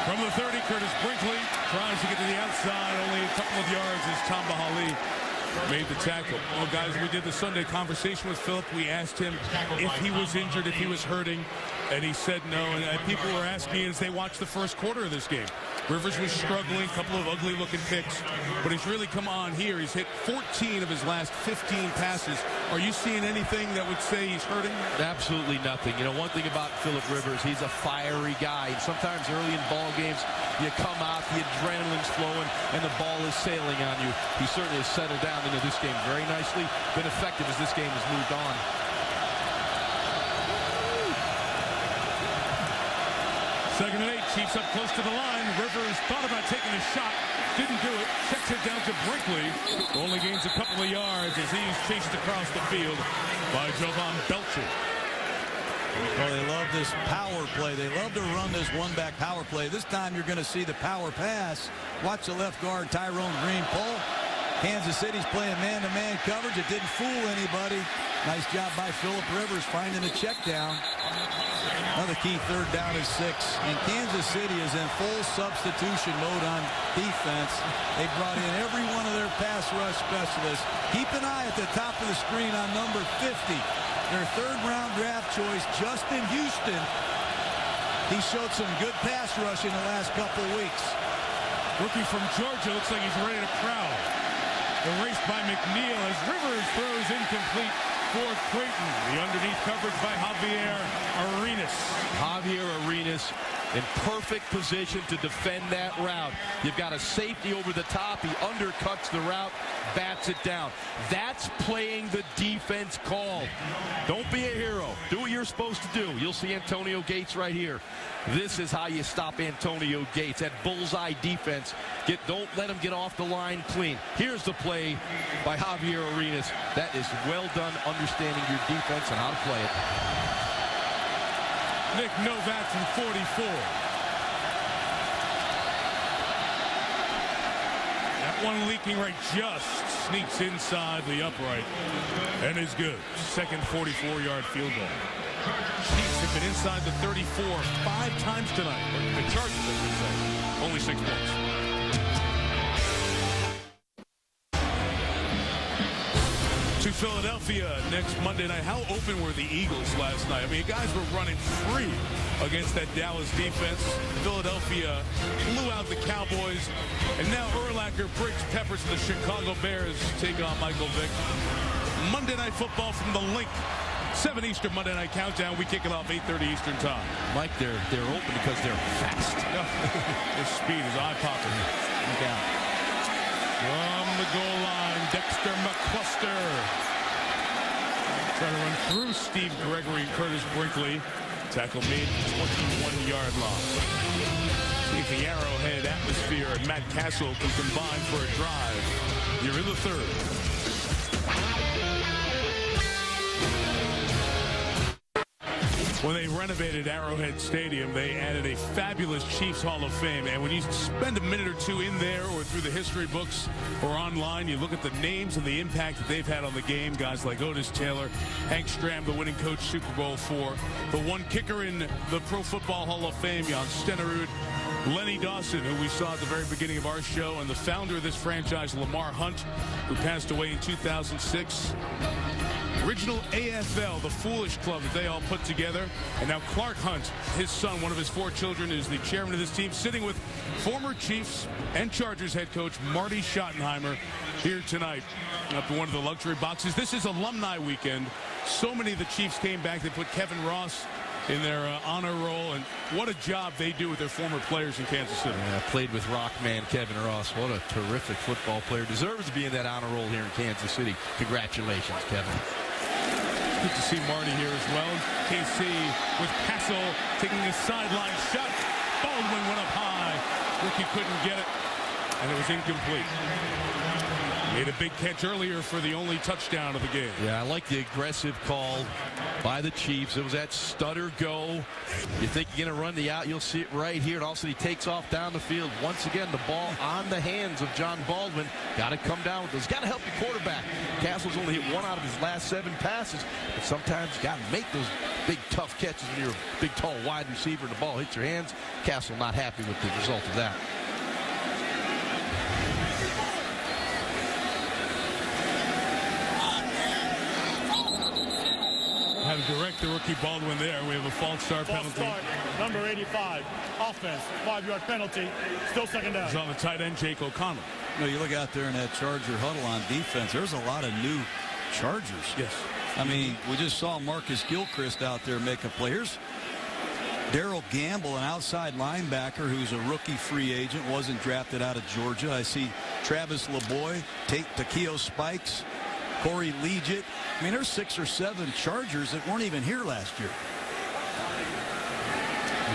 From the 30, Curtis Brinkley tries to get to the outside. Only a couple of yards as Tom Bahali made the tackle. Well, guys, we did the Sunday conversation with Phillip. We asked him if he was injured, if he was hurting, and he said no. And people were asking as they watched the first quarter of this game. Rivers was struggling, a couple of ugly-looking picks, but he's really come on here. He's hit 14 of his last 15 passes. Are you seeing anything that would say he's hurting? Absolutely nothing. You know, one thing about Phillip Rivers, he's a fiery guy. And sometimes early in ball games, you come out, the adrenaline's flowing, and the ball is sailing on you. He certainly has settled down into this game very nicely, been effective as this game has moved on. Second and 8, Chiefs up close to the line. Rivers thought about taking a shot, didn't do it. Checks it down to Brinkley. Only gains a couple of yards as he's chased across the field by Jovan Belcher. Well, they love this power play. They love to run this one-back power play. This time you're going to see the power pass. Watch the left guard, Tyrone Green, pull. Kansas City's playing man-to-man coverage. It didn't fool anybody. Nice job by Phillip Rivers finding a check down. Another key third down is 6. And Kansas City is in full substitution mode on defense. They brought in every one of their pass rush specialists. Keep an eye at the top of the screen on number 50. Their third-round draft choice, Justin Houston. He showed some good pass rush in the last couple weeks. Rookie from Georgia looks like he's ready to prowl. Erased by McNeil as Rivers throws incomplete for Creighton. The underneath coverage by Javier Arenas. Javier Arenas in perfect position to defend that route. You've got a safety over the top. He undercuts the route, bats it down. That's playing the defense call. Don't be a hero. Do what you're supposed to do. You'll see Antonio Gates right here. This is how you stop Antonio Gates. That bullseye defense. Don't let him get off the line clean. Here's the play by Javier Arenas. That is well done, understanding your defense and how to play it. Nick Novak from 44. one leaking right, just sneaks inside the upright and is good. Second 44-yard field goal. Chiefs have been inside the 34 5 times tonight. The Chargers, I should say. Only 6 points. To Philadelphia next Monday night. How open were the Eagles last night? I mean, guys were running free against that Dallas defense. Philadelphia blew out the Cowboys. And now Urlacher, Briggs, Peppers, and the Chicago Bears take on Michael Vick. Monday Night Football from the Link. 7 Eastern Monday Night Countdown. We kick it off 8:30 Eastern time. Mike, they're open because they're fast. Their speed is eye-popping. Look out. From the goal line, Dexter McCluster. Trying to run through Steve Gregory and Curtis Brinkley. Tackle made 21-yard line. See if the Arrowhead atmosphere and Matt Cassel can combine for a drive. You're in the third. When they renovated Arrowhead Stadium, they added a fabulous Chiefs Hall of Fame. And when you spend a minute or two in there or through the history books or online, you look at the names and the impact that they've had on the game. Guys like Otis Taylor, Hank Stram, the winning coach, Super Bowl IV. The one kicker in the Pro Football Hall of Fame, Jan Stenerud. Lenny Dawson, who we saw at the very beginning of our show, and the founder of this franchise, Lamar Hunt, who passed away in 2006. Original AFL, the Foolish Club that they all put together. And now Clark Hunt, his son, one of his 4 children, is the chairman of this team, sitting with former Chiefs and Chargers head coach Marty Schottenheimer here tonight up in one of the luxury boxes. This is alumni weekend. So many of the Chiefs came back. They put Kevin Ross in their honor roll, and what a job they do with their former players in Kansas City. Yeah, played with Rockman Kevin Ross. What a terrific football player. Deserves to be in that honor roll here in Kansas City. Congratulations, Kevin. Good to see Marty here as well. KC with Cassel taking a sideline shot. Baldwin went up high. Rookie couldn't get it, and it was incomplete. Made a big catch earlier for the only touchdown of the game. Yeah, I like the aggressive call by the Chiefs. It was that stutter go. You think you're going to run the out, you'll see it right here. And also he takes off down the field. Once again, the ball on the hands of John Baldwin. Got to come down with those. Got to help your quarterback. Castle's only hit 1 out of his last 7 passes. But sometimes you got to make those big, tough catches when you're a big, tall, wide receiver and the ball hits your hands. Cassel not happy with the result of that. Had to direct the rookie Baldwin there. We have a false start penalty. Start, number 85, offense, 5-yard penalty, still second down. He's on the tight end, Jake O'Connell. You know, you look out there in that Charger huddle on defense, there's a lot of new Chargers. Yes. I mean, we just saw Marcus Gilchrist out there make a play. Here's Darrell Gamble, an outside linebacker who's a rookie free agent, wasn't drafted out of Georgia. I see Travis LeBoy, Takeo Spikes, Corey Leggett. I mean, there's 6 or 7 Chargers that weren't even here last year.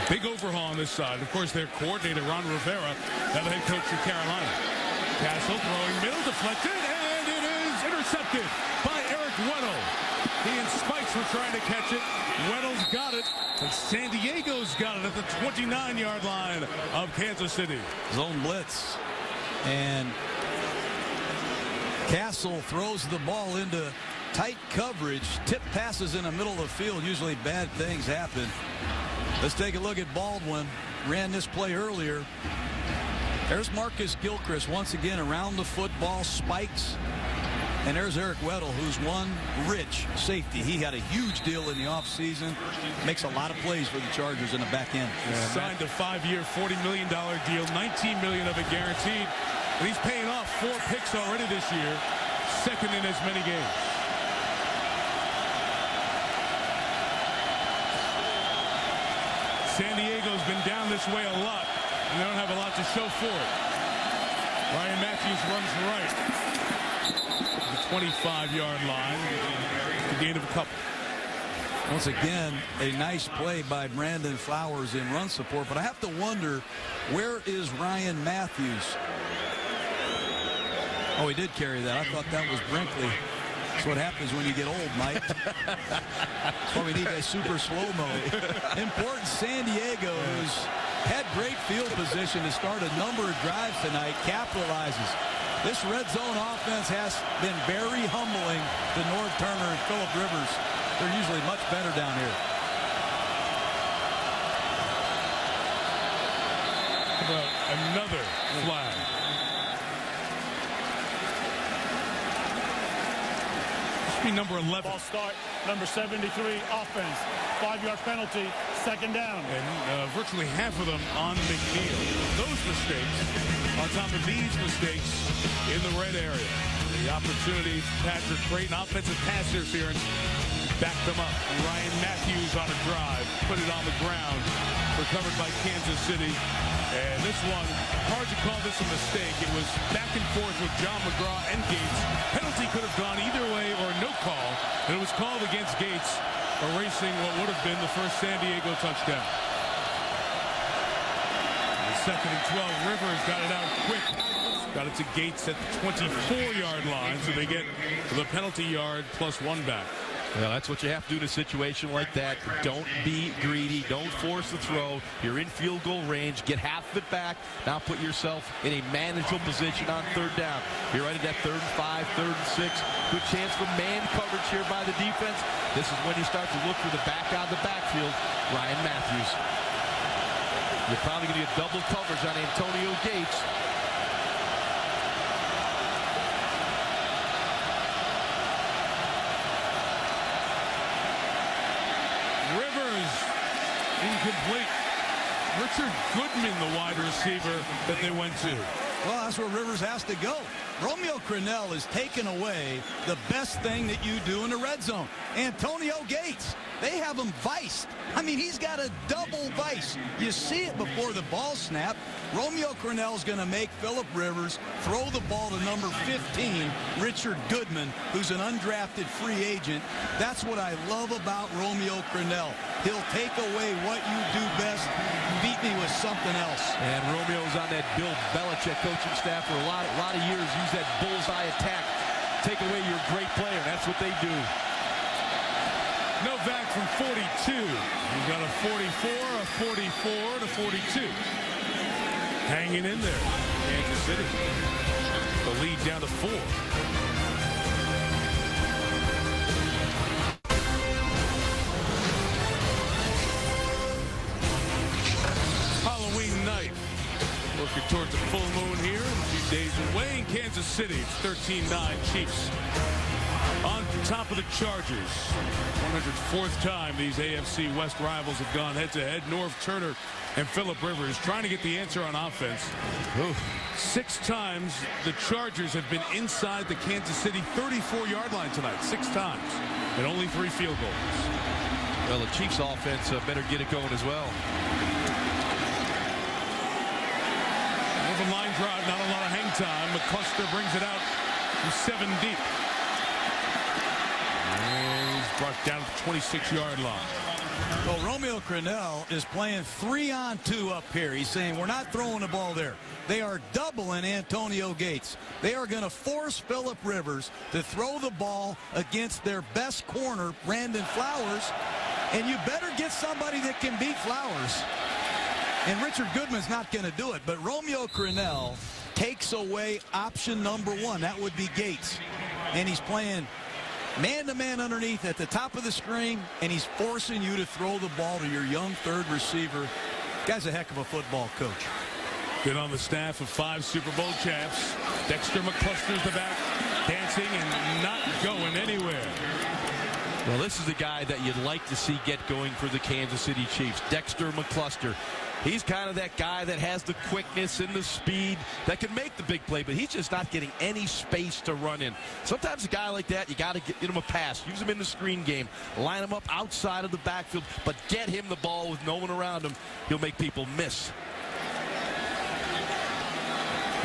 Big overhaul on this side. Of course, their coordinator, Ron Rivera, now the head coach of Carolina. Cassel throwing middle, deflected, and it is intercepted by Eric Weddle. He and Spikes were trying to catch it. Weddle's got it, and San Diego's got it at the 29-yard line of Kansas City. Zone blitz. And Cassel throws the ball into tight coverage. Tip passes in the middle of the field. Usually bad things happen. Let's take a look at Baldwin. Ran this play earlier. There's Marcus Gilchrist once again around the football. Spikes. And there's Eric Weddle, who's one rich safety. He had a huge deal in the offseason. Makes a lot of plays for the Chargers in the back end. Yeah, signed a 5-year, $40 million deal. $19 million of it guaranteed. And he's paying off 4 picks already this year. Second in as many games. San Diego's been down this way a lot, and they don't have a lot to show for it. Ryan Matthews runs right. The 25-yard line. The gain of a couple. Once again, a nice play by Brandon Flowers in run support, but I have to wonder, where is Ryan Matthews? Oh, he did carry that. I thought that was Brinkley. That's what happens when you get old, Mike. That's why we need that super slow-mo. Important San Diego, who's had great field position to start a number of drives tonight, capitalizes. This red zone offense has been very humbling to Norv Turner and Phillip Rivers. They're usually much better down here. How about another flag? Number 11. Ball start, number 73, offense. 5-yard penalty, second down. And virtually half of them on McNeil. Those mistakes on top of these mistakes in the red area. The opportunity, Patrick Creighton, offensive pass interference, backed them up. Ryan Matthews on a drive, put it on the ground, recovered by Kansas City. And this one, hard to call this a mistake. It was back and forth with John McGraw and Gates. Penalty could have gone either way or no call. And it was called against Gates, erasing what would have been the first San Diego touchdown. And 2nd and 12, Rivers got it out quick. Got it to Gates at the 24-yard line, so they get the penalty yard plus 1 back. Well, that's what you have to do in a situation like that. Don't be greedy. Don't force the throw. You're in field goal range. Get half of it back. Now put yourself in a manageable position on 3rd down. You're right at that 3rd and 5, 3rd and 6. Good chance for man coverage here by the defense. This is when you start to look for the back out of the backfield, Ryan Matthews. You're probably going to get double coverage on Antonio Gates. Incomplete. Richard Goodman, the wide receiver that they went to. Well, that's where Rivers has to go. Romeo Crennel has taken away the best thing that you do in the red zone. Antonio Gates, they have him viced. I mean, he's got a double vice. You see it before the ball snap. Romeo Crennel's going to make Phillip Rivers throw the ball to number 15, Richard Goodman, who's an undrafted free agent. That's what I love about Romeo Crennel. He'll take away what you do best, beat me with something else. And Romeo's on that Bill Belichick coaching staff for a lot of years. Use that bullseye attack. Take away your great player. That's what they do. Novak from 42. He's got a 44, a 44, to 42. Hanging in there. Kansas City. The lead down to 4. Halloween night. Working towards a full moon here. A few days away in Kansas City. It's 13-9 Chiefs. On top of the Chargers. 104th time these AFC West rivals have gone head-to-head. Norv Turner and Phillip Rivers trying to get the answer on offense. 6 times the Chargers have been inside the Kansas City 34-yard line tonight. 6 times. And only 3 field goals. Well, the Chiefs offense better get it going as well. Over line drive, not a lot of hang time. McCluster brings it out from 7 deep. And he's brought down to the 26-yard line. Well, Romeo Crennel is playing 3-on-2 up here. He's saying we're not throwing the ball there. They are doubling Antonio Gates. They are going to force Phillip Rivers to throw the ball against their best corner, Brandon Flowers. And you better get somebody that can beat Flowers. And Richard Goodman's not going to do it. But Romeo Crennel takes away option number 1. That would be Gates. And he's playing man-to-man underneath at the top of the screen, and he's forcing you to throw the ball to your young third receiver. Guy's a heck of a football coach. Been on the staff of 5 Super Bowl champs. Dexter McCluster's the back, dancing and not going anywhere. Well, this is the guy that you'd like to see get going for the Kansas City Chiefs, Dexter McCluster. He's kind of that guy that has the quickness and the speed that can make the big play, but he's just not getting any space to run in. Sometimes a guy like that, you got to get him a pass. Use him in the screen game. Line him up outside of the backfield, but get him the ball with no one around him. He'll make people miss.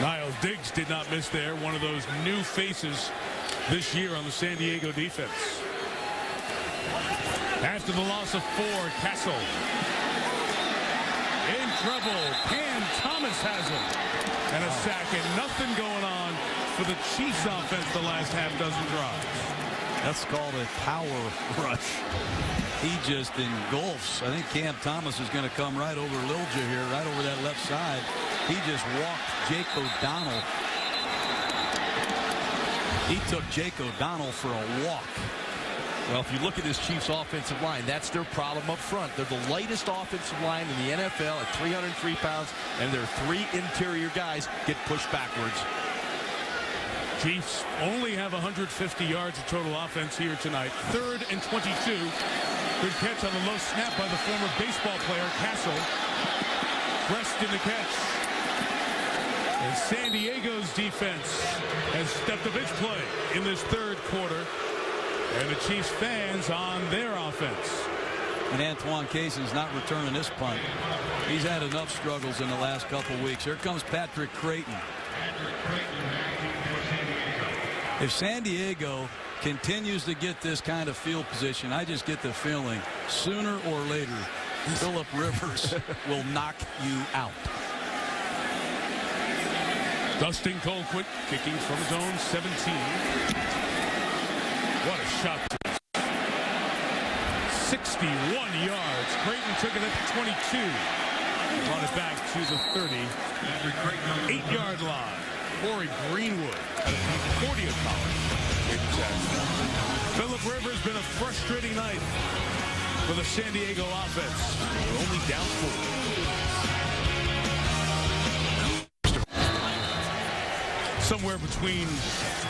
Niles Diggs did not miss there. One of those new faces this year on the San Diego defense. After the loss of 4, Cassel in trouble. Cam Thomas has him. And a sack, and nothing going on for the Chiefs offense the last half-dozen drives. That's called a power rush. He just engulfs. I think Cam Thomas is going to come right over Lilja here, right over that left side. He just walked Jake O'Donnell. He took Jake O'Donnell for a walk. Well, if you look at this Chiefs offensive line, that's their problem up front. They're the lightest offensive line in the NFL at 303 pounds, and their 3 interior guys get pushed backwards. Chiefs only have 150 yards of total offense here tonight. 3rd and 22. Good catch on the low snap by the former baseball player, Cassel. Pressed in the catch. And San Diego's defense has stepped up its play in this 3rd quarter. And the Chiefs fans on their offense. And Antoine Cason's not returning this punt. He's had enough struggles in the last couple weeks. Here comes Patrick Creighton. If San Diego continues to get this kind of field position, I just get the feeling sooner or later Phillip Rivers will knock you out. Dustin Colquitt kicking from his own 17. What a shot. 61 yards. Creighton took it at the 22. Brought it back to the 30. 8-yard line. Corey Greenwood at the 40 of college. Phillip Rivers been a frustrating night for the San Diego offense. They're only down 4. Somewhere between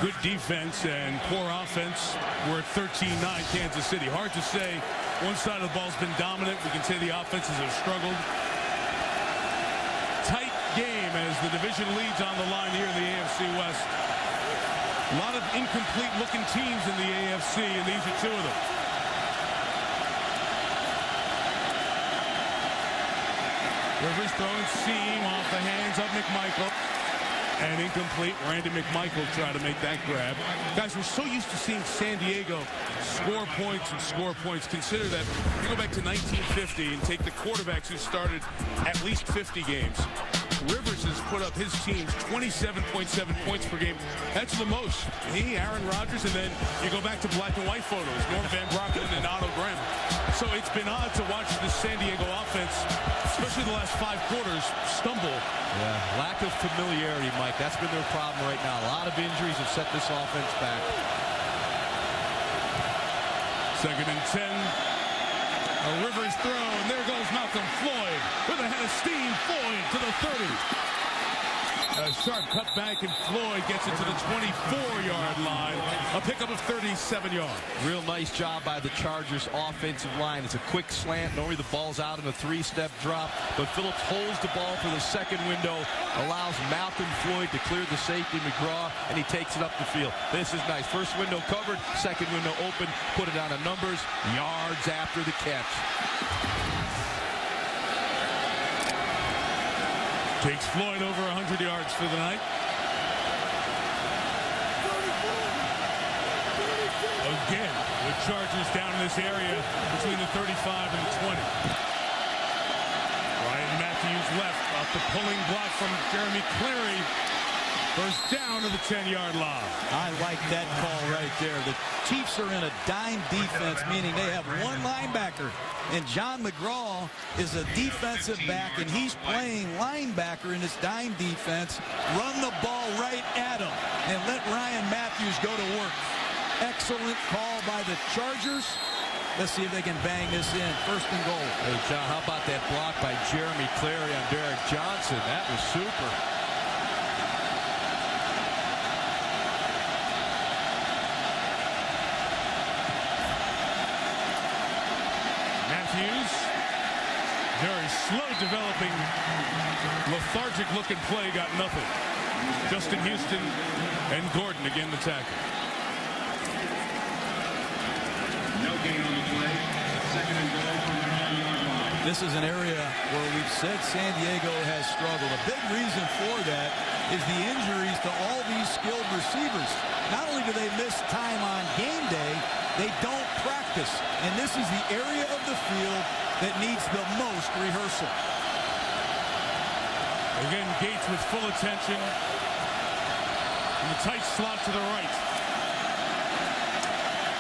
good defense and poor offense. We're at 13-9 Kansas City. Hard to say. One side of the ball's been dominant. We can say the offenses have struggled. Tight game as the division leads on the line here in the AFC West. A lot of incomplete looking teams in the AFC, and these are 2 of them. Rivers throwing seam off the hands of McMichael. And incomplete. Randy McMichael tried to make that grab. Guys, we're so used to seeing San Diego score points and score points. Consider that you go back to 1950 and take the quarterbacks who started at least 50 games. Rivers has put up his team's 27.7 points per game. That's the most. He, Aaron Rodgers, and then you go back to black and white photos. Norm Van Brocken and Otto Graham. So it's been odd to watch the San Diego offense, especially the last 5 quarters, stumble. Yeah, lack of familiarity, Mike. That's been their problem right now. A lot of injuries have set this offense back. 2nd and 10. A Rivers throw, and there goes Malcolm Floyd with a head of steam. Floyd to the 30. A sharp cut back, and Floyd gets it to the 24-yard line. A pickup of 37 yards. Real nice job by the Chargers offensive line. It's a quick slant. Normally the ball's out in a 3-step drop, but Phillips holds the ball for the second window, allows Malcolm Floyd to clear the safety, McGraw, and he takes it up the field. This is nice. First window covered, second window open, put it on the numbers, yards after the catch. Takes Floyd over 100 yards for the night. Again, the Chargers down in this area between the 35 and the 20. Ryan Matthews left off the pulling block from Jeremy Clary. First down to the 10-yard line. I like that call right there. The Chiefs are in a dime defense, meaning they have one linebacker. And John McGraw is a defensive back, and he's playing linebacker in this dime defense. Run the ball right at him and let Ryan Matthews go to work. Excellent call by the Chargers. Let's see if they can bang this in. 1st and goal. Hey, John, how about that block by Jeremy Clary on Derek Johnson? That was super. Very slow developing, lethargic looking play, got nothing. Justin Houston and Gordon again the tackle. No gain on the play. 2nd and goal from the 9-yard line. This is an area where we've said San Diego has struggled. A big reason for that is the injuries to all these skilled receivers. Not only do they miss time on game day, they don't practice. And this is the area of the field that needs the most rehearsal. Again, Gates with full attention. In the tight slot to the right.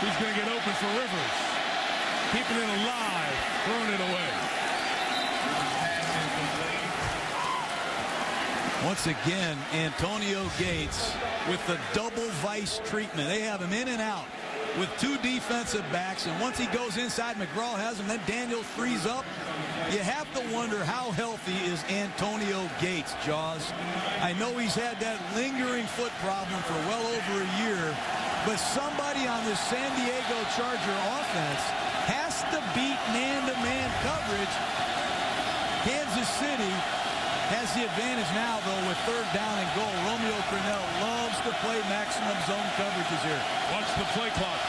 He's going to get open for Rivers. Keeping it alive, throwing it away. Once again, Antonio Gates with the double vice treatment. They have him in and out with two defensive backs, and once he goes inside, McGraw has him, then Daniels frees up. You have to wonder how healthy is Antonio Gates, Jaws. I know he's had that lingering foot problem for well over a year, but somebody on the San Diego Charger offense has to beat man-to-man coverage. Kansas City has the advantage now, though, with 3rd down and goal. Romeo Crennel loves to play maximum zone coverages here. Watch the play clock.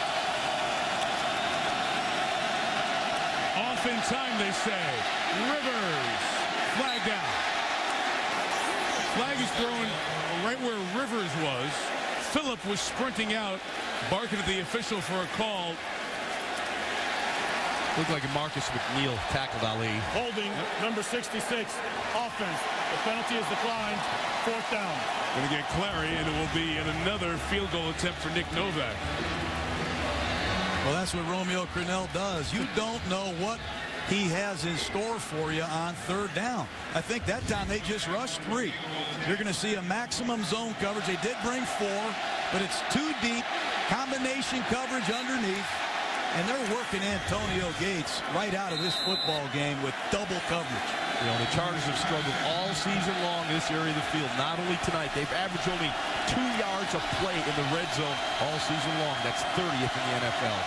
Off in time, they say. Rivers. Flag down. Flag is thrown right where Rivers was. Phillip was sprinting out, barking at the official for a call. Looked like Marcus McNeil tackled Ali. Holding number 66, offense. The penalty is declined. 4th down. Going to get Clary, and it will be another field goal attempt for Nick Novak. Well, that's what Romeo Crennel does. You don't know what he has in store for you on 3rd down. I think that time they just rushed 3. You're going to see a maximum zone coverage. They did bring 4, but it's too deep. Combination coverage underneath. And they're working Antonio Gates right out of this football game with double coverage. You know, the Chargers have struggled all season long in this area of the field. Not only tonight, they've averaged only 2 yards of play in the red zone all season long. That's 30th in the NFL.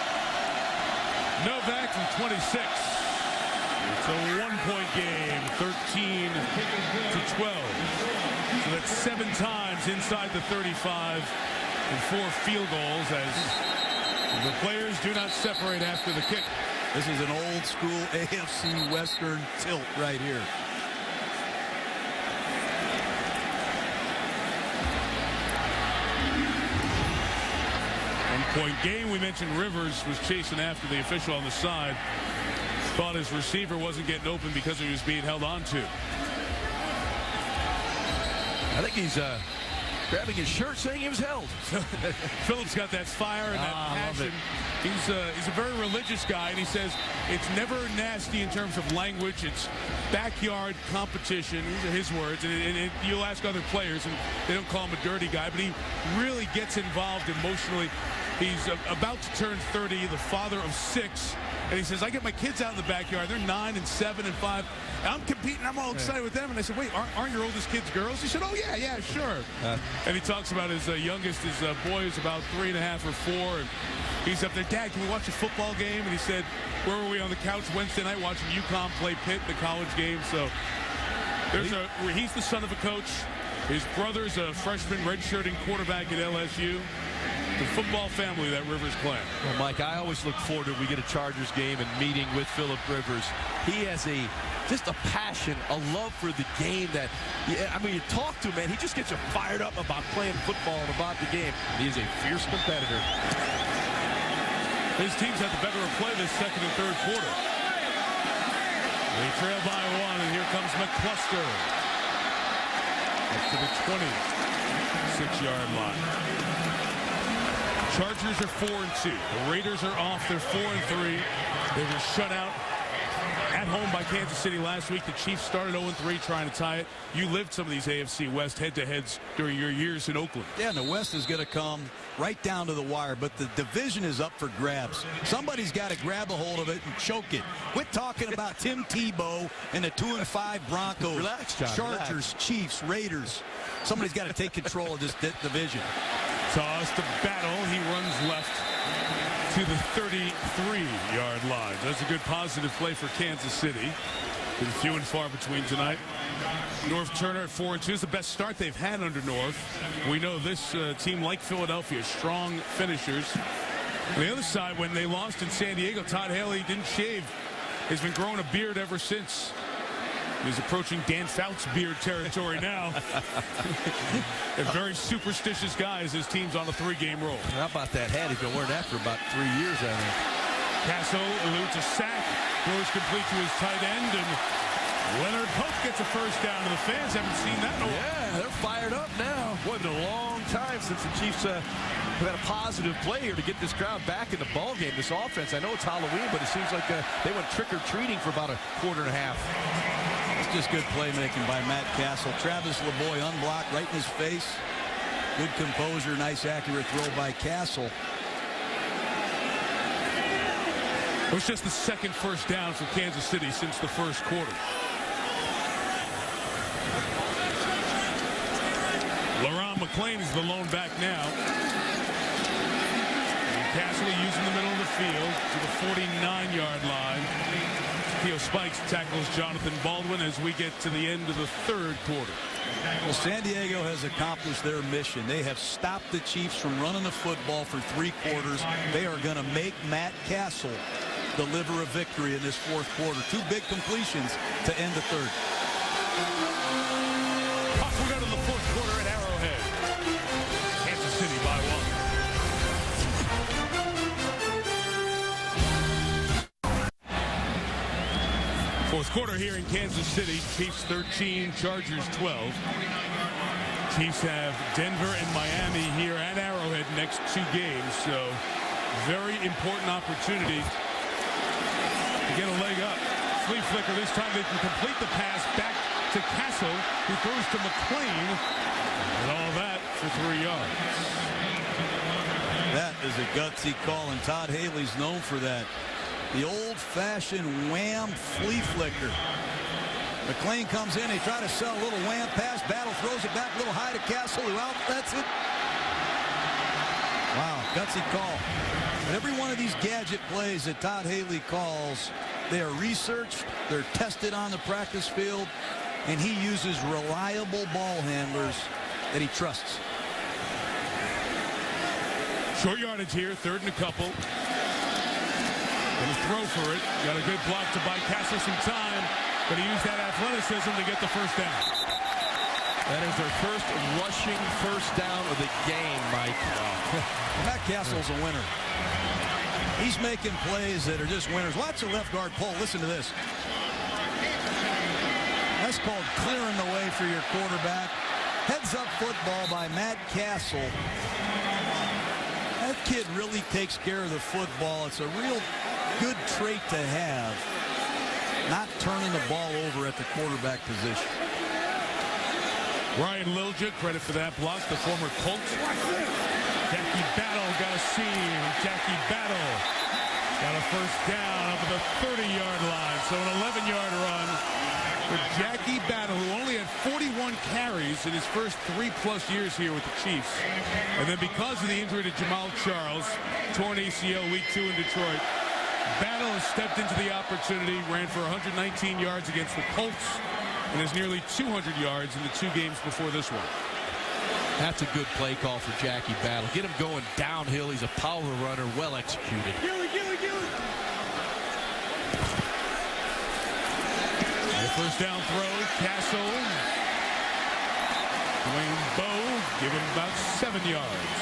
Novak from 26. It's a 1-point game, 13-12. So that's 7 times inside the 35 and 4 field goals as the players do not separate after the kick. This is an old school AFC Western tilt right here. One-point game. We mentioned Rivers was chasing after the official on the side. Thought his receiver wasn't getting open because he was being held on to. I think he's grabbing his shirt saying he was held. Phillips got that fire and that passion. He's a very religious guy, and he says it's never nasty in terms of language. It's backyard competition. These are his words. And you'll ask other players, and they don't call him a dirty guy, but he really gets involved emotionally. He's about to turn 30, the father of 6. And he says, I get my kids out in the backyard. They're 9 and 7 and 5. And I'm competing. I'm all excited with them. And I said, wait, aren't your oldest kids girls? He said, oh, yeah, sure. And he talks about his youngest, his boy is about 3.5 or 4. And he's up there, Dad, can we watch a football game? And he said, where were we on the couch Wednesday night watching UConn play Pitt in the college game? So he's the son of a coach. His brother's a freshman redshirting quarterback at LSU. The football family that Rivers clan. Well, Mike, I always look forward to we get a Chargers game and meeting with Phillip Rivers. He has just a passion, a love for the game that, I mean, you talk to him, man, he just gets you fired up about playing football and about the game. He is a fierce competitor. His team's had the better of play this second and third quarter. They trail by 1, and here comes McCluster. Up to the 26-yard line. Chargers are 4-2. The Raiders are off. They're 4-3. They were shut out at home by Kansas City last week. The Chiefs started 0-3 trying to tie it. You lived some of these AFC West head-to-heads during your years in Oakland. Yeah, and the West is going to come right down to the wire, but the division is up for grabs. Somebody's got to grab a hold of it and choke it. Quit talking about Tim Tebow and the 2-5 Broncos. Relax, John, Chargers, relax. Chiefs, Raiders. Somebody's got to take control of this division. Toss to Battle. He runs left to the 33-yard line. That's a good positive play for Kansas City. Been few and far between tonight. North Turner at 4-2 is the best start they've had under North. We know this team, like Philadelphia, strong finishers. On the other side, when they lost in San Diego, Todd Haley didn't shave. He's been growing a beard ever since. He's approaching Dan Fouts beard territory now. A very superstitious guy as his team's on a 3-game roll. How about that hat? He's been wearing that for about 3 years, I think. Cassel eludes a sack, throws complete to his tight end, and Leonard Pope gets a first down. And the fans haven't seen that in a while. Yeah, they're fired up now. Boy, it's been a long time since the Chiefs have had a positive play here to get this crowd back in the ball game. This offense, I know it's Halloween, but it seems like they went trick-or-treating for about a quarter and a half. It's just good playmaking by Matt Cassel. Travis LeBoy unblocked right in his face. Good composure, nice accurate throw by Cassel. It was just the second first down for Kansas City since the first quarter. LaRon McClain is the lone back now. And Cassel using the middle of the field to the 49-yard line. Theo Spikes tackles Jonathan Baldwin as we get to the end of the third quarter. Well, San Diego has accomplished their mission. They have stopped the Chiefs from running the football for 3 quarters. They are going to make Matt Cassel deliver a victory in this fourth quarter. 2 big completions to end the third. Off we go to the fourth quarter at Arrowhead. Kansas City by 1. Fourth quarter here in Kansas City. Chiefs 13, Chargers 12. Chiefs have Denver and Miami here at Arrowhead next 2 games. So very important opportunity to get a leg up. Flea flicker. This time they can complete the pass back to Cassel, who throws to McClain. And all that for 3 yards. That is a gutsy call, and Todd Haley's known for that. The old-fashioned wham flea flicker. McClain comes in. They try to sell a little wham pass. Battle throws it back a little high to Cassel, who outlets it. Wow, gutsy call. But every one of these gadget plays that Todd Haley calls, they are researched, they're tested on the practice field, and he uses reliable ball handlers that he trusts. Short yardage here, 3rd and a couple. Going to throw for it. Got a good block to buy Cassel some time, but he used that athleticism to get the first down. That is their first rushing first down of the game, Mike. Matt Cassel's a winner. He's making plays that are just winners. Watch the left guard pull. Listen to this. That's called clearing the way for your quarterback. Heads-up football by Matt Cassel. That kid really takes care of the football. It's a real good trait to have, not turning the ball over at the quarterback position. Ryan Lilja, credit for that block, the former Colt. Jackie Battle got a seam. Jackie Battle got a first down up at the 30-yard line. So an 11-yard run for Jackie Battle, who only had 41 carries in his first 3+ years here with the Chiefs. And then because of the injury to Jamal Charles, torn ACL week 2 in Detroit, Battle has stepped into the opportunity, ran for 119 yards against the Colts, and has nearly 200 yards in the 2 games before this one. That's a good play call for Jackie Battle. Get him going downhill. He's a power runner, well executed. The first down throw, Cassel. Dwayne Bowe, give him about 7 yards.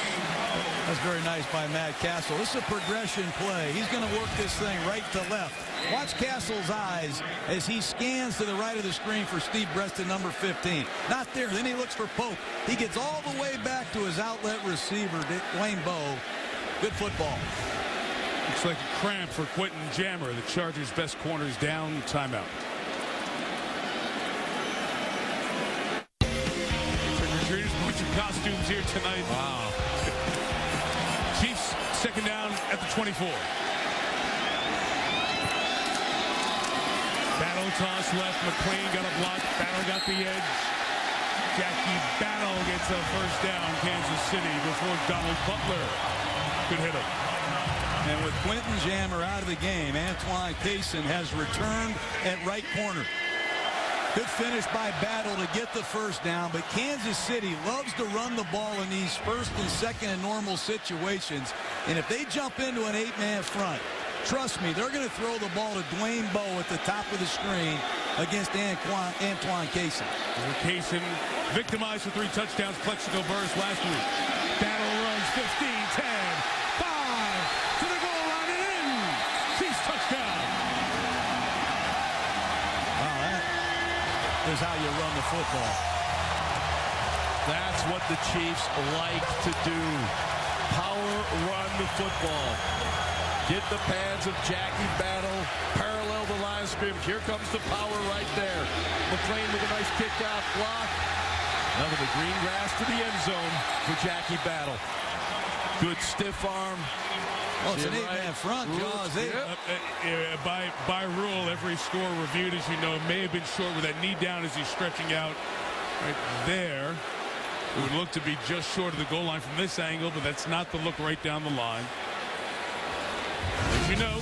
That's very nice by Matt Cassel. This is a progression play. He's going to work this thing right to left. Watch Cassel's eyes as he scans to the right of the screen for Steve Breaston, number 15. Not there. Then he looks for Pope. He gets all the way back to his outlet receiver, Dwayne Bowe. Good football. Looks like a cramp for Quentin Jammer. The Chargers' best corners down. Timeout. Trick-or-treaters, bunch of costumes here tonight. Wow. Chiefs second down at the 24. Battle toss left. McClain got a block. Battle got the edge. Jackie Battle gets a first down, Kansas City, before Donald Butler could hit him. And with Quentin Jammer out of the game, Antoine Cason has returned at right corner. Good finish by Battle to get the first down, but Kansas City loves to run the ball in these first and second and normal situations. And if they jump into an 8-man front, trust me, they're going to throw the ball to Dwayne Bowe at the top of the screen against Antoine Cason. Cason victimized for 3 touchdowns, Plexico burst last week. Battle runs 15, 10, 5 to the goal line and in. Chiefs touchdown. Wow, that is how you run the football. That's what the Chiefs like to do. Power run the football. Get the pads of Jackie Battle. Parallel the line of scrimmage. Here comes the power right there. McClain with a nice kickoff block. Now to the green grass to the end zone for Jackie Battle. Good stiff arm. Well, it's an 8-man front, Jaws. By rule, every score reviewed, as you know, may have been short with that knee down as he's stretching out right there. It would look to be just short of the goal line from this angle, but that's not the look right down the line. As you know,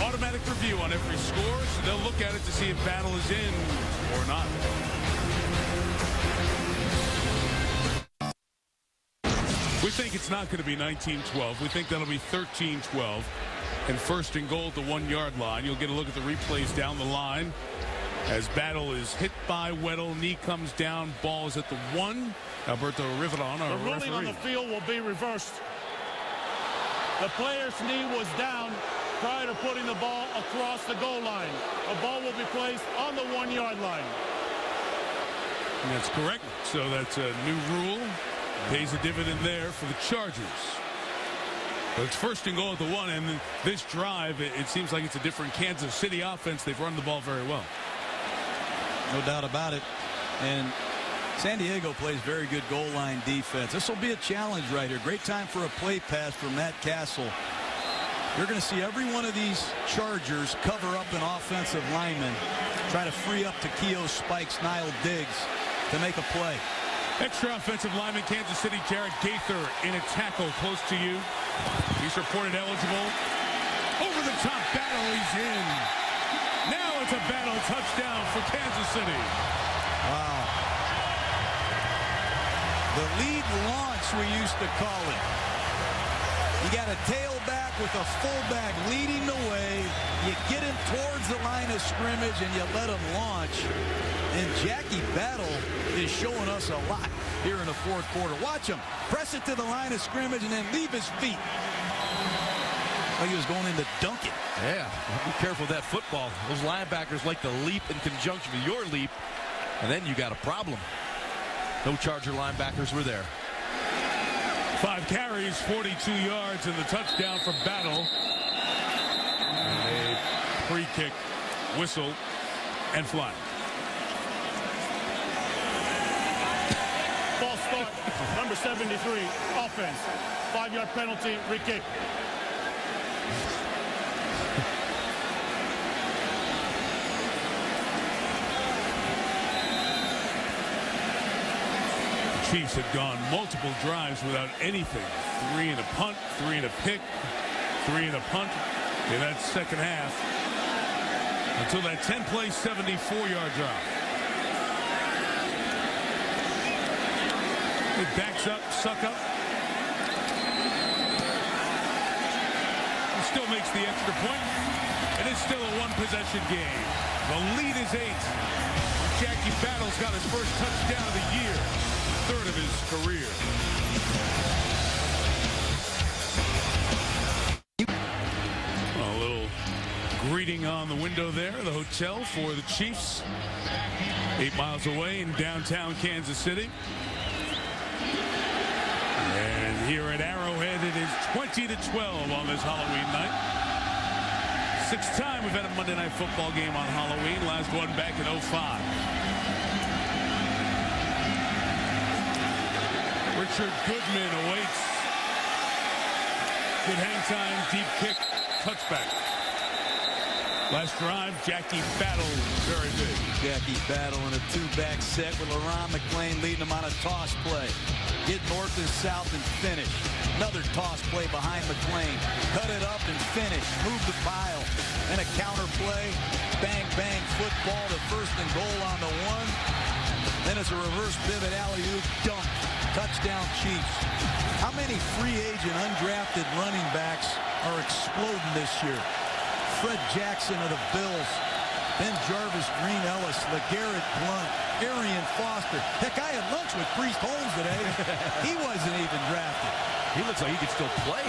automatic review on every score, so they'll look at it to see if Battle is in or not. We think it's not going to be 19-12. We think that'll be 13-12. And first and goal at the 1-yard line. You'll get a look at the replays down the line. As Battle is hit by Weddle, knee comes down, ball is at the 1. Alberto Rivedon, our The ruling referee. on the field will be reversed. The player's knee was down prior to putting the ball across the goal line. The ball will be placed on the 1-yard line. And that's correct. So that's a new rule. Pays a dividend there for the Chargers. But it's first and goal at the 1, and this drive, it seems like it's a different Kansas City offense. They've run the ball very well. No doubt about it. And San Diego plays very good goal line defense. This will be a challenge right here. Great time for a play pass from Matt Cassel. You're going to see every one of these Chargers cover up an offensive lineman, try to free up Takeo Spikes, Niall Diggs to make a play. Extra offensive lineman, Kansas City, Jared Gaither in a tackle close to you. He's reported eligible. Over the top Battle, he's in. Now it's a Battle touchdown for Kansas City. Wow. The lead launch, we used to call it. You got a tailback with a fullback leading the way. You get him towards the line of scrimmage and you let him launch. And Jackie Battle is showing us a lot here in the fourth quarter. Watch him press it to the line of scrimmage and then leave his feet. Like he was going in to dunk it. Yeah, be careful with that football. Those linebackers like to leap in conjunction with your leap, and then you got a problem. No Charger linebackers were there. 5 carries, 42 yards, and the touchdown for Battle. And a free kick, whistle, and fly. False start, number 73, offense. 5-yard penalty, free kick. Chiefs had gone multiple drives without anything. 3 and a punt, 3 and a pick, 3 and a punt in that second half until that 10-play, 74-yard drive. It backs up, suck up. It still makes the extra point. It is still a 1-possession game. The lead is 8. Jackie Battle's got his first touchdown of the year. Third of his career. A little greeting on the window there, the hotel for the Chiefs. 8 miles away in downtown Kansas City. And here at Arrowhead, it is 20-12 on this Halloween night. 6th time we've had a Monday Night Football game on Halloween. Last one back in 05. Richard Goodman awaits. Good hang time, deep kick, touchback. Last drive, Jackie Battle, very big. Jackie Battle in a 2-back set with LaRon McClain leading him on a toss play. Get north and south and finish. Another toss play behind McClain. Cut it up and finish. Move the pile. And a counter play. Bang, bang, football to first and goal on the 1. Then it's a reverse pivot alley-oop dunk. Touchdown Chiefs. How many free agent undrafted running backs are exploding this year? Fred Jackson of the Bills, Ben Jarvis, Green Ellis, LeGarrette Blount, Arian Foster. Heck, I had lunch with Priest Holmes today. He wasn't even drafted. He looks like he could still play.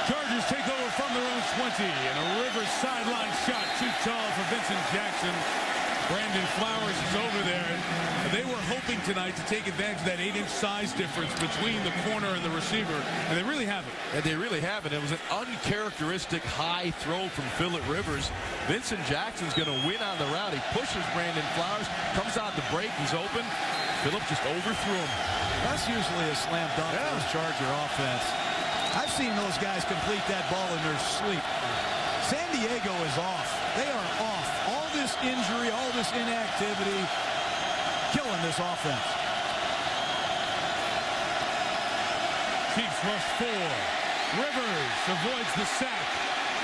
Chargers take over from their own 20, and a Rivers sideline shot too tall for Vincent Jackson. Brandon Flowers is over there. They were hoping tonight to take advantage of that 8-inch size difference between the corner and the receiver, and they really haven't. And they really haven't. It was an uncharacteristic high throw from Phillip Rivers. Vincent Jackson's going to win on the route. He pushes Brandon Flowers, comes out the break, he's open. Phillip just overthrew him. That's usually a slam dunk for this Charger offense. I've seen those guys complete that ball in their sleep. San Diego is off. They are off. All this injury, all this inactivity, killing this offense. Chiefs rush 4. Rivers avoids the sack.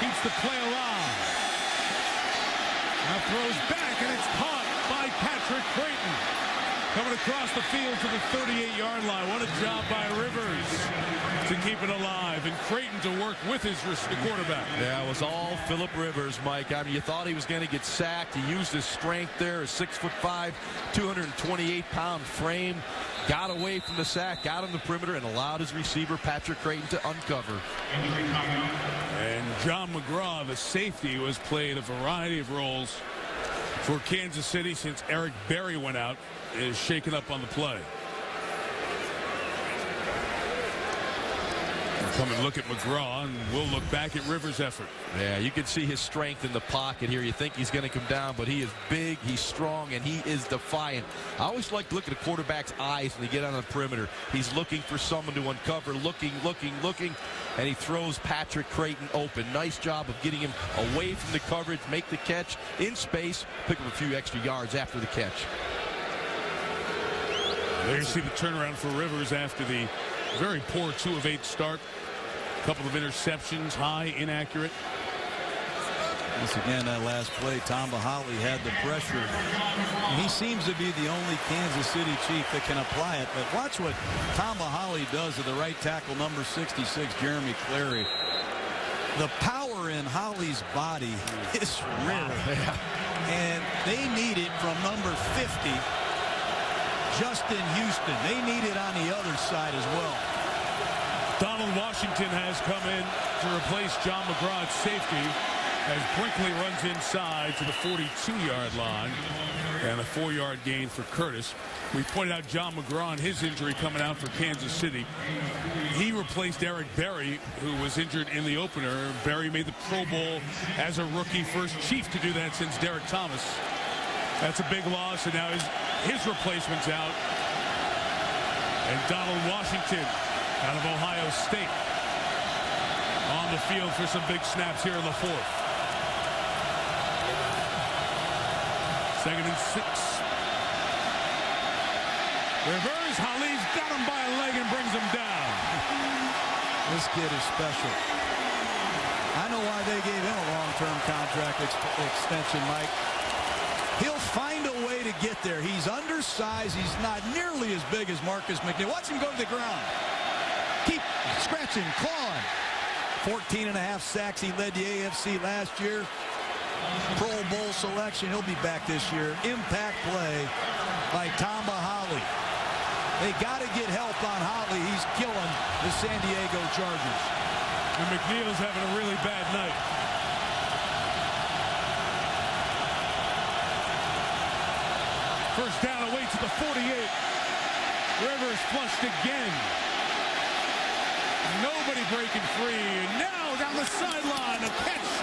Keeps the play alive. Now throws back, and it's caught by Patrick Creighton. Coming across the field to the 38-yard line. What a job by Rivers to keep it alive. And Creighton to work with his quarterback. Yeah, it was all Phillip Rivers, Mike. I mean, you thought he was going to get sacked. He used his strength there, his 6'5", 228-pound frame. Got away from the sack, got on the perimeter, and allowed his receiver, Patrick Creighton, to uncover. And John McGraw, the safety, was played a variety of roles for Kansas City since Eric Berry went out, is shaken up on the play. We'll come and look at McGraw, and we'll look back at Rivers' effort. Yeah, you can see his strength in the pocket here. You think he's going to come down, but he is big, he's strong, and he is defiant. I always like to look at a quarterback's eyes when they get on the perimeter. He's looking for someone to uncover, looking, and he throws Patrick Creighton open. Nice job of getting him away from the coverage, make the catch in space, pick up a few extra yards after the catch. There you see the turnaround for Rivers after the very poor 2 of 8 start. A couple of interceptions, high, inaccurate. Once again, that last play, Tom Bahali had the pressure. And he seems to be the only Kansas City Chief that can apply it. But watch what Tom Bahali does to the right tackle, number 66, Jeremy Clary. The power in Holly's body is real. And they need it from number 50. Justin Houston. They need it on the other side as well. Donald Washington has come in to replace John McGraw at safety as Brinkley runs inside to the 42-yard line, and a 4-yard gain for Curtis. We pointed out John McGraw and his injury coming out for Kansas City. He replaced Eric Berry, who was injured in the opener. Berry made the Pro Bowl as a rookie, first Chief to do that since Derek Thomas. That's a big loss, and now his replacement's out. And Donald Washington out of Ohio State on the field for some big snaps here in the 4th. 2nd and 6. Rivers, Holly's got him by a leg and brings him down. This kid is special. I know why they gave him a long-term contract extension, Mike. He'll find a way to get there. He's undersized. He's not nearly as big as Marcus McNeil. Watch him go to the ground. Keep scratching, clawing. 14.5 sacks. He led the AFC last year. Pro Bowl selection. He'll be back this year. Impact play by Tom Bahali. They got to get help on Holly. He's killing the San Diego Chargers. And McNeil's having a really bad night. First down away to the 48. Rivers flushed again. Nobody breaking free. And now down the sideline, a catch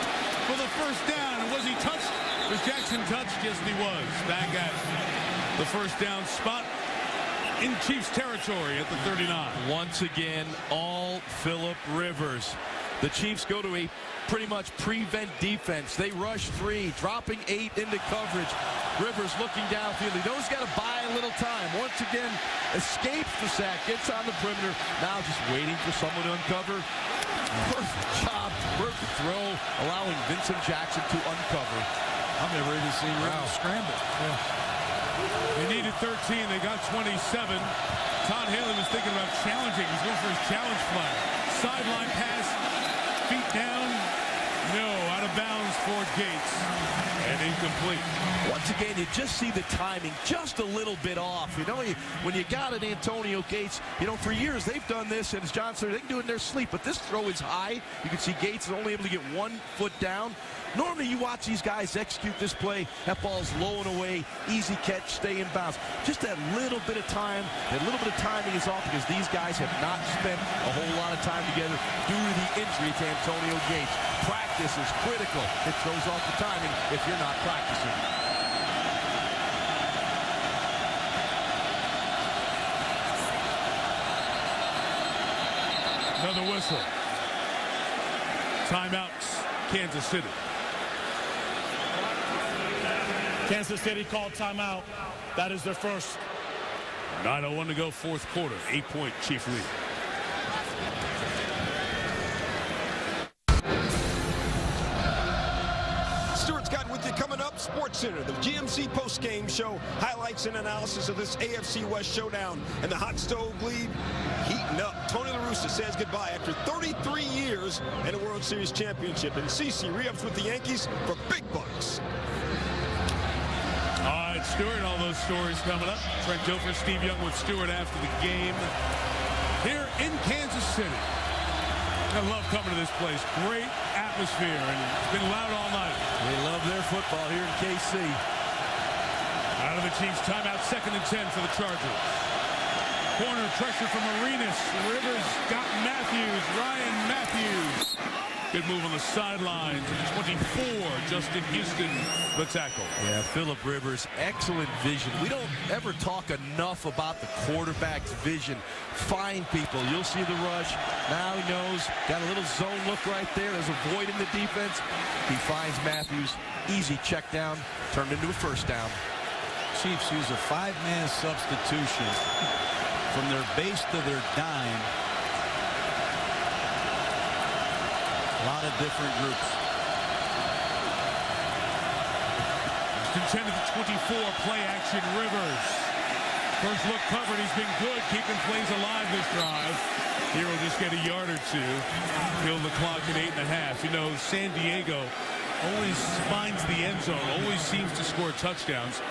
for the first down. And was he touched? Was Jackson touched? Yes, he was. Back at the first down spot in Chiefs territory at the 39. Once again, all Phillip Rivers. The Chiefs go to a pretty much prevent defense. They rush 3, dropping 8 into coverage. Rivers looking downfield. He knows he's got to buy a little time. Once again, escapes the sack, gets on the perimeter. Now just waiting for someone to uncover. Perfect job, perfect throw, allowing Vincent Jackson to uncover. I've never even seen Rivers scramble. They needed 13. They got 27. Todd Haley was thinking about challenging. He's going for his challenge flag. Sideline pass. Feet down. No, out of bounds for Gates. And incomplete. Once again, you just see the timing just a little bit off. You know, when you got an Antonio Gates, you know, for years they've done this, and as John said, they can do it in their sleep. But this throw is high. You can see Gates is only able to get 1 foot down. Normally you watch these guys execute this play, that ball's low and away, easy catch, stay in bounds. Just that little bit of time, that little bit of timing is off because these guys have not spent a whole lot of time together due to the injury to Antonio Gates. Practice is critical. It throws off the timing if you're not practicing. Another whistle. Timeouts, Kansas City. Kansas City called timeout. That is their first. 9:01 to go, fourth quarter. 8-point Chief lead. Stuart's got with you coming up. Sports Center, the GMC post-game show, highlights and analysis of this AFC West showdown and the hot stove lead heating up. Tony La Russa says goodbye after 33 years and a World Series championship. And CC re-ups with the Yankees for big bucks. All right, Stuart, all those stories coming up. Trent Dilfer, Steve Young with Stuart after the game here in Kansas City. I love coming to this place. Great atmosphere, and it's been loud all night. They love their football here in KC. Out of the Chiefs, timeout, 2nd and 10 for the Chargers. Corner pressure from Arenas. Rivers got Matthews. Ryan Matthews. Good move on the sideline to the 24. Justin Houston, the tackle. Yeah, Phillip Rivers, excellent vision. We don't ever talk enough about the quarterback's vision. Find people. You'll see the rush. Now he knows. Got a little zone look right there. There's a void in the defense. He finds Matthews. Easy check down. Turned into a first down. Chiefs use a 5-man substitution from their base to their dime. A lot of different groups. Intended to 24, play action Rivers. First look covered, he's been good, keeping plays alive this drive. Here will just get a yard or two. Kill the clock at 8.5. You know, San Diego always finds the end zone, always seems to score touchdowns.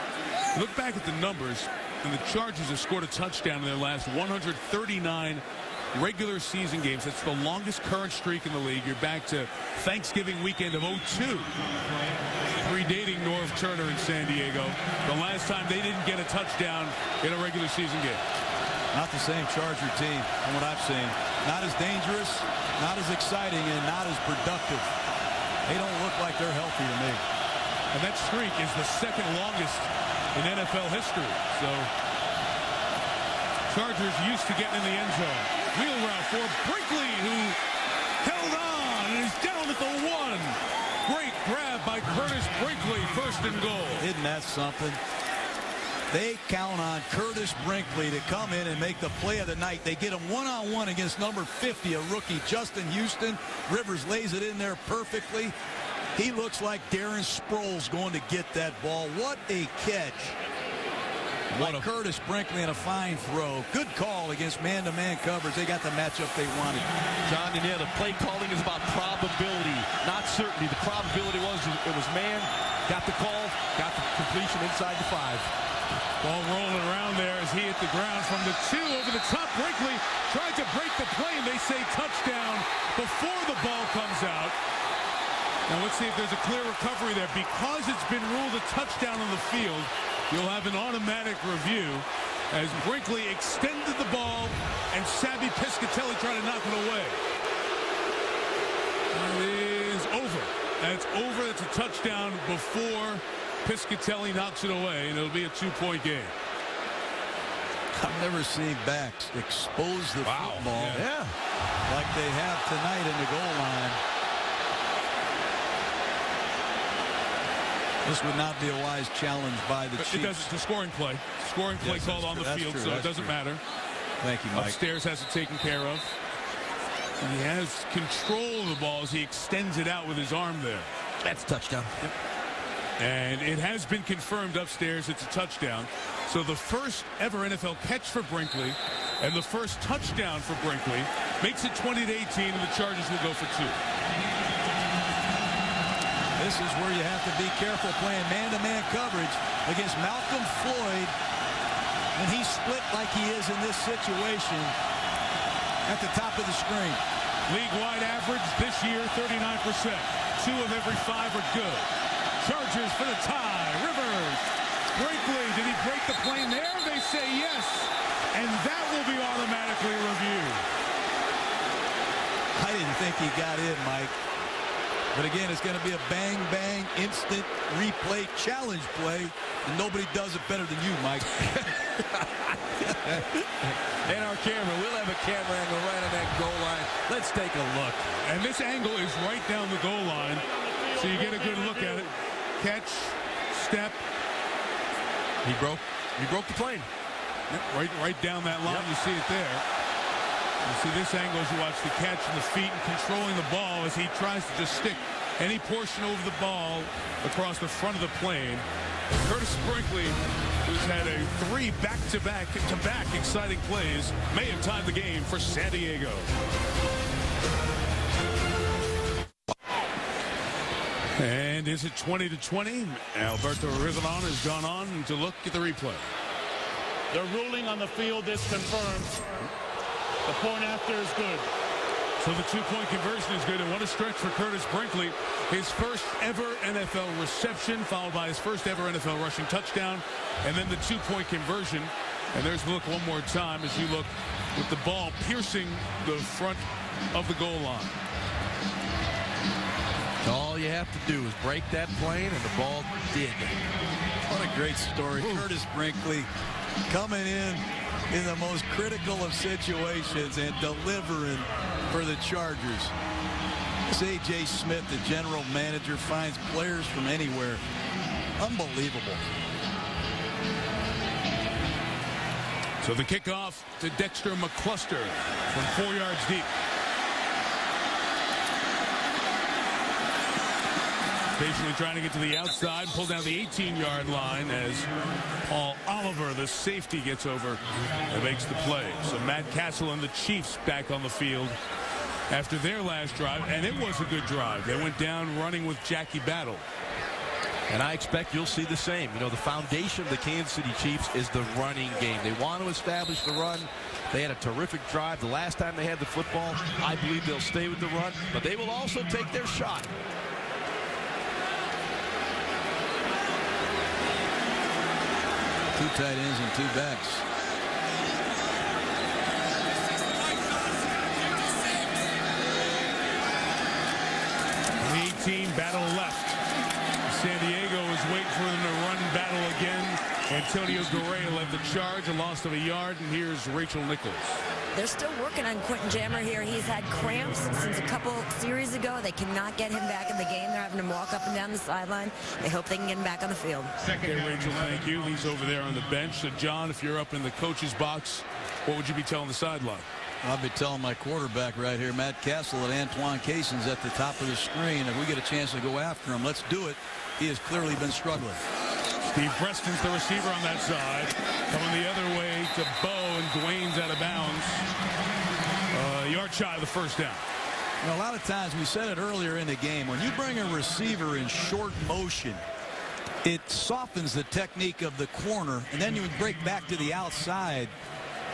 Look back at the numbers, and the Chargers have scored a touchdown in their last 139 regular season games. That's the longest current streak in the league. You're back to Thanksgiving weekend of '02, predating Norv Turner in San Diego. The last time they didn't get a touchdown in a regular season game. Not the same Charger team from what I've seen. Not as dangerous, not as exciting, and not as productive. They don't look like they're healthy to me. And that streak is the second longest in NFL history. So Chargers used to getting in the end zone. Wheel route for Brinkley, who held on and is down at the 1. Great grab by Curtis Brinkley, 1st and goal. Isn't that something? They count on Curtis Brinkley to come in and make the play of the night. They get him one-on-one against number 50, a rookie, Justin Houston. Rivers lays it in there perfectly. He looks like Darren Sproles going to get that ball. What a catch. Like Curtis Brinkley and a fine throw. Good call against man-to-man coverage. They got the matchup they wanted. John, and yeah, the play calling is about probability, not certainty. The probability was it was man, got the call, got the completion inside the 5. Ball rolling around there as he hit the ground from the 2 over the top. Brinkley tried to break the play, and they say touchdown before the ball comes out. Now let's see if there's a clear recovery there. Because it's been ruled a touchdown on the field, you'll have an automatic review as Brinkley extended the ball and Savvy Piscatelli tried to knock it away. It is over. That's over. It's a touchdown before Piscatelli knocks it away, and it'll be a 2-point game. I've never seen backs expose the football like they have tonight in the goal line. This would not be a wise challenge by the Chiefs. It doesn't. It's a scoring play. Scoring play called on the field, so it doesn't matter. Thank you, Mike. Upstairs has it taken care of. He has control of the ball as he extends it out with his arm there. That's a touchdown. Yep. And it has been confirmed upstairs it's a touchdown. So the first ever NFL catch for Brinkley and the first touchdown for Brinkley makes it 20-18, and the Chargers will go for 2. This is where you have to be careful playing man-to-man coverage against Malcolm Floyd when he's split like he is in this situation at the top of the screen. League-wide average this year, 39%. 2 of every 5 are good. Chargers for the tie. Rivers. Brinkley, did he break the plane there? They say yes. And that will be automatically reviewed. I didn't think he got in, Mike. But again, it's going to be a bang-bang instant replay challenge play. And nobody does it better than you, Mike. And our camera, we'll have a camera angle right on that goal line. Let's take a look. And this angle is right down the goal line, so you get a good look at it. Catch, step. He broke the plane. Yep, right down that line. Yep. You see it there. You see this angle as you watch the catch and the feet and controlling the ball as he tries to just stick any portion over the ball across the front of the plane. Curtis Brinkley, who's had 3 back-to-back exciting plays, may have tied the game for San Diego. And is it 20-20? Alberto Rivelon has gone on to look at the replay. The ruling on the field is confirmed. The point after is good. So the 2-point conversion is good. And what a stretch for Curtis Brinkley. His first ever NFL reception, followed by his first ever NFL rushing touchdown, and then the 2-point conversion. And there's the look one more time as you look with the ball piercing the front of the goal line. All you have to do is break that plane, and the ball did. What a great story. Ooh. Curtis Brinkley coming in the most critical of situations and delivering for the Chargers. This A.J. Smith, the general manager, finds players from anywhere. Unbelievable. So the kickoff to Dexter McCluster from 4 yards deep. Patiently trying to get to the outside, pull down the 18-yard line as Paul Oliver, the safety, gets over and makes the play. So Matt Cassel and the Chiefs back on the field after their last drive, and it was a good drive. They went down running with Jackie Battle. And I expect you'll see the same. You know, the foundation of the Kansas City Chiefs is the running game. They want to establish the run. They had a terrific drive the last time they had the football. I believe they'll stay with the run, but they will also take their shot. Two tight ends and 2 backs. 18, Battle left. San Diego is waiting for them to run Battle again. Antonio Gurrea led the charge, a loss of a yard, and here's Rachel Nichols. They're still working on Quentin Jammer here. He's had cramps since a couple series ago. They cannot get him back in the game. They're having him walk up and down the sideline. They hope they can get him back on the field. Okay, Rachel, thank you. He's over there on the bench. So, John, if you're up in the coach's box, what would you be telling the sideline? I'll be telling my quarterback right here, Matt Cassel, that Antoine Cason's at the top of the screen. If we get a chance to go after him, let's do it. He has clearly been struggling. Steve Preston's the receiver on that side. Coming the other way to Bo, and Dwayne's out of bounds. Yard shy of the first down. You know, a lot of times, we said it earlier in the game, when you bring a receiver in short motion, it softens the technique of the corner, and then you break back to the outside.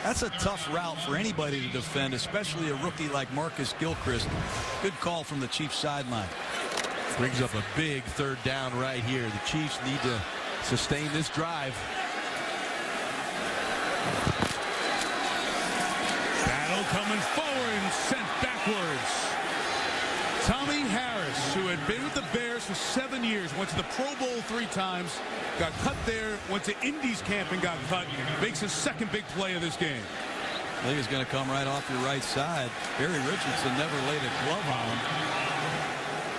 That's a tough route for anybody to defend, especially a rookie like Marcus Gilchrist. Good call from the Chiefs sideline. Brings up a big 3rd down right here. The Chiefs need to sustain this drive. Battle coming forward and sent backwards. Tommy Harris, who had been with the Bears for 7 years, went to the Pro Bowl 3 times, got cut there, went to Indies camp and got cut, makes his second big play of this game. I think it's going to come right off your right side. Barry Richardson never laid a glove on him.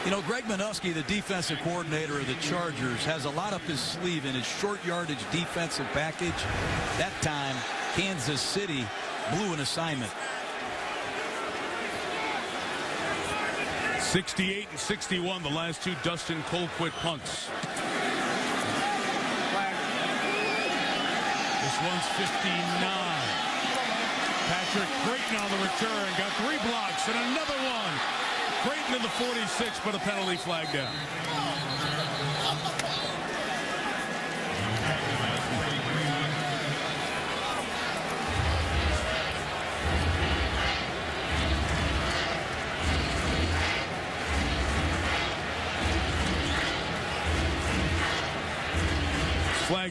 You know, Greg Manusky, the defensive coordinator of the Chargers, has a lot up his sleeve in his short yardage defensive package. That time, Kansas City blew an assignment. 68 and 61, the last 2 Dustin Colquitt punts. This one's 59. Patrick Creighton on the return, got 3 blocks and another one. Creighton in the 46, but a penalty flag down.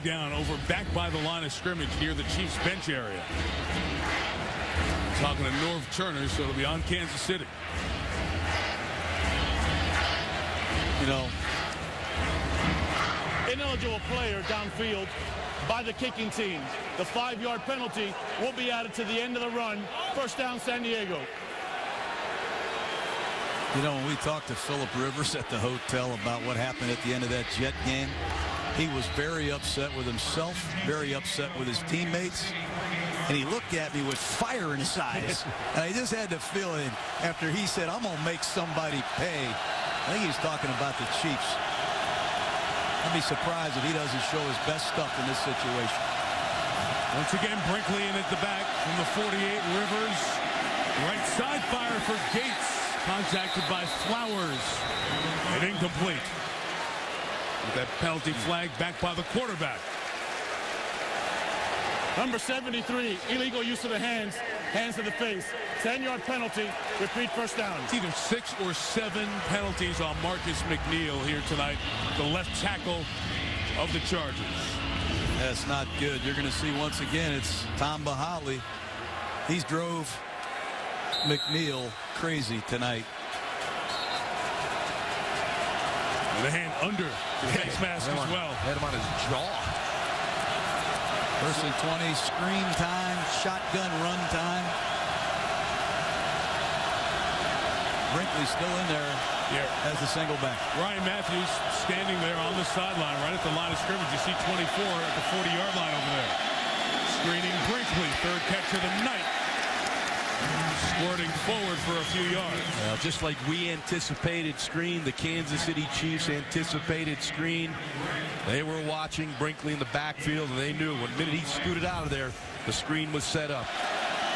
down over back by the line of scrimmage near the Chiefs bench area. Talking to Norv Turner, so it'll be on Kansas City. You know, ineligible player downfield by the kicking team. The 5-yard penalty will be added to the end of the run. First down, San Diego. You know, when we talked to Philip Rivers at the hotel about what happened at the end of that Jet game, he was very upset with himself, very upset with his teammates, and he looked at me with fire in his eyes. And I just had the feeling after he said, I'm going to make somebody pay. I think he's talking about the Chiefs. I'd be surprised if he doesn't show his best stuff in this situation. Once again, Brinkley in at the back from the 48. Rivers, right side fire for Gates. Contacted by Flowers and incomplete. With that penalty flag back by the quarterback. Number 73, illegal use of the hands to the face. 10-yard penalty, repeat first down. It's either 6 or 7 penalties on Marcus McNeil here tonight, the left tackle of the Chargers. That's not good. You're going to see once again it's Tom Bahali. He's drove McNeil crazy tonight. And the hand under the face mask as well. Had him on his jaw. First and 20, screen time, shotgun run time. Brinkley still in there as the single back. Ryan Matthews standing there on the sideline right at the line of scrimmage. You see 24 at the 40-yard line over there. Screening Brinkley, third catch of the night. Squirting forward for a few yards. Well, just like we anticipated screen, the Kansas City Chiefs anticipated screen. They were watching Brinkley in the backfield, and they knew when the minute he scooted out of there, the screen was set up.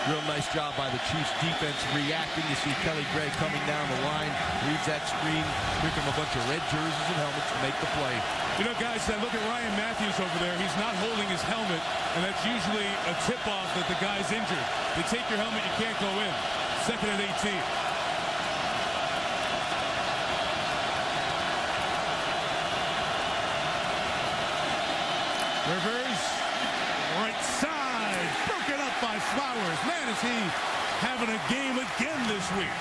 Real nice job by the Chiefs defense reacting. You see Kelly Gray coming down the line, reads that screen, pick him a bunch of red jerseys and helmets to make the play. You know, guys, I look at Ryan Matthews over there. He's not holding his helmet, and that's usually a tip-off that the guy's injured. They take your helmet, you can't go in. Second and 18. Rivers, right side, broken up by Flowers. Man, is he having a game again this week.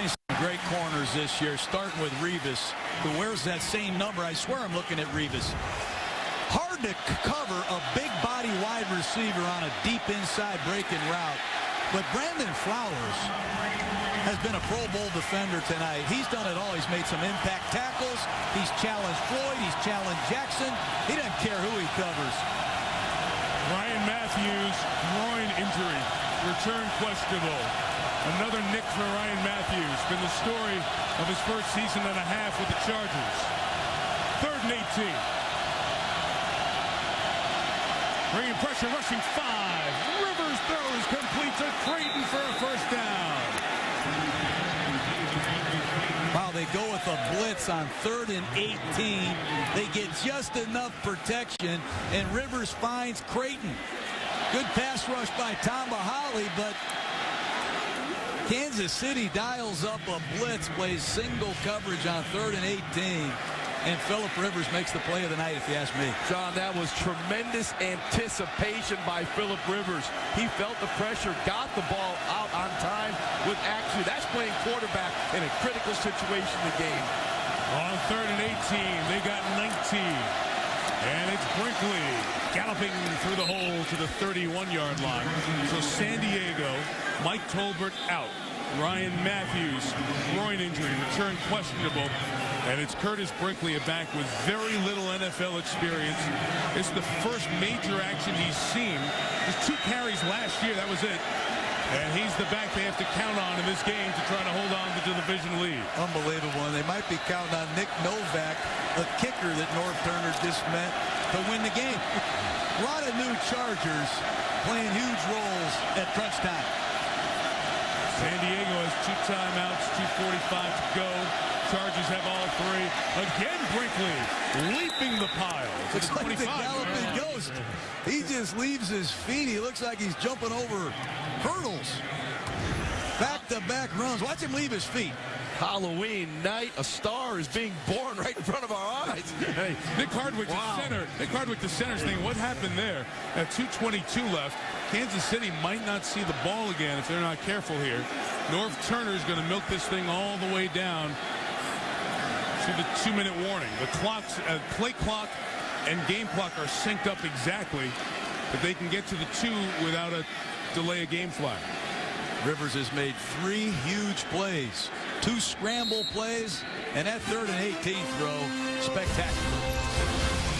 Some great corners this year, starting with Revis, who wears that same number. I swear I'm looking at Revis. Hard to cover a big body wide receiver on a deep inside breaking route. But Brandon Flowers has been a Pro Bowl defender tonight. He's done it all. He's made some impact tackles. He's challenged Floyd. He's challenged Jackson. He doesn't care who he covers. Ryan Matthews, groin injury. Return questionable. Another nick for Ryan Matthews. Been the story of his first season and a half with the Chargers. Third and 18. Bringing pressure, rushing 5. Rivers throws, complete to Creighton for a first down. Wow, they go with a blitz on 3rd and 18. They get just enough protection, and Rivers finds Creighton. Good pass rush by Tom Bahali, but Kansas City dials up a blitz, plays single coverage on 3rd and 18. And Philip Rivers makes the play of the night, if you ask me. John, that was tremendous anticipation by Philip Rivers. He felt the pressure, got the ball out on time with action. That's playing quarterback in a critical situation in the game. On 3rd and 18, they got 19. And it's Brinkley galloping through the hole to the 31-yard line. So San Diego, Mike Tolbert out. Ryan Matthews, groin injury, return questionable. And it's Curtis Brinkley, a back with very little NFL experience. It's the first major action he's seen. Just 2 carries last year, that was it. And he's the back they have to count on in this game to try to hold on to the division lead. Unbelievable. And they might be counting on Nick Novak, a kicker that Norv Turner just met, to win the game. A lot of new Chargers playing huge roles at crunch time. San Diego has 2 timeouts, 2:45 to go. Chargers have all 3. Again, Brinkley leaping the pile. It's like the galloping ghost. He just leaves his feet. He looks like he's jumping over hurdles. Back-to-back runs. Watch him leave his feet. Halloween night, a star is being born right in front of our eyes. Hey, Nick Hardwick, wow. the center. Nick Hardwick, the center's thing. What happened there? At 2:22 left, Kansas City might not see the ball again if they're not careful here. Norv Turner's going to milk this thing all the way down to the 2-minute warning. The clocks, play clock and game clock are synced up exactly, but they can get to the 2 without a delay of game flag. Rivers has made 3 huge plays, 2 scramble plays, and that 3rd and 18 throw, spectacular.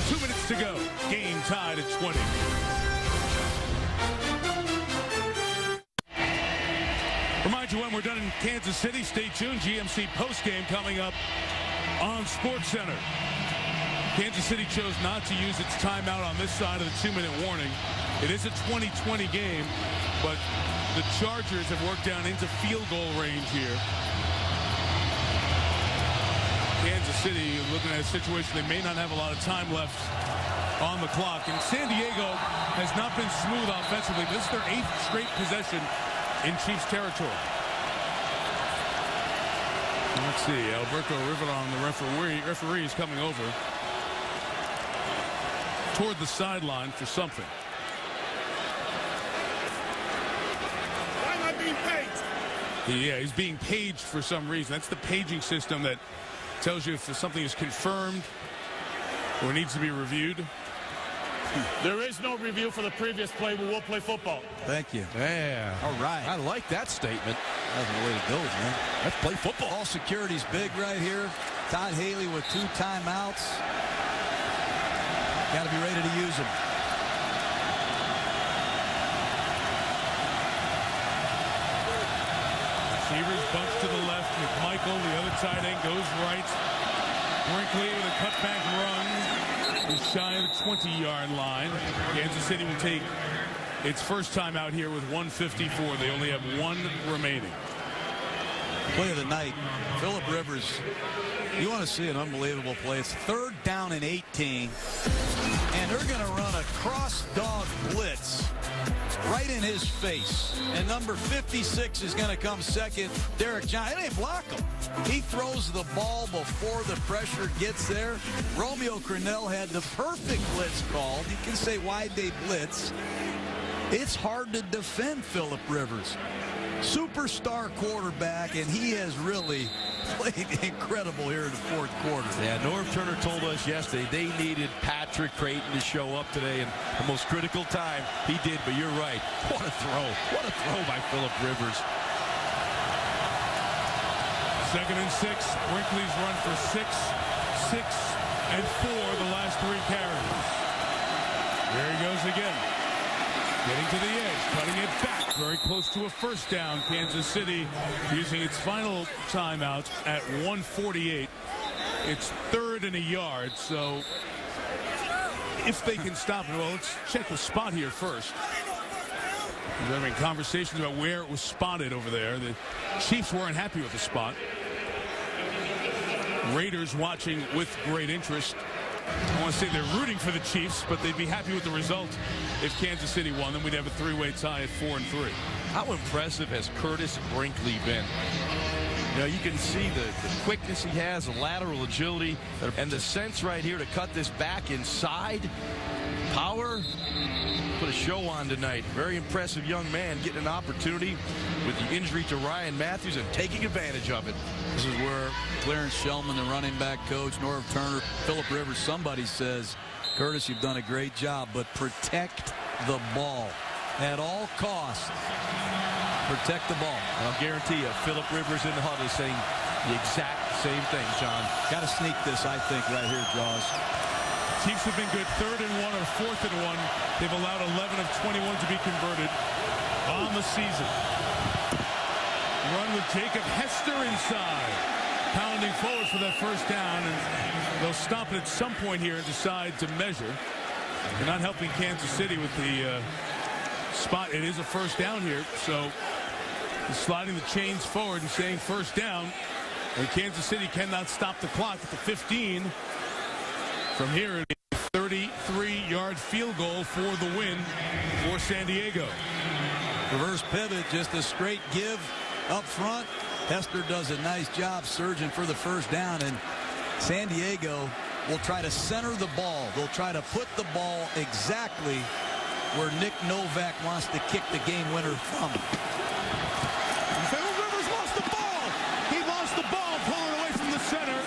2 minutes to go. Game tied at 20. Remind you when we're done in Kansas City, stay tuned. GMC postgame coming up on SportsCenter. Kansas City chose not to use its timeout on this side of the 2-minute warning. It is a 20-20 game, but the Chargers have worked down into field goal range here. Kansas City looking at a situation they may not have a lot of time left on the clock. And San Diego has not been smooth offensively. This is their 8th straight possession in Chiefs territory. Let's see, Alberto Riveron, the referee is coming over toward the sideline for something. Why am I being paged? Yeah, he's being paged for some reason. That's the paging system that tells you if something is confirmed or needs to be reviewed. There is no review for the previous play. We will play football. Thank you. Yeah. All right. I like that statement. That's the way to go, man. Let's play football. Ball security's big right here. Todd Haley with 2 timeouts. Got to be ready to use them. Receivers bunch to the left. McMichael, the other tight end, goes right. Brinkley with a cutback run. Is shy of the 20-yard line. Kansas City will take its first time out here with 1:54. They only have 1 remaining. Play of the night, Phillip Rivers. You want to see an unbelievable play. It's 3rd down and 18. And they're going to run a cross dog blitz right in his face. And number 56 is going to come second. Derek Johnson. It ain't block him. He throws the ball before the pressure gets there. Romeo Crennel had the perfect blitz called. You can say, why'd they blitz? It's hard to defend Phillip Rivers. Superstar quarterback, and he has really played incredible here in the 4th quarter. Yeah, Norv Turner told us yesterday they needed Patrick Creighton to show up today in the most critical time. He did, but you're right. What a throw. What a throw by Phillip Rivers. 2nd and 6. Brinkley's run for 6, 6, and 4 the last 3 carries. There he goes again. Getting to the edge, cutting it back. Very close to a first down. Kansas City using its final timeout at 1:48. It's 3rd and a yard, so if they can stop it, well, let's check the spot here first. We're having conversations about where it was spotted over there. The Chiefs weren't happy with the spot. Raiders watching with great interest. I want to say they're rooting for the Chiefs, but they'd be happy with the result if Kansas City won. Then we'd have a 3-way tie at 4-3. How impressive has Curtis Brinkley been? You know, you can see the quickness he has, the lateral agility, and the sense right here to cut this back inside. Power. Put a show on tonight. Very impressive young man getting an opportunity with the injury to Ryan Matthews and taking advantage of it. This is where Clarence Shellman, the running back coach, Norv Turner, Phillip Rivers, somebody says, Curtis, you've done a great job, but protect the ball at all costs. Protect the ball. I'll guarantee you, Phillip Rivers in the huddle is saying the exact same thing, John. Got to sneak this, I think, right here, Jaws. Chiefs have been good 3rd and 1 or 4th and 1. They've allowed 11 of 21 to be converted on the season. Run with Jacob Hester inside. Pounding forward for that first down, and they'll stop it at some point here and decide to measure. They're not helping Kansas City with the spot. It is a first down here, so sliding the chains forward and saying first down. And Kansas City cannot stop the clock at the 15. From here, a 33-yard field goal for the win for San Diego. Reverse pivot, just a straight give up front. Hester does a nice job surging for the first down, and San Diego will try to center the ball. They'll try to put the ball exactly where Nick Novak wants to kick the game winner from. Phil Rivers lost the ball. He lost the ball, pulling away from the center.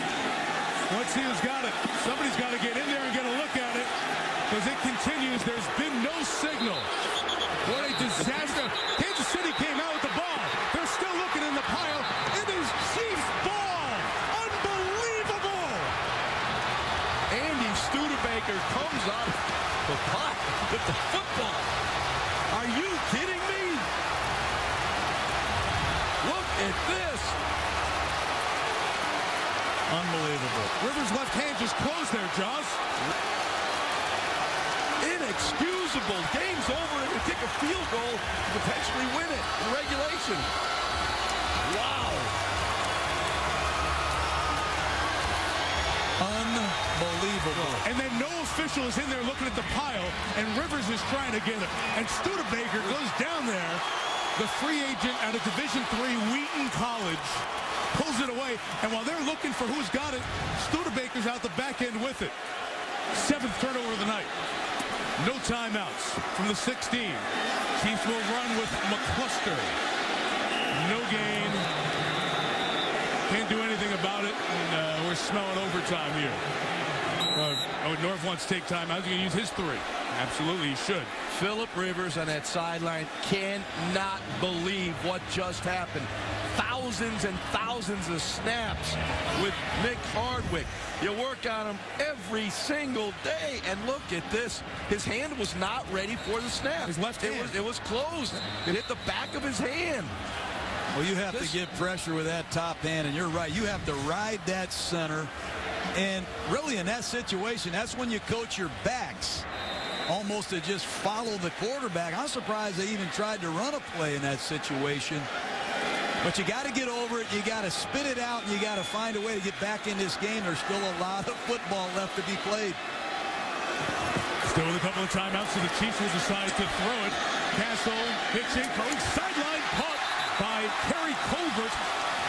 Let's see who's got it. Somebody's got to get in there and get a look at it, because it continues. There's been no signal. What a disaster. Kansas City came out with the ball. They're still looking in the pile. It is Chiefs ball. Unbelievable. Andy Studebaker comes up the pot with the football. Are you kidding me? Look at this. Unbelievable. Rivers' left hand just closed there, Josh. Inexcusable. Game's over, and you kick a field goal to potentially win it in regulation. Wow. Unbelievable. And then no official is in there looking at the pile, and Rivers is trying to get it. And Studebaker goes down there, the free agent out of Division III Wheaton College, pulls it away. And while they're looking for who's got it, Studebaker's out the back end with it. 7th turnover of the night. No timeouts from the 16. Chiefs will run with McCluster. No gain. Can't do anything about it. And we're smelling overtime here. North wants to take time. How's he going to use his 3? Absolutely, he should. Philip Rivers on that sideline cannot believe what just happened. Thousands and thousands of snaps with Nick Hardwick. You work on him every single day, and look at this. His hand was not ready for the snap. His left hand. It was closed. It hit the back of his hand. Well, you have to get pressure with that top hand, and you're right. You have to ride that center. And really, in that situation, that's when you coach your backs almost to just follow the quarterback. I'm surprised they even tried to run a play in that situation. But you got to get over it. You got to spit it out, and you got to find a way to get back in this game. There's still a lot of football left to be played. Still with a couple of timeouts, so the Chiefs will decide to throw it. Cassel pitching, throwing sideline, caught by Kerry Colbert,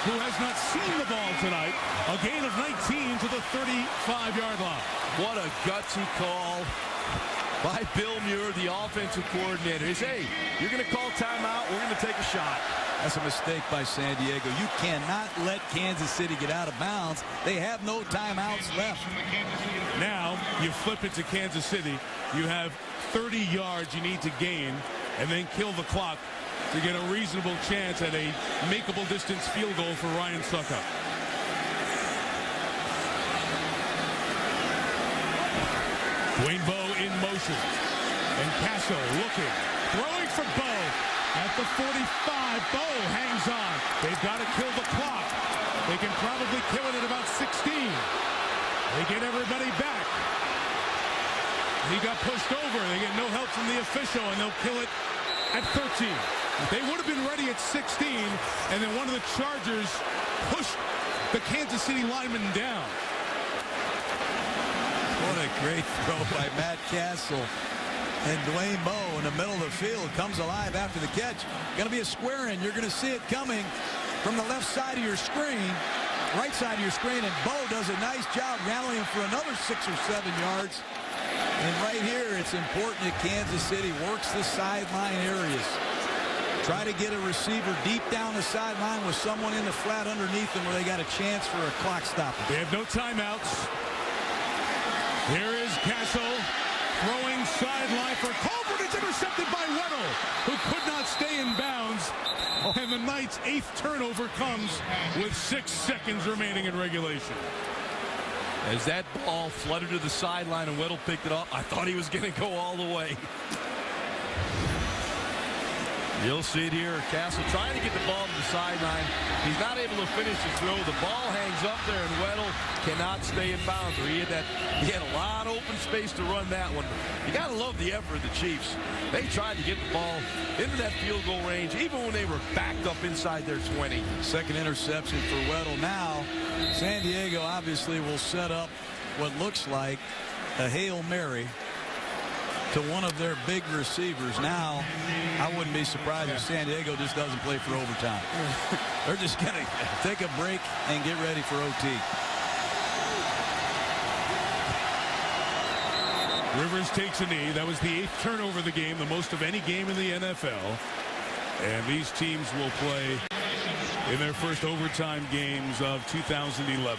who has not seen the ball tonight. A gain of 19 to the 35-yard line. What a gutsy call by Bill Muir, the offensive coordinator. He says, hey, you're going to call timeout. We're going to take a shot. That's a mistake by San Diego. You cannot let Kansas City get out of bounds. They have no timeouts left. Now you flip it to Kansas City. You have 30 yards you need to gain and then kill the clock to get a reasonable chance at a makeable distance field goal for Ryan Suckup. Dwayne Bowe in motion. And Cassel looking. Throwing for Bowe. At the 45, Bowe hangs on. They've got to kill the clock. They can probably kill it at about 16. They get everybody back. He got pushed over. They get no help from the official, and they'll kill it at 13. They would have been ready at 16, and then one of the Chargers pushed the Kansas City lineman down. What a great throw by Matt Cassel. And Dwayne Bowe in the middle of the field comes alive after the catch. Going to be a square in. You're going to see it coming from the left side of your screen, right side of your screen, and Bowe does a nice job rallying for another 6 or 7 yards. And right here, it's important that Kansas City works the sideline areas. Try to get a receiver deep down the sideline with someone in the flat underneath them where they got a chance for a clock stoppage. They have no timeouts. Here is Cassel throwing sideline for Colbert. It's intercepted by Weddle, who could not stay in bounds. And the night's 8th turnover comes with 6 seconds remaining in regulation. As that ball fluttered to the sideline and Weddle picked it up, I thought he was going to go all the way. You'll see it here. Cassel trying to get the ball to the sideline. He's not able to finish his throw. The ball hangs up there, and Weddle cannot stay in bounds. He had a lot of open space to run that one. You got to love the effort of the Chiefs. They tried to get the ball into that field goal range, even when they were backed up inside their 20. Second interception for Weddle. Now, San Diego obviously will set up what looks like a Hail Mary. to one of their big receivers. Now, I wouldn't be surprised if San Diego just doesn't play for overtime. They're just going to take a break and get ready for OT. Rivers takes a knee. That was the 8th turnover of the game, the most of any game in the NFL. And these teams will play in their first overtime games of 2011.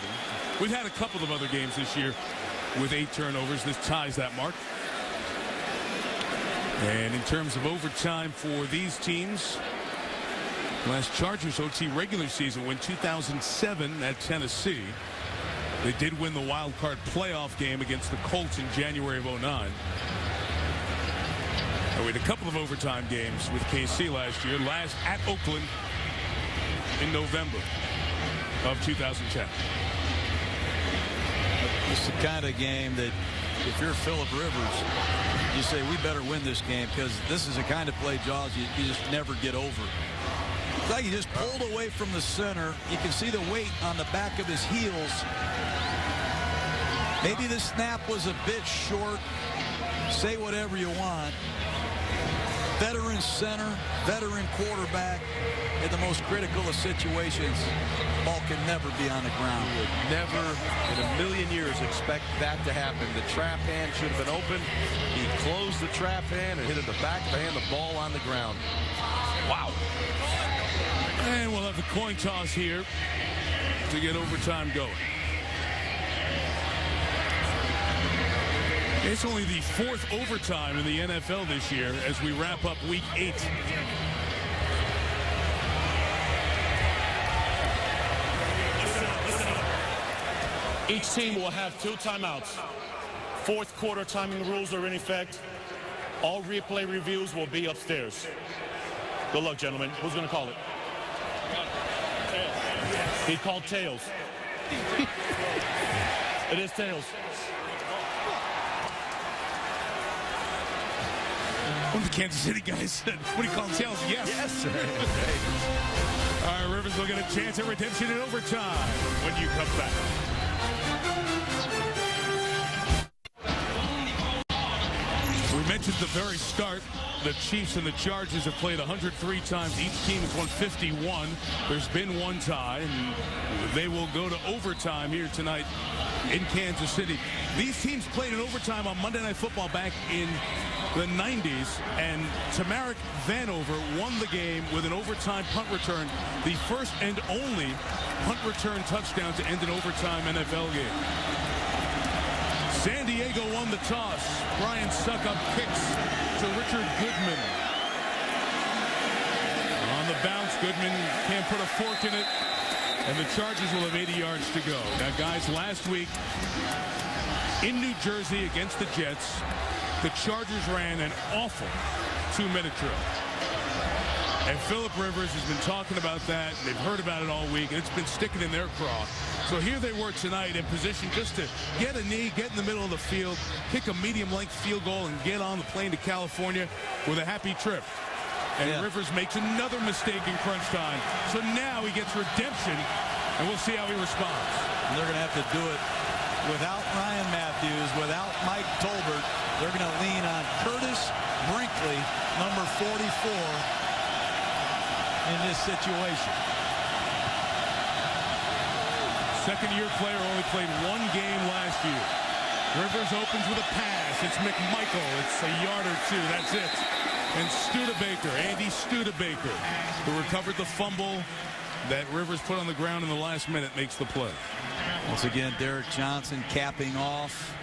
We've had a couple of other games this year with 8 turnovers. This ties that mark. And in terms of overtime for these teams, last Chargers OT regular season win 2007 at Tennessee. They did win the wild card playoff game against the Colts in January of 09. And we had a couple of overtime games with KC last year, last at Oakland in November of 2010. It's the kind of game that if you're Phillip Rivers, you say we better win this game, because this is the kind of play, Jaws, you just never get over. It's like he just pulled away from the center. You can see the weight on the back of his heels. Maybe the snap was a bit short. Say whatever you want. Veteran center, veteran quarterback. In the most critical of situations, ball can never be on the ground. You would never in a million years expect that to happen. The trap hand should have been open. He closed the trap hand and hit it the back of the hand, the ball on the ground. Wow. And we'll have the coin toss here to get overtime going. It's only the 4th overtime in the NFL this year as we wrap up week 8. Each team will have 2 timeouts. 4th quarter timing rules are in effect. All replay reviews will be upstairs. Good luck, gentlemen. Who's going to call it? He called tails. It is tails. One of the Kansas City guys said, what do you call tails? Yes. Yes, sir. All right, Rivers will get a chance at redemption in overtime when you come back. We mentioned at the very start, the Chiefs and the Chargers have played 103 times. Each team has won 51. There's been one tie, and they will go to overtime here tonight in Kansas City. These teams played in overtime on Monday Night Football back in the 90s, and Tamarick Vanover won the game with an overtime punt return, the first and only punt return touchdown to end an overtime NFL game. San Diego won the toss. Brian Suckup kicks to Richard Goodman. On the bounce, Goodman can't put a fork in it, and the Chargers will have 80 yards to go. Now, guys, last week in New Jersey against the Jets, the Chargers ran an awful 2-minute drill. And Phillip Rivers has been talking about that. They've heard about it all week, and it's been sticking in their craw. So here they were tonight in position just to get a knee, get in the middle of the field, kick a medium-length field goal, and get on the plane to California with a happy trip. And Rivers makes another mistake in crunch time. So now he gets redemption, and we'll see how he responds. And they're going to have to do it without Ryan Matthews, without Mike Tolbert. They're going to lean on Curtis Brinkley, number 44, in this situation. Second-year player only played 1 game last year. Rivers opens with a pass. It's McMichael. It's a yard or 2. That's it. And Studebaker, Andy Studebaker, who recovered the fumble that Rivers put on the ground in the last minute, makes the play. Once again, Derek Johnson capping off.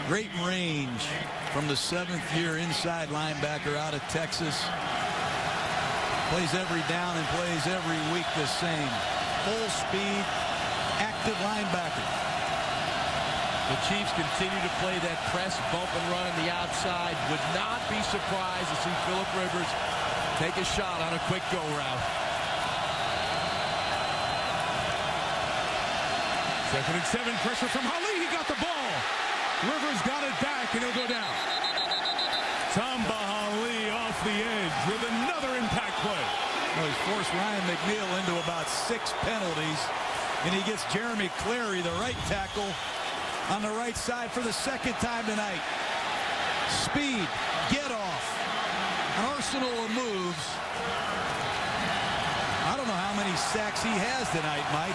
Great range from the 7th-year inside linebacker out of Texas. Plays every down and plays every week the same. Full speed, active linebacker. The Chiefs continue to play that press, bump and run on the outside. Would not be surprised to see Phillip Rivers take a shot on a quick go route. 2nd and 7, pressure from Ali. He got the ball. Rivers got it back, and he'll go down. Tamba Hali off the edge with another impact play. Well, he's forced Ryan McNeil into about 6 penalties, and he gets Jeremy Clary, the right tackle, on the right side for the 2nd time tonight. Speed, get off, an arsenal of moves. I don't know how many sacks he has tonight, Mike.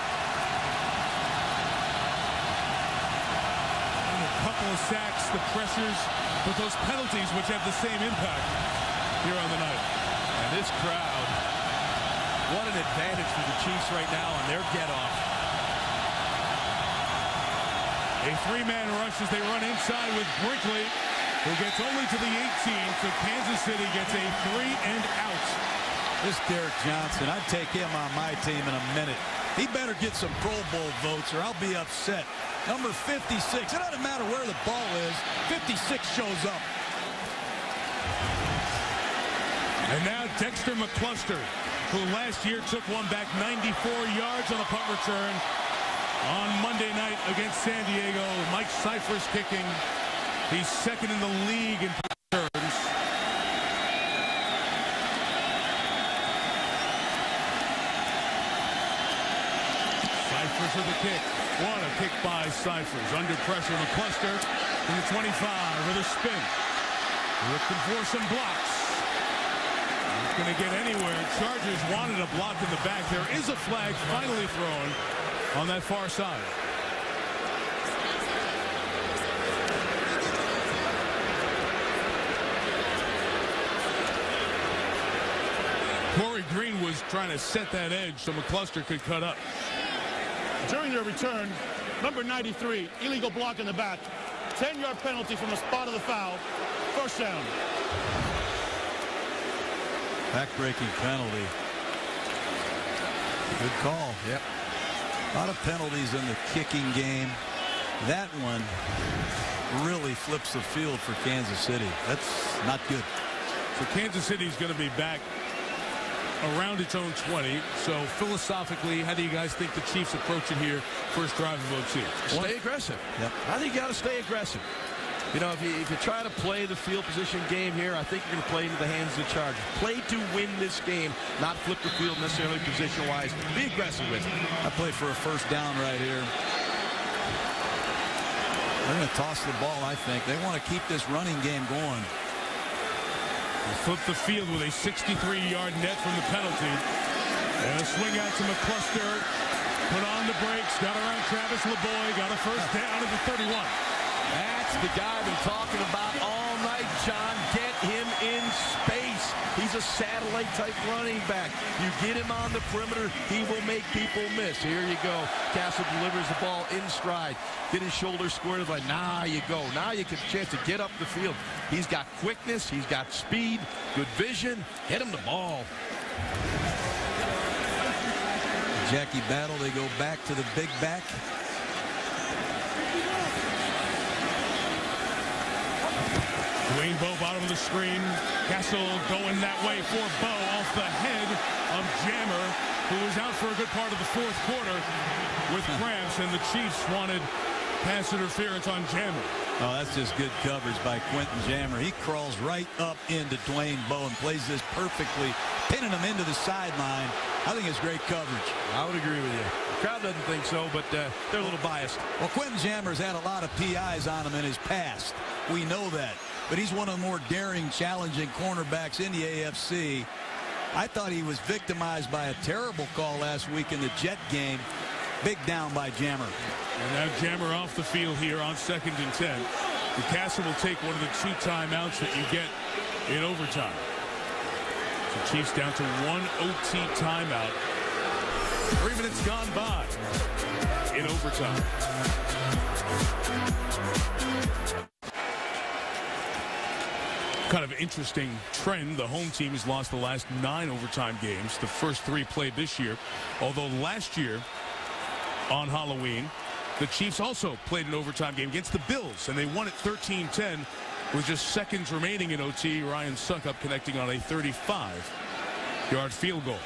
A couple of sacks, the pressures, but those penalties which have the same impact here on the night. And this crowd, what an advantage for the Chiefs right now on their get-off. A three-man rush as they run inside with Brinkley, who gets only to the 18, so Kansas City gets a 3 and out. This Derek Johnson, I'd take him on my team in a minute. He better get some Pro Bowl votes or I'll be upset. Number 56, it doesn't matter where the ball is, 56 shows up. And now Dexter McCluster, who last year took one back 94 yards on a punt return on Monday night against San Diego. Mike Cypher's kicking. He's second in the league in punt returns. Cyphers with the kick. What a kick by Cyphers. Under pressure, McCluster from the 25 with a spin. Looking for some blocks. Not going to get anywhere. Chargers wanted a block in the back. There is a flag finally thrown on that far side. Corey Green was trying to set that edge so McCluster could cut up. During their return, number 93, illegal block in the back. 10-yard penalty from the spot of the foul. First down. Back-breaking penalty. Good call. Yep. A lot of penalties in the kicking game. That one really flips the field for Kansas City. That's not good. So Kansas City's going to be back around its own 20. So philosophically, how do you guys think the Chiefs approach it here? First drive of OT. Stay aggressive. Yep. I think you got to stay aggressive. You know, if you try to play the field position game here, I think you're going to play into the hands of the Chargers. Play to win this game, not flip the field necessarily position-wise. Be aggressive with it. I play for a first down right here. They're going to toss the ball, I think. They want to keep this running game going. They flip the field with a 63-yard net from the penalty. And a swing out to McCluster. Put on the brakes. Got around Travis LeBoy. Got a first down at the 31. That's the guy I've been talking about all night, John. Get him in space. He's a satellite-type running back. You get him on the perimeter, he will make people miss. Here you go. Cassel delivers the ball in stride. Get his shoulder squared. Like, now you go. Now you get a chance to get up the field. He's got quickness. He's got speed. Good vision. Get him the ball. Jackie Battle, they go back to the big back. Dwayne Bowe, bottom of the screen. Cassel going that way for Bowe off the head of Jammer, who was out for a good part of the fourth quarter with cramps, and the Chiefs wanted pass interference on Jammer. Oh, that's just good coverage by Quentin Jammer. He crawls right up into Dwayne Bowe and plays this perfectly, pinning him into the sideline. I think it's great coverage. I would agree with you. The crowd doesn't think so, but they're a little biased. Well, Quentin Jammer's had a lot of PIs on him in his past. We know that. But he's one of the more daring, challenging cornerbacks in the AFC. I thought he was victimized by a terrible call last week in the Jet game. Big down by Jammer. And now Jammer off the field here on 2nd and 10. The Cassel will take one of the 2 timeouts that you get in overtime. So Chiefs down to 1 OT timeout. 3 minutes gone by in overtime. Kind of interesting trend. The home team has lost the last 9 overtime games. The first 3 played this year. Although last year on Halloween, the Chiefs also played an overtime game against the Bills, and they won it 13-10 with just seconds remaining in OT. Ryan Suckup connecting on a 35-yard field goal.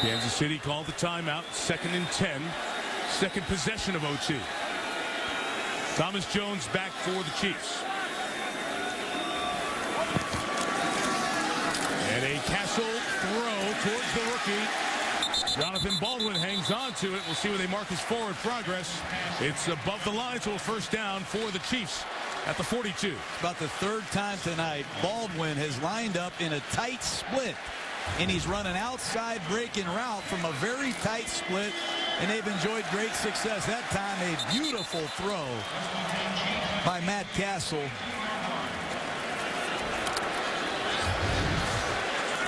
Kansas City called the timeout. 2nd and 10. Second possession of OT. Thomas Jones back for the Chiefs. And a Cassel throw towards the rookie. Jonathan Baldwin hangs on to it. We'll see where they mark his forward progress. It's above the line, so a first down for the Chiefs. at the 42. About the third time tonight, Baldwin has lined up in a tight split, and he's run an outside breaking route from a very tight split, and they've enjoyed great success. That time, a beautiful throw by Matt Cassel.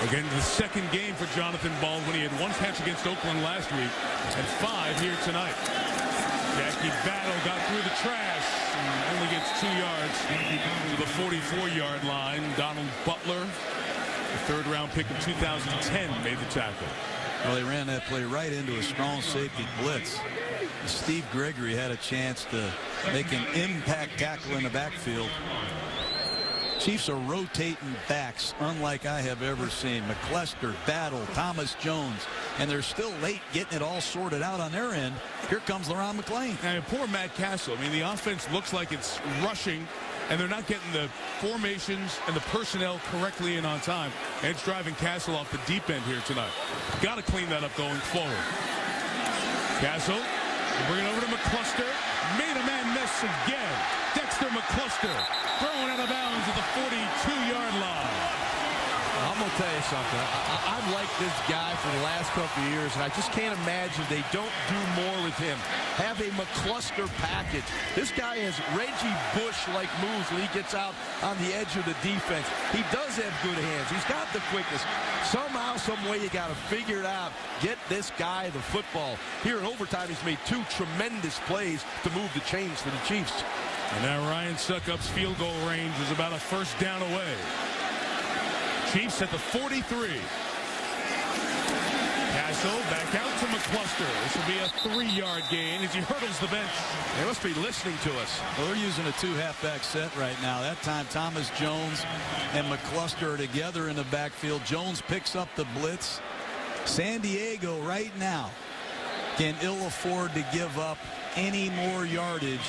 Again, the second game for Jonathan Baldwin. He had 1 catch against Oakland last week and 5 here tonight. Jackie Battle got through the trash and only gets 2 yards to the 44-yard line. Donald Butler, the third-round pick of 2010, made the tackle. Well, they ran that play right into a strong safety blitz. Steve Gregory had a chance to make an impact tackle in the backfield. Chiefs are rotating backs unlike I have ever seen. McCluster, Battle, Thomas Jones, and they're still late getting it all sorted out on their end. Here comes LaRon McClain. And poor Matt Cassel. I mean, the offense looks like it's rushing, and they're not getting the formations and the personnel correctly and on time. And it's driving Cassel off the deep end here tonight. Got to clean that up going forward. Cassel, bring it over to McCluster. Made a man miss again. Dexter McCluster thrown out of bounds at the 42-yard line. I'm going to tell you something. I've liked this guy for the last couple of years, and I just can't imagine they don't do more with him. Have a McCluster package. This guy has Reggie Bush-like moves when he gets out on the edge of the defense. He does have good hands. He's got the quickness. Somehow, some way, you got to figure it out. Get this guy the football. Here in overtime, he's made 2 tremendous plays to move the chains for the Chiefs. And now Ryan Succop's field goal range is about a first down away. Chiefs at the 43. Cassel back out to McCluster. This will be a 3-yard gain as he hurdles the bench. They must be listening to us. Well, they're using a 2 halfback set right now. That time Thomas Jones and McCluster are together in the backfield. Jones picks up the blitz. San Diego right now can ill afford to give up any more yardage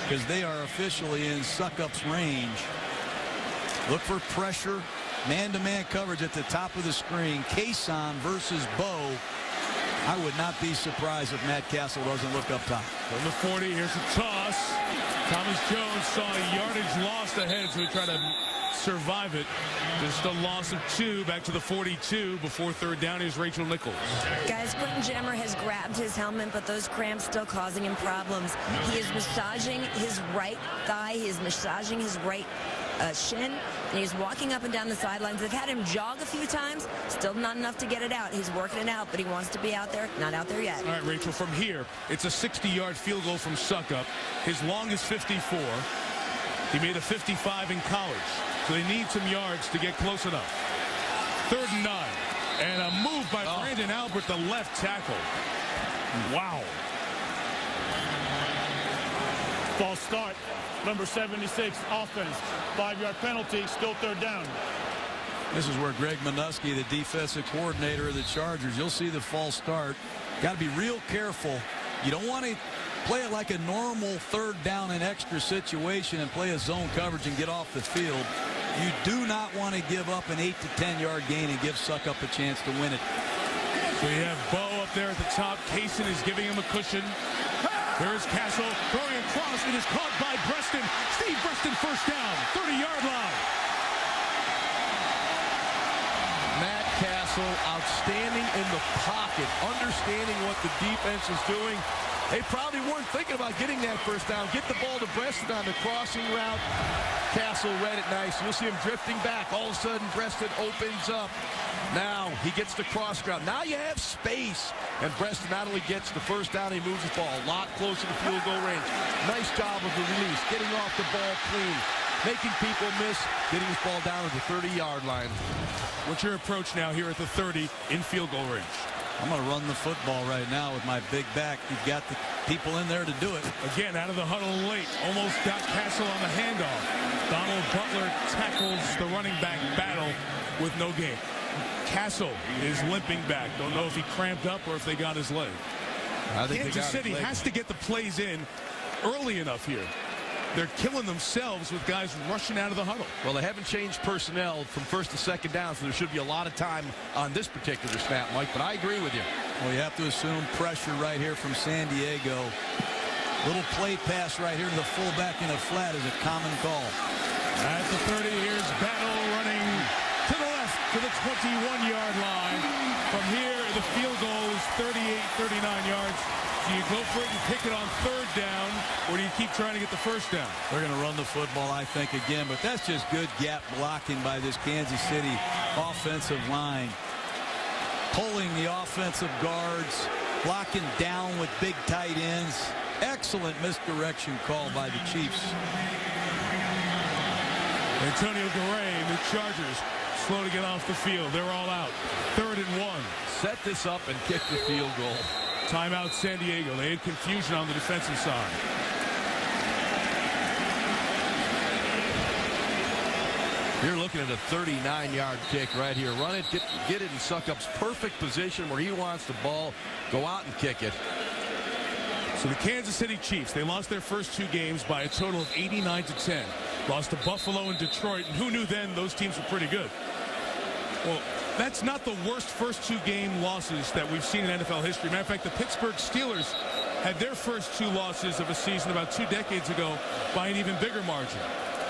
because they are officially in Succop's range. Look for pressure. Man-to-man coverage at the top of the screen. Cason versus Bo. I would not be surprised if Matt Cassel doesn't look up top. From the 40, here's a toss. Thomas Jones saw a yardage lost ahead, so he tried to survive it. Just a loss of 2 back to the 42 before third down. Here's Rachel Nichols. Guys, Quentin Jammer has grabbed his helmet, but those cramps still causing him problems. He is massaging his right thigh. He is massaging his right shin, and he's walking up and down the sidelines. They've had him jog a few times, still not enough to get it out. He's working it out, but he wants to be out there. Not out there yet. All right, Rachel, from here, it's a 60-yard field goal from Succop. His longest 54. He made a 55 in college, so they need some yards to get close enough. 3rd and 9, and a move by Brandon Albert, the left tackle. Wow. False start. Number 76, offense. 5-yard penalty, still 3rd down. This is where Greg Minuski, the defensive coordinator of the Chargers, you'll see the false start. Got to be real careful. You don't want to play it like a normal 3rd down and extra situation and play a zone coverage and get off the field. You do not want to give up an 8 to 10-yard gain and give Succop a chance to win it. So you have Bo up there at the top. Cason is giving him a cushion. There's Cassel throwing across. It is caught by Preston. Steve Preston, first down, 30-yard line. Matt Cassel, outstanding in the pocket, understanding what the defense is doing. They probably weren't thinking about getting that first down. Get the ball to Preston on the crossing route. Cassel read it nice. You'll see him drifting back. All of a sudden, Preston opens up. Now he gets the cross ground. Now you have space. And Preston not only gets the first down, he moves the ball a lot closer to field goal range. Nice job of the release, getting off the ball clean, making people miss, getting his ball down to the 30-yard line. What's your approach now here at the 30 in field goal range? I'm going to run the football right now with my big back. You've got the people in there to do it. Again, out of the huddle late. Almost got Cassel on the handoff. Donald Butler tackles the running back Battle with no gain. Cassel is limping back. Don't know if he cramped up or if they got his leg. I think Kansas City has to get the plays in early enough here. They're killing themselves with guys rushing out of the huddle. Well, they haven't changed personnel from 1st to 2nd down, so there should be a lot of time on this particular snap, Mike, but I agree with you. Well, you have to assume pressure right here from San Diego. Little play pass right here to the fullback in a flat is a common call. At the 30, here's Battle running to the left to the 21-yard line. From here, the field goal is 39 yards. Do you go for it and pick it on third down, or do you keep trying to get the first down? They're going to run the football, I think, again, but that's just good gap blocking by this Kansas City offensive line. Pulling the offensive guards, blocking down with big tight ends. Excellent misdirection call by the Chiefs. Antonio Garay, the Chargers, slow to get off the field. They're all out. 3rd and 1. Set this up and kick the field goal. Timeout San Diego. They had confusion on the defensive side. You're looking at a 39-yard kick right here. Run it, get it in Suckup's perfect position where he wants the ball. Go out and kick it. So the Kansas City Chiefs, they lost their first 2 games by a total of 89-10. Lost to Buffalo and Detroit, and who knew then those teams were pretty good? Well, that's not the worst first 2 game losses that we've seen in NFL history. Matter of fact, the Pittsburgh Steelers had their first 2 losses of a season about 2 decades ago by an even bigger margin.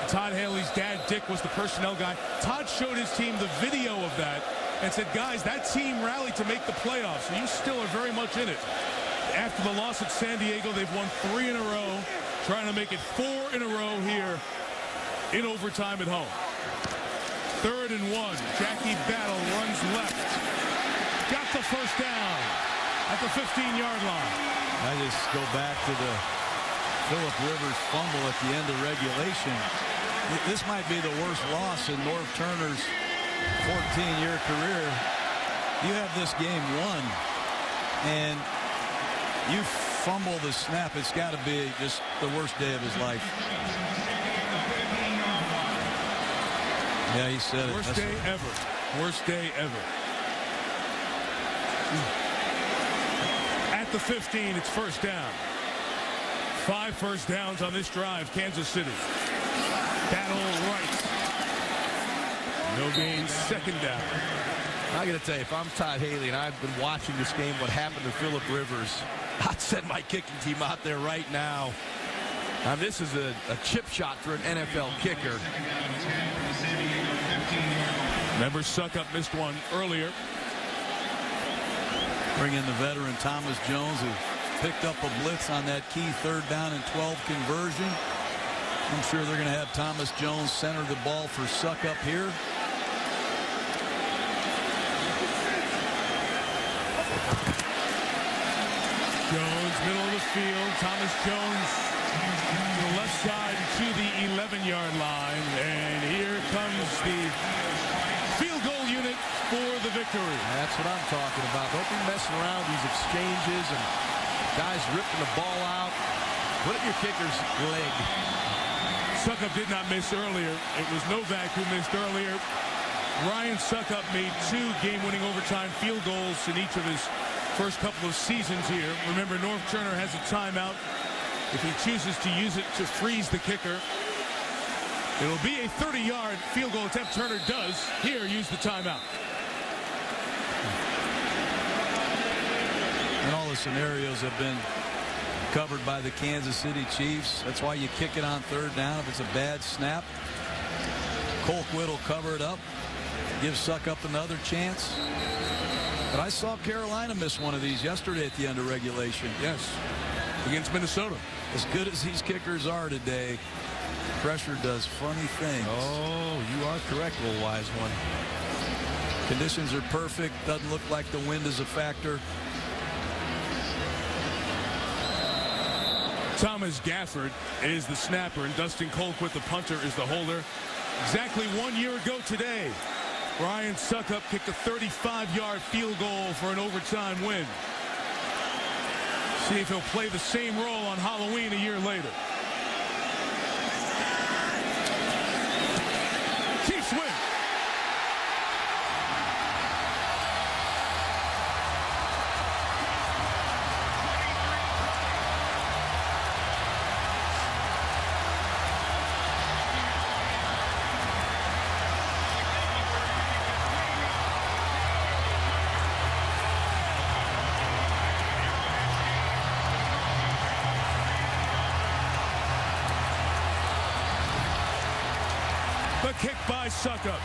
Todd Haley's dad, Dick, was the personnel guy. Todd showed his team the video of that and said, guys, that team rallied to make the playoffs, so you still are very much in it. After the loss at San Diego, they've won 3 in a row, trying to make it 4 in a row here in overtime at home. 3rd and 1. Jackie Battle runs left. Got the first down at the 15-yard line. I just go back to the Phillip Rivers fumble at the end of regulation. This might be the worst loss in Norv Turner's 14-year career. You have this game won, and you fumble the snap. It's got to be just the worst day of his life. Yeah, he said it. Worst day ever. Worst day ever. At the 15, it's first down. 5 first downs on this drive, Kansas City. Battle right. No gain, 2nd down. I got to tell you, if I'm Todd Haley and I've been watching this game, what happened to Phillip Rivers, I'd send my kicking team out there right now. Now, this is a chip shot for an NFL kicker. Remember, Suckup missed one earlier. Bring in the veteran Thomas Jones, who picked up a blitz on that key 3rd down and 12 conversion. I'm sure they're going to have Thomas Jones center the ball for Suckup here. Jones, middle of the field. Thomas Jones to the left side to the 11-yard line. And here comes the field goal unit for the victory. That's what I'm talking about. Don't be messing around these exchanges and guys ripping the ball out. Put it in your kicker's leg. Suckup did not miss earlier. It was Novak who missed earlier. Ryan Suckup made 2 game-winning overtime field goals in each of his first couple of seasons here. Remember, Norv Turner has a timeout. If he chooses to use it to freeze the kicker, it will be a 30-yard field goal attempt. Turner does here use the timeout. And all the scenarios have been covered by the Kansas City Chiefs. That's why you kick it on 3rd down if it's a bad snap. Colquitt will cover it up, give Suckup another chance. But I saw Carolina miss one of these yesterday at the end of regulation. Yes, against Minnesota. As good as these kickers are today, pressure does funny things. Oh, you are correct, little wise one. Conditions are perfect. Doesn't look like the wind is a factor. Thomas Gafford is the snapper, and Dustin Colquitt, the punter, is the holder. Exactly 1 year ago today, Ryan Suckup kicked a 35-yard field goal for an overtime win. See if he'll play the same role on Halloween a year later. Chiefs win. The kick by Suckup.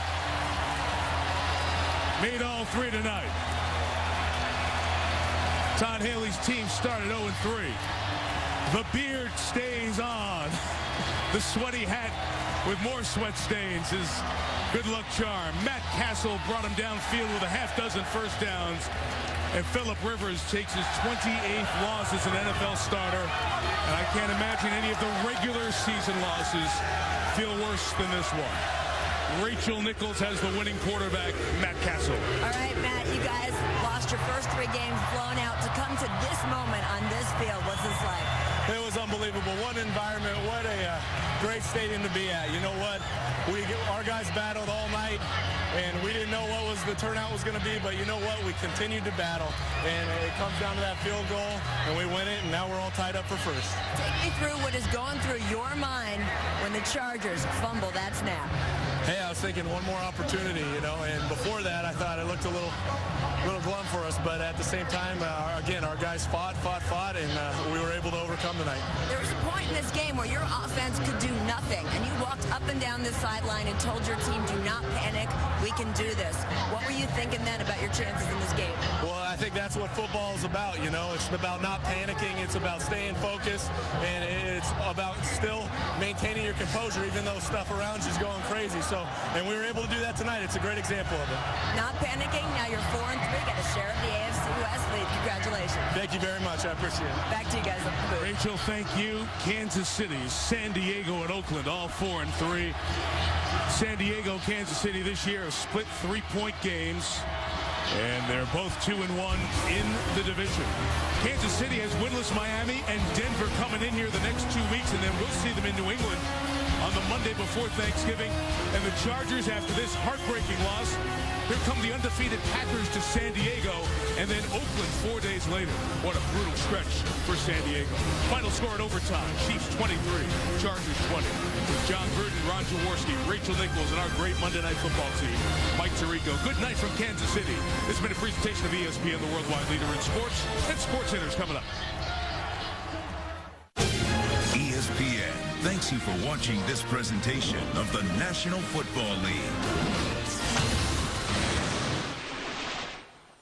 Made all three tonight. Todd Haley's team started 0-3. The beard stays on. The sweaty hat with more sweat stains is good luck charm. Matt Cassel brought him downfield with a half-dozen first downs. And Phillip Rivers takes his 28th loss as an NFL starter. And I can't imagine any of the regular season losses feel worse than this one. Rachel Nichols has the winning quarterback, Matt Cassel. All right, Matt, you guys lost your first 3 games, blown out. To come to this moment on this field, what's this like? It was unbelievable. What environment, what a great stadium to be at. You know what? Our guys battled all night, and we didn't know what the turnout was going to be, but you know what? We continued to battle, and it comes down to that field goal, and we win it, and now we're all tied up for first. Take me through what is going through your mind when the Chargers fumble that snap. Hey, I was thinking one more opportunity, you know, and before that, I thought it looked a little glum for us, but at the same time, again, our guys fought, and we were able to overcome tonight. There was a point in this game where your offense could do nothing, and you walked up and down this sideline and told your team, do not panic, we can do this. What were you thinking then about your chances in this game? Well, I think that's what football is about, you know. It's about not panicking, it's about staying focused, and it's about still maintaining your composure even though stuff around you is going crazy. And we were able to do that tonight. It's a great example of it. Not panicking, now you're 4-3, got a share of the AFC West lead. Congratulations. Thank you very much. I appreciate it. Back to you guys. Rachel, thank you. Kansas City, San Diego, and Oakland, all 4-3. San Diego, Kansas City this year have split 3-point games, and they're both 2-1 in the division. Kansas City has winless Miami and Denver coming in here the next 2 weeks, and then we'll see them in New England on the Monday before Thanksgiving. And the Chargers, after this heartbreaking loss, here come the undefeated Packers to San Diego, and then Oakland 4 days later. What a brutal stretch for San Diego. Final score at overtime, Chiefs 23, Chargers 20. With John Gruden, Ron Jaworski, Rachel Nichols, and our great Monday Night Football team, Mike Tirico. Good night from Kansas City. This has been a presentation of ESPN, the worldwide leader in sports, and SportsCenter's coming up. ESPN thanks you for watching this presentation of the National Football League.